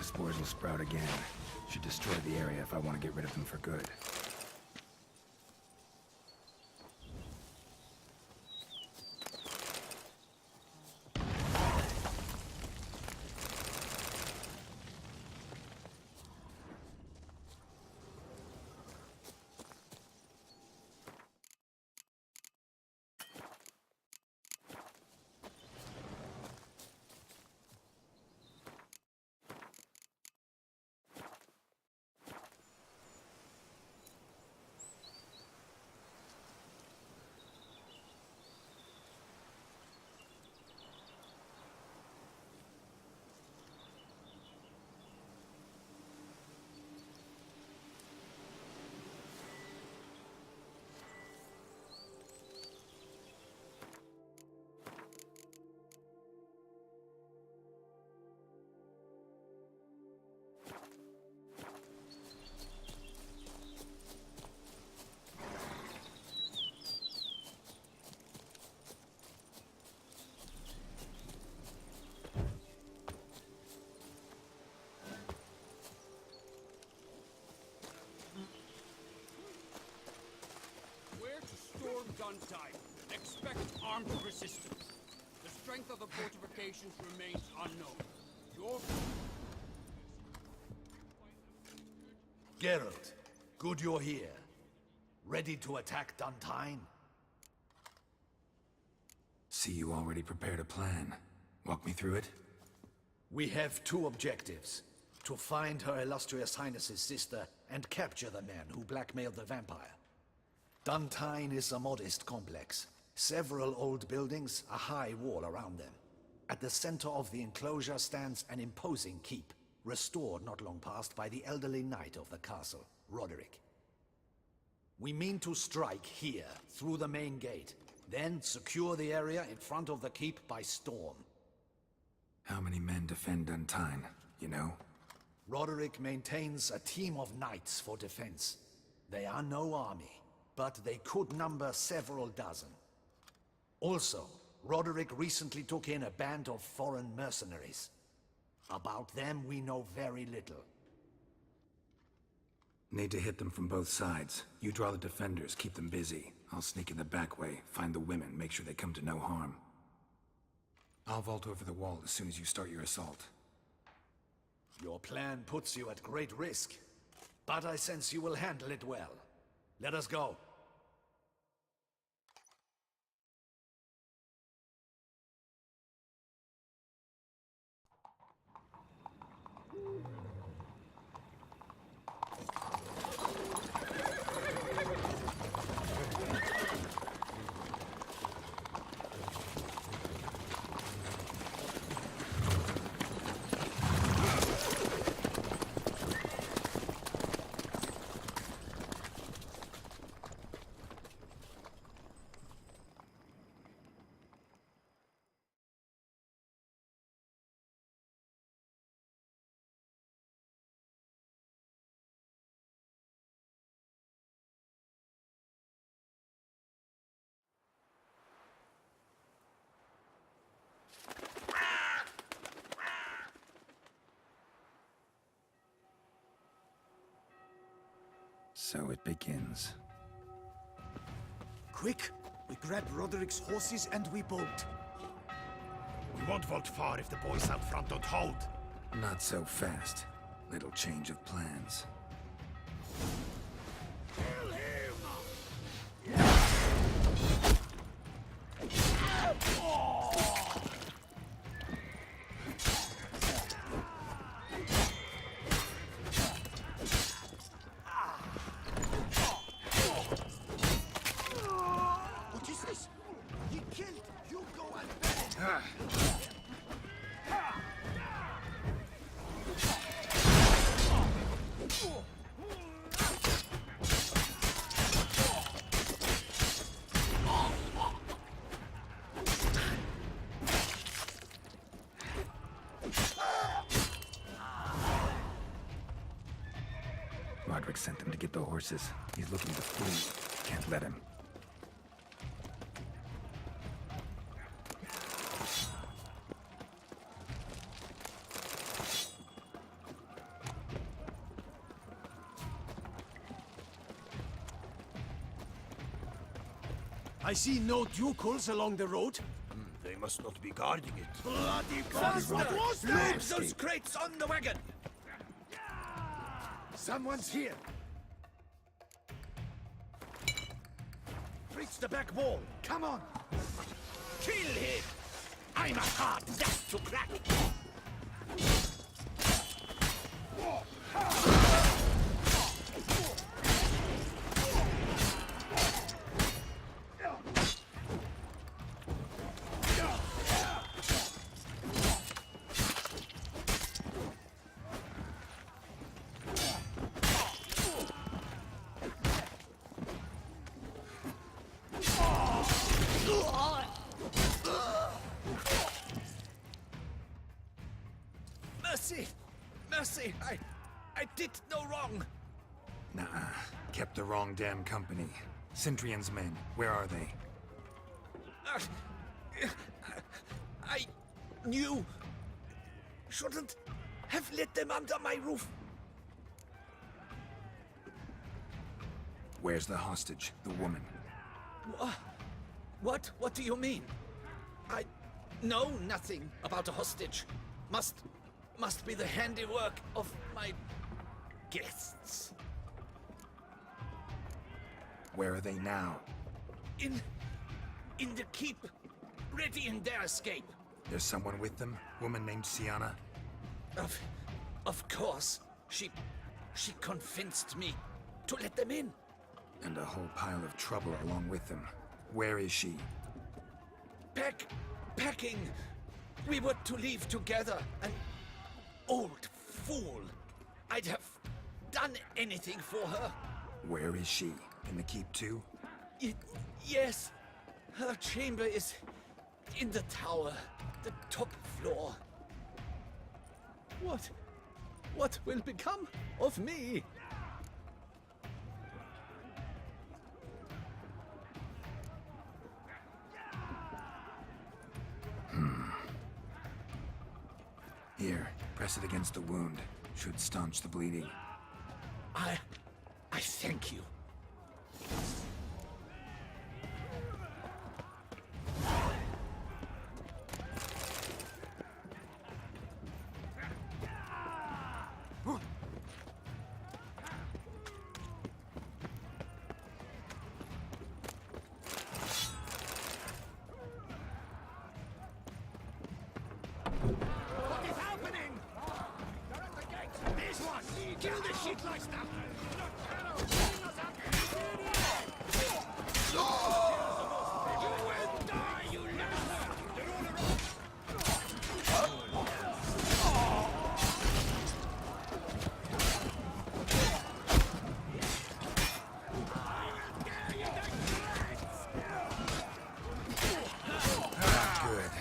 Spores will sprout again. Should destroy the area if I want to get rid of them for good. on site. Expect armed resistance. The strength of the fortifications remains unknown. Your... Geralt, good you're here. Ready to attack Duntine? See, you already prepared a plan. Walk me through it? We have two objectives. To find Her Illustrious Highness's sister and capture the man who blackmailed the vampire. Duntine is a modest complex. Several old buildings, a high wall around them. At the center of the enclosure stands an imposing keep, restored not long past by the elderly knight of the castle, Roderick. We mean to strike here, through the main gate, then secure the area in front of the keep by storm. How many men defend Duntine, you know? Roderick maintains a team of knights for defense. They are no army, but they could number several dozen. Also, Roderick recently took in a band of foreign mercenaries. About them we know very little. Need to hit them from both sides. You draw the defenders, keep them busy. I'll sneak in the back way, find the women, make sure they come to no harm. I'll vault over the wall as soon as you start your assault. Your plan puts you at great risk, but I sense you will handle it well. Let us go. So it begins. Quick! We grab Roderick's horses and we bolt. We won't vault far if the boys out front don't hold. Not so fast. Little change of plans. Kill him! What is this? He killed! You go and Roderick sent them to get the horses. He's looking to flee. Can't let him. I see no ducals along the road. They must not be guarding it. bloody Faster! bastard! Load those crates on the wagon! Someone's here! Reach the back wall! Come on! Kill him! I'm a hard nut to crack! Mercy! Mercy! I did no wrong! Nuh-uh. Kept the wrong damn company. Centrion's men, where are they? I knew... Shouldn't have let them under my roof. Where's the hostage, the woman? What do you mean? I know nothing about a hostage. Must be the handiwork of my guests. Where are they now? In the keep, ready in their escape. There's someone with them? Woman named Sienna? Of course. She convinced me to let them in. And a whole pile of trouble along with them. Where is she? Packing. We were to leave together. An old fool. I'd have done anything for her. Where is she? In the keep too? Yes. Her chamber is in the tower, the top floor. What will become of me? Here, press it against the wound. Should staunch the bleeding. I thank you. What is happening? They're at the gate. This one. Kill the shitleister. You will die, you Not good.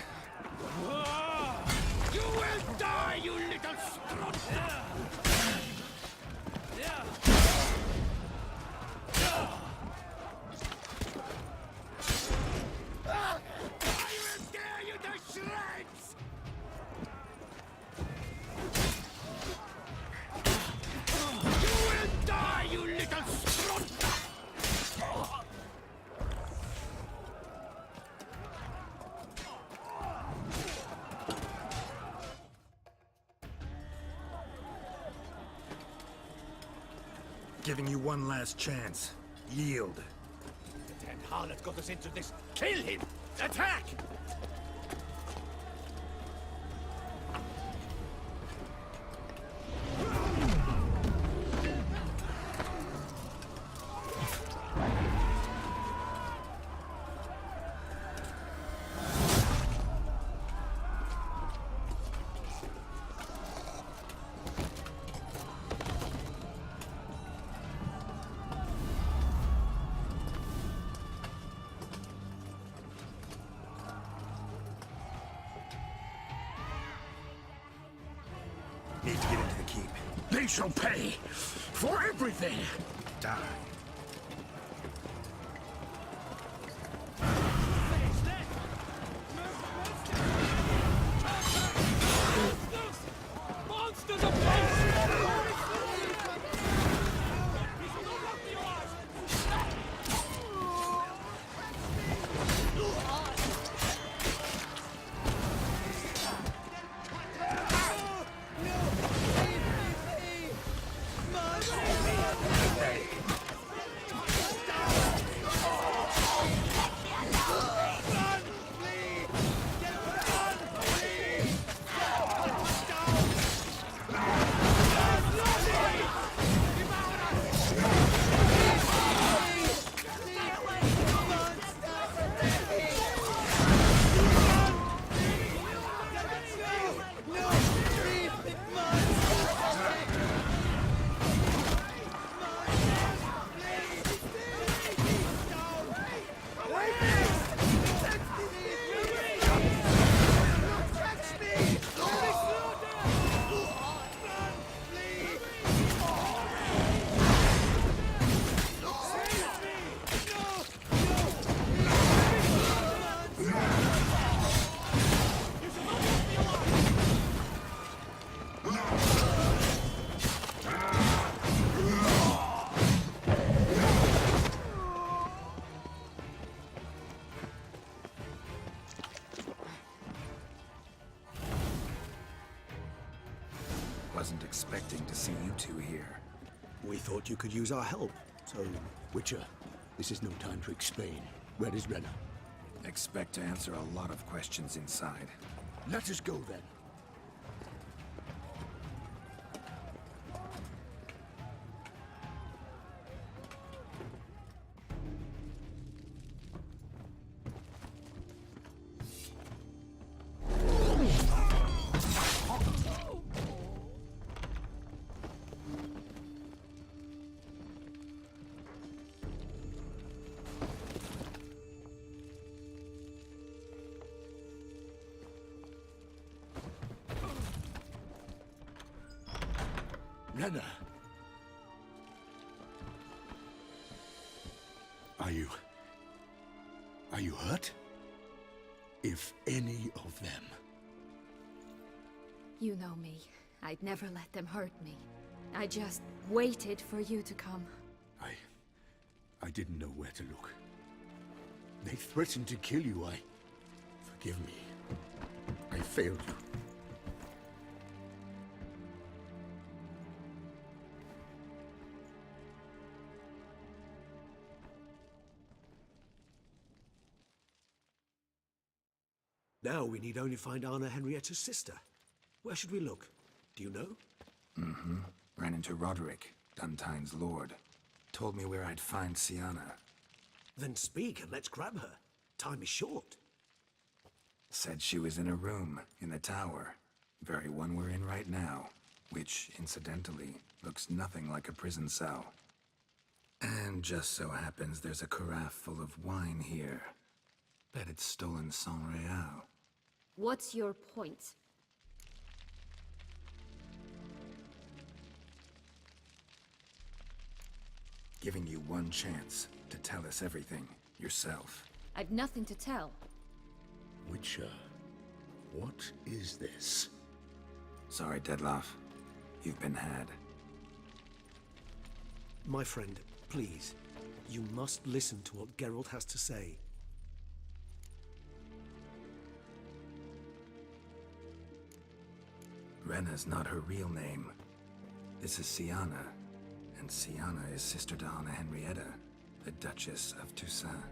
You will die, you little strut! I will tear you to shreds! You will die, you little strut! Giving you one last chance. Yield. The damn harlot got us into this. Kill him! Attack! Need to get into the keep. They shall pay for everything! Die. Monsters of pain! Wasn't expecting to see you two here. We thought you could use our help, so... Witcher, this is no time to explain. Where is Renna? Expect to answer a lot of questions inside. Let us go then. Renna! Are you hurt? If any of them. You know me. I'd never let them hurt me. I just waited for you to come. I didn't know where to look. They threatened to kill you. Forgive me. I failed you. Now we need only find Anna Henrietta's sister. Where should we look? Do you know? Mm-hmm. Ran into Roderick, Duntine's lord. Told me where I'd find Sienna. Then speak and let's grab her. Time is short. Said she was in a room in the tower. Very one we're in right now. Which, incidentally, looks nothing like a prison cell. And just so happens there's a carafe full of wine here. Bet it's stolen San Real. What's your point? Giving you one chance to tell us everything yourself. I've nothing to tell. Witcher, what is this? Sorry, Dettlaff. You've been had. My friend, please. You must listen to what Geralt has to say. Renna's not her real name. This is Sienna. And Sienna is sister to Anna Henrietta, the Duchess of Toussaint.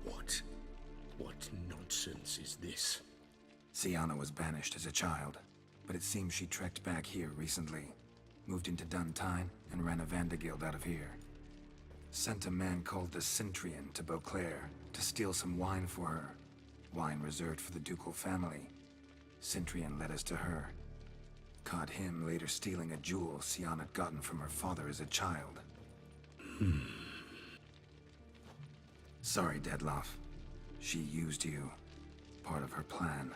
What nonsense is this? Sienna was banished as a child, but it seems she trekked back here recently. Moved into Duntine and ran a Vandergild out of here. Sent a man called the Centrian to Beauclair to steal some wine for her. Wine reserved for the ducal family. Centrian led us to her. Caught him later stealing a jewel Sienna had gotten from her father as a child. Sorry, Dettlaff. She used you. Part of her plan.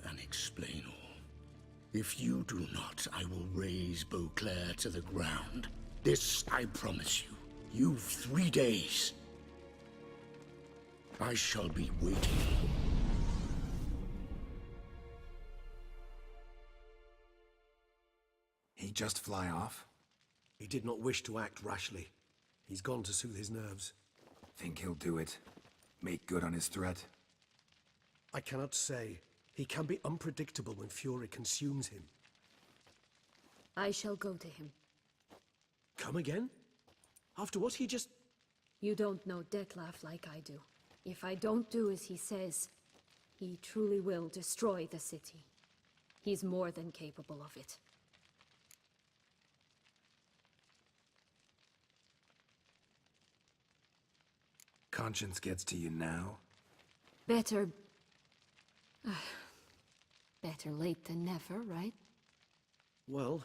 And explain all. If you do not, I will raise Beauclair to the ground. This I promise you. You've 3 days. I shall be waiting. He just fly off? He did not wish to act rashly. He's gone to soothe his nerves. Think he'll do it? Make good on his threat? I cannot say. He can be unpredictable when fury consumes him. I shall go to him. Come again? After what he just... You don't know Dettlaff like I do. If I don't do as he says, he truly will destroy the city. He's more than capable of it. Conscience gets to you now? Better... better late than never, right? Well,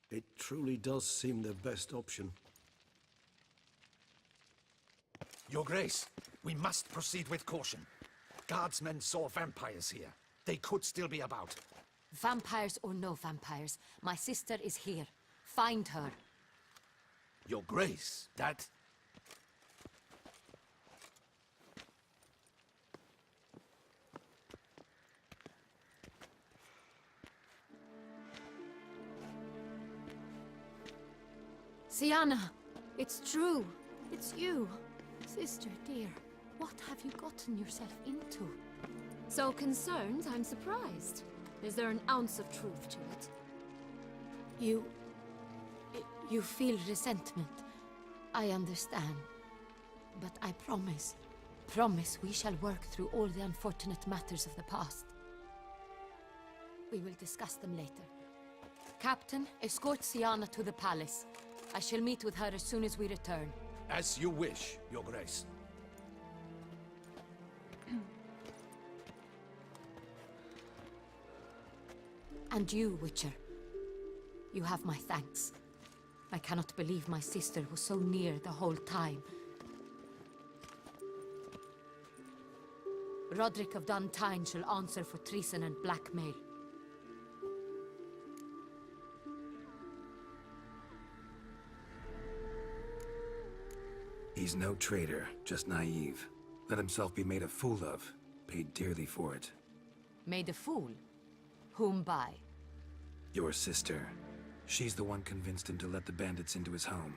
it truly does seem the best option. Your Grace, we must proceed with caution. Guardsmen saw vampires here. They could still be about. Vampires or no vampires, my sister is here. Find her. Your Grace, that... Sienna, it's true. It's you. Sister dear, what have you gotten yourself into? So concerned, I'm surprised. Is there an ounce of truth to it? You feel resentment. I understand. But I promise we shall work through all the unfortunate matters of the past. We will discuss them later. Captain, escort Sienna to the palace. I shall meet with her as soon as we return. As you wish, Your Grace. And you, Witcher. You have my thanks. I cannot believe my sister was so near the whole time. Roderick of Duntine shall answer for treason and blackmail. He's no traitor, just naive. Let himself be made a fool of. Paid dearly for it. Made a fool? Whom by? Your sister. She's the one convinced him to let the bandits into his home.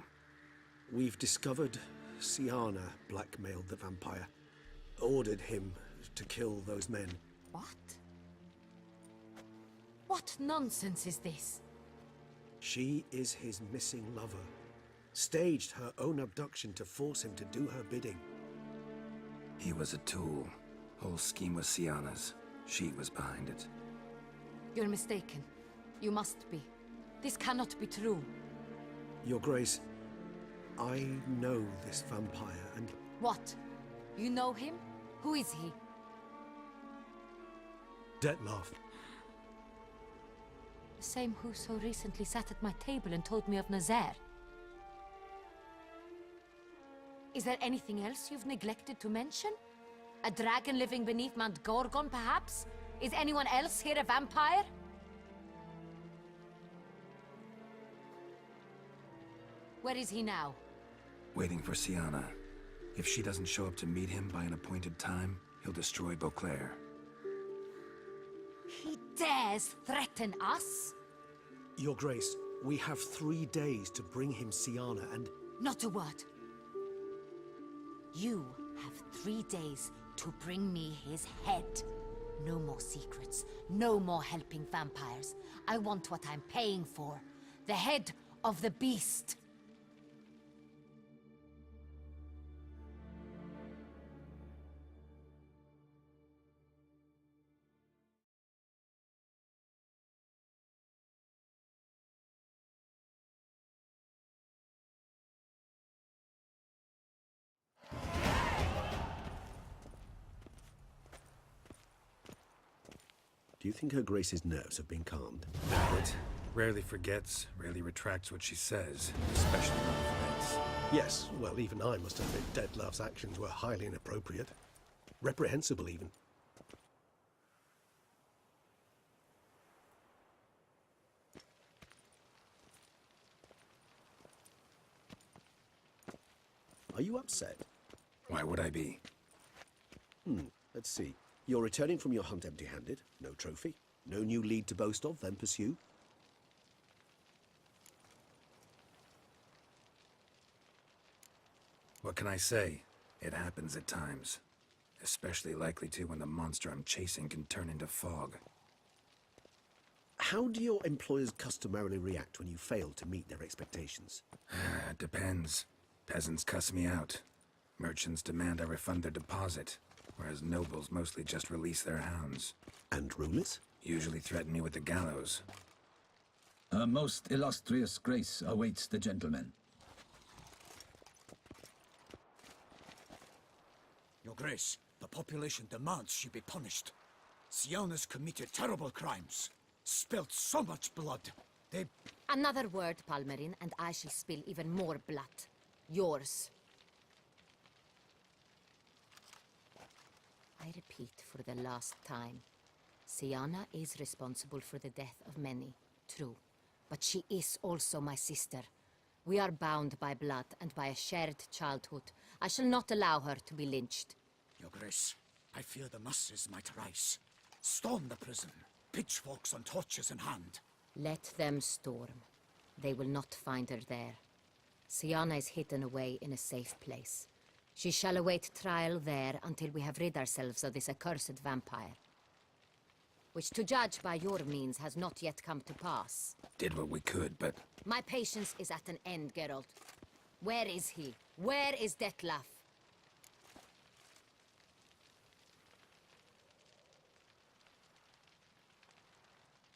We've discovered Sienna blackmailed the vampire. Ordered him to kill those men. What? What nonsense is this? She is his missing lover. Staged her own abduction to force him to do her bidding. He was a tool. Whole scheme was Sienna's. She was behind it. You're mistaken. You must be. This cannot be true. Your Grace, I know this vampire and... What? You know him? Who is he? Dettlaff. The same who so recently sat at my table and told me of Nazaire. Is there anything else you've neglected to mention? A dragon living beneath Mount Gorgon, perhaps? Is anyone else here a vampire? Where is he now? Waiting for Sienna. If she doesn't show up to meet him by an appointed time, he'll destroy Beauclair. He dares threaten us? Your Grace, we have 3 days to bring him Sienna and... Not a word. You have 3 days to bring me his head. No more secrets. No more helping vampires. I want what I'm paying for. The head of the beast. Do you think Her Grace's nerves have been calmed? But rarely forgets, rarely retracts what she says, especially on offense. Yes, well, even I must admit Dettlaff's actions were highly inappropriate. Reprehensible, even. Are you upset? Why would I be? Let's see. You're returning from your hunt empty-handed. No trophy. No new lead to boast of, then pursue. What can I say? It happens at times. Especially likely to when the monster I'm chasing can turn into fog. How do your employers customarily react when you fail to meet their expectations? It depends. Peasants cuss me out. Merchants demand I refund their deposit, whereas nobles mostly just release their hounds. And rulers? Usually threaten me with the gallows. A most illustrious grace awaits the gentleman. Your Grace, the population demands she be punished. Sienna's committed terrible crimes. Spilt so much blood. They... Another word, Palmerin, and I shall spill even more blood. Yours. I repeat for the last time. Sienna is responsible for the death of many, true. But she is also my sister. We are bound by blood and by a shared childhood. I shall not allow her to be lynched. Your Grace, I fear the masses might rise. Storm the prison, pitchforks and torches in hand. Let them storm. They will not find her there. Sienna is hidden away in a safe place. She shall await trial there until we have rid ourselves of this accursed vampire. Which, to judge by your means, has not yet come to pass. Did what we could, but... My patience is at an end, Geralt. Where is he? Where is Detlef?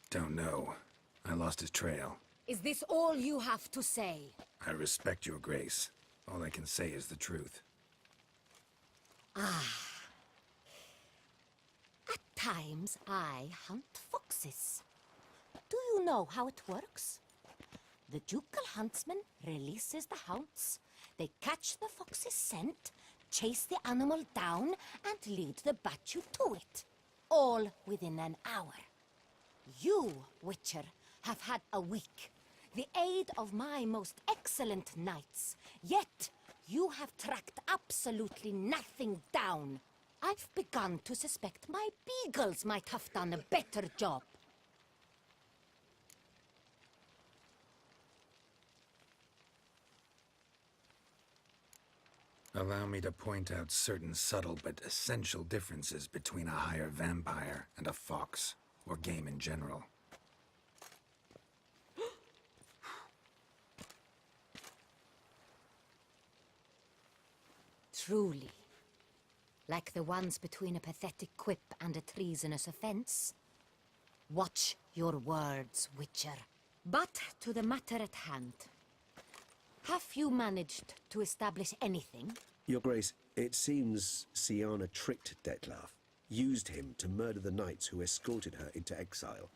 Don't know. I lost his trail. Is this all you have to say? I respect your grace. All I can say is the truth. Ah. At times, I hunt foxes. Do you know how it works? The ducal huntsman releases the hounds. They catch the fox's scent, chase the animal down, and lead the Bachu to it. All within an hour. You, Witcher, have had a week. The aid of my most excellent knights. Yet, you have tracked absolutely nothing down. I've begun to suspect my beagles might have done a better job. Allow me to point out certain subtle but essential differences between a higher vampire and a fox, or game in general. Truly. Like the ones between a pathetic quip and a treasonous offense. Watch your words, Witcher. But to the matter at hand. Have you managed to establish anything? Your Grace, it seems Sienna tricked Detlef, used him to murder the knights who escorted her into exile.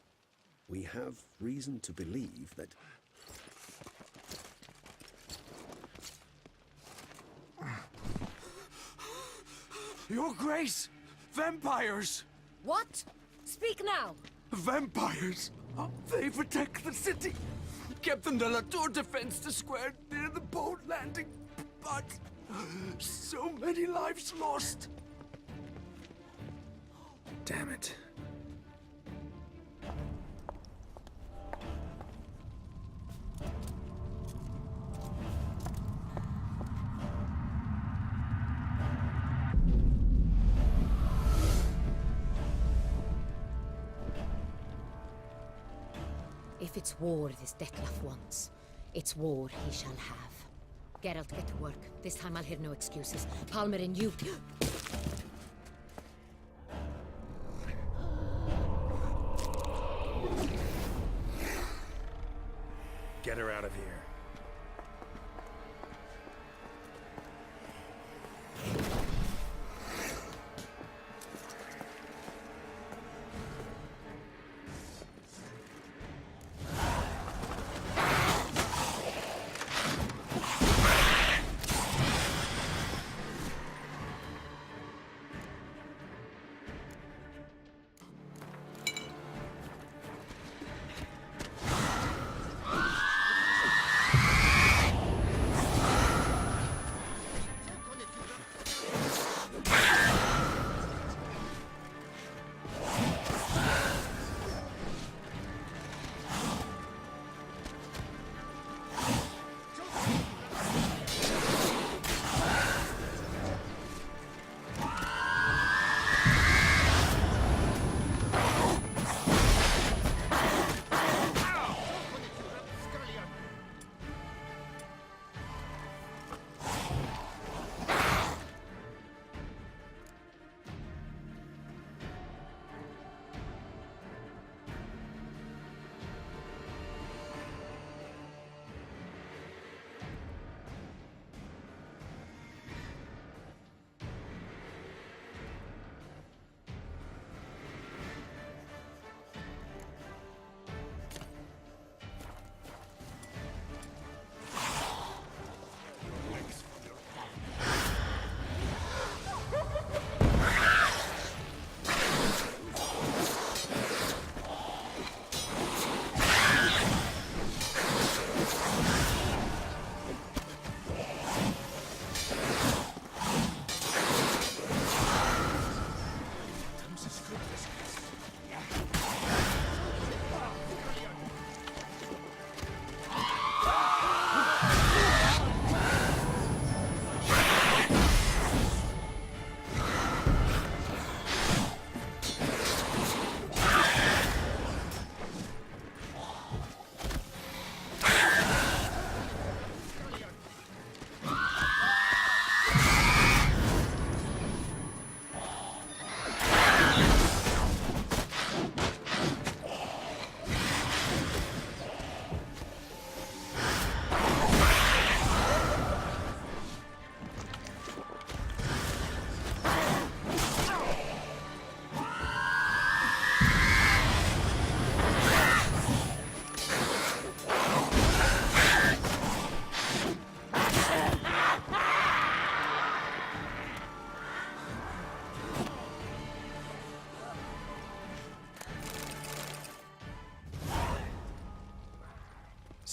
We have reason to believe that... Your Grace! Vampires! What? Speak now! Vampires! They protect the city! Captain de la Tour defends the square near the boat landing, but... so many lives lost! Damn it. If it's war this Detlef wants, it's war he shall have. Geralt, get to work. This time I'll hear no excuses. Palmer and you... Get her out of here.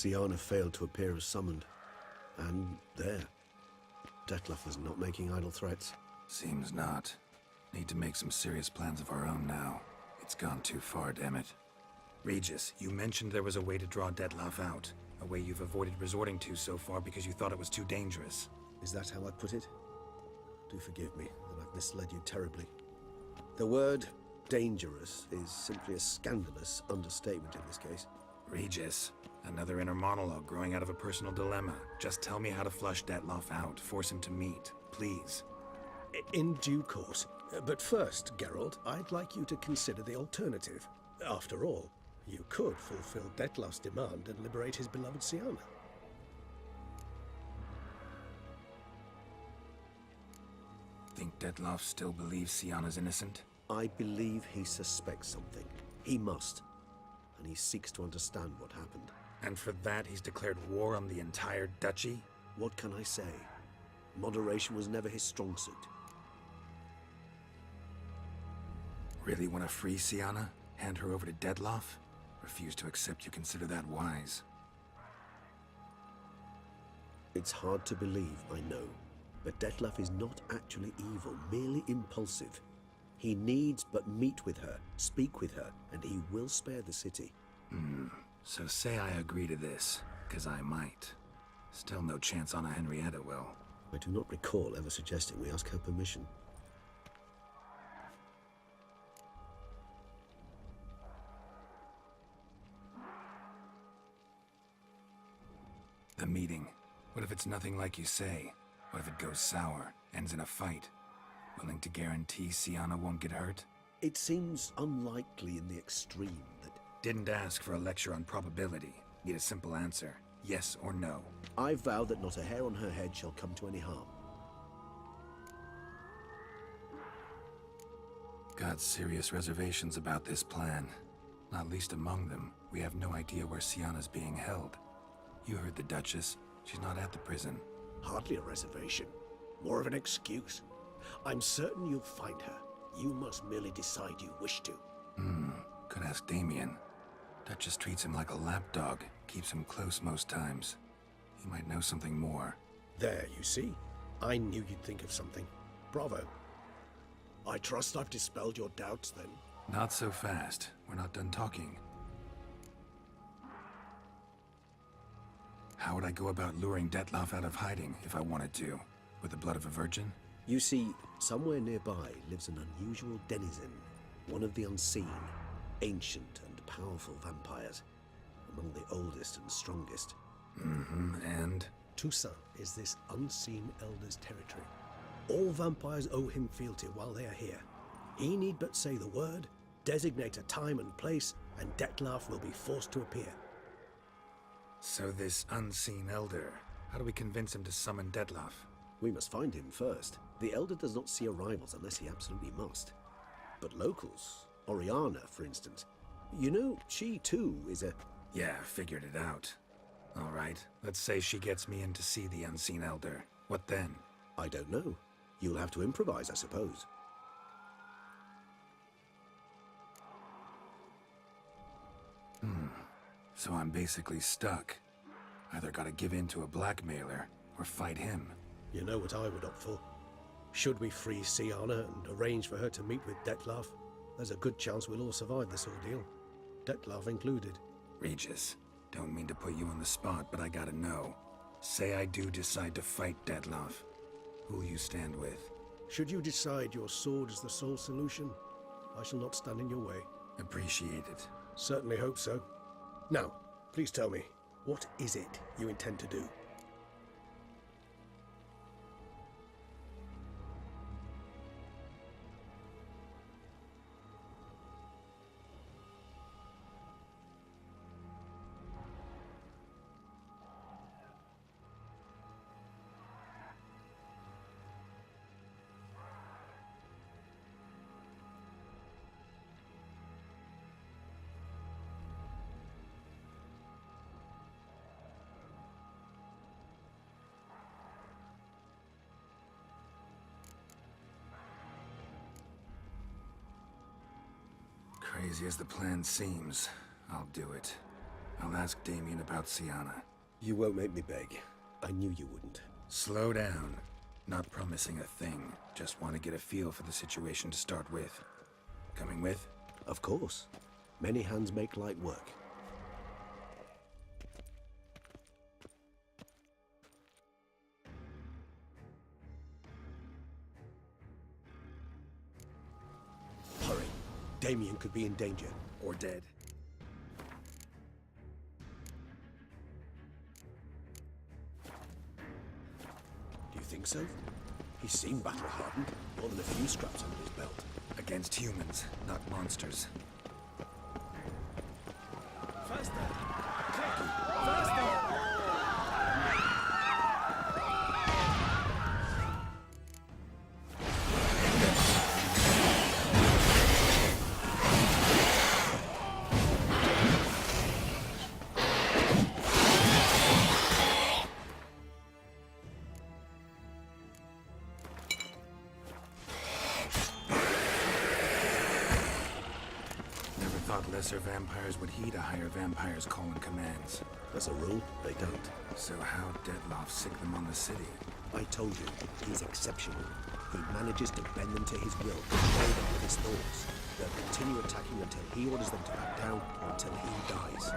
Siana failed to appear as summoned. And there. Detlef was not making idle threats. Seems not. Need to make some serious plans of our own now. It's gone too far, damn it. Regis, you mentioned there was a way to draw Detlef out. A way you've avoided resorting to so far because you thought it was too dangerous. Is that how I put it? Do forgive me that I've misled you terribly. The word dangerous is simply a scandalous understatement in this case. Regis, another inner monologue growing out of a personal dilemma. Just tell me how to flush Detlef out. Force him to meet, please. In due course. But first, Geralt, I'd like you to consider the alternative. After all, you could fulfill Detlef's demand and liberate his beloved Siana. Think Detlef still believes Siana's innocent? I believe he suspects something. He must. And he seeks to understand what happened. And for that, he's declared war on the entire duchy? What can I say? Moderation was never his strong suit. Really want to free Siana? Hand her over to Detlef? Refuse to accept you consider that wise. It's hard to believe, I know. But Detlef is not actually evil, merely impulsive. He needs but meet with her, speak with her, and he will spare the city. So say I agree to this, 'cause I might. Still no chance Anna Henrietta will. I do not recall ever suggesting we ask her permission. The meeting. What if it's nothing like you say? What if it goes sour, ends in a fight? Willing to guarantee Siana won't get hurt? It seems unlikely in the extreme that... Didn't ask for a lecture on probability. Need a simple answer. Yes or no. I vow that not a hair on her head shall come to any harm. Got serious reservations about this plan. Not least among them, we have no idea where Siana's being held. You heard the Duchess. She's not at the prison. Hardly a reservation. More of an excuse. I'm certain you'll find her. You must merely decide you wish to. Could ask Damien. Duchess treats him like a lapdog. Keeps him close most times. He might know something more. There, you see? I knew you'd think of something. Bravo. I trust I've dispelled your doubts, then. Not so fast. We're not done talking. How would I go about luring Detlef out of hiding if I wanted to? With the blood of a virgin? You see, somewhere nearby lives an unusual denizen. One of the unseen, ancient and powerful vampires. Among the oldest and strongest. And? Toussaint is this unseen elder's territory. All vampires owe him fealty while they are here. He need but say the word, designate a time and place, and Detlef will be forced to appear. So this unseen elder, how do we convince him to summon Detlef? We must find him first. The elder does not see arrivals unless he absolutely must. But locals, Oriana, for instance, you know, she too is a... Yeah, figured it out. All right, let's say she gets me in to see the unseen elder. What then? I don't know. You'll have to improvise, I suppose. So I'm basically stuck. Either gotta give in to a blackmailer, or fight him. You know what I would opt for. Should we free Siana and arrange for her to meet with Detlef, there's a good chance we'll all survive this ordeal. Detlef included. Regis, don't mean to put you on the spot, but I gotta know. Say I do decide to fight Detlef. Who'll you stand with? Should you decide your sword is the sole solution, I shall not stand in your way. Appreciate it. Certainly hope so. Now, please tell me, what is it you intend to do? Crazy as the plan seems, I'll do it. I'll ask Damien about Sienna. You won't make me beg. I knew you wouldn't. Slow down. Not promising a thing. Just want to get a feel for the situation to start with. Coming with? Of course. Many hands make light work. Hurry. Damien could be in danger. Or dead. Do you think so? He seemed battle-hardened. More than a few scraps under his belt. Against humans, not monsters. Faster! Quick! Faster! Lesser vampires would heed a higher vampire's calling commands. As a rule, they don't. So how Dettlaff sick them on the city? I told you, he's exceptional. He manages to bend them to his will, control them with his thoughts. They'll continue attacking until he orders them to back down, or until he dies.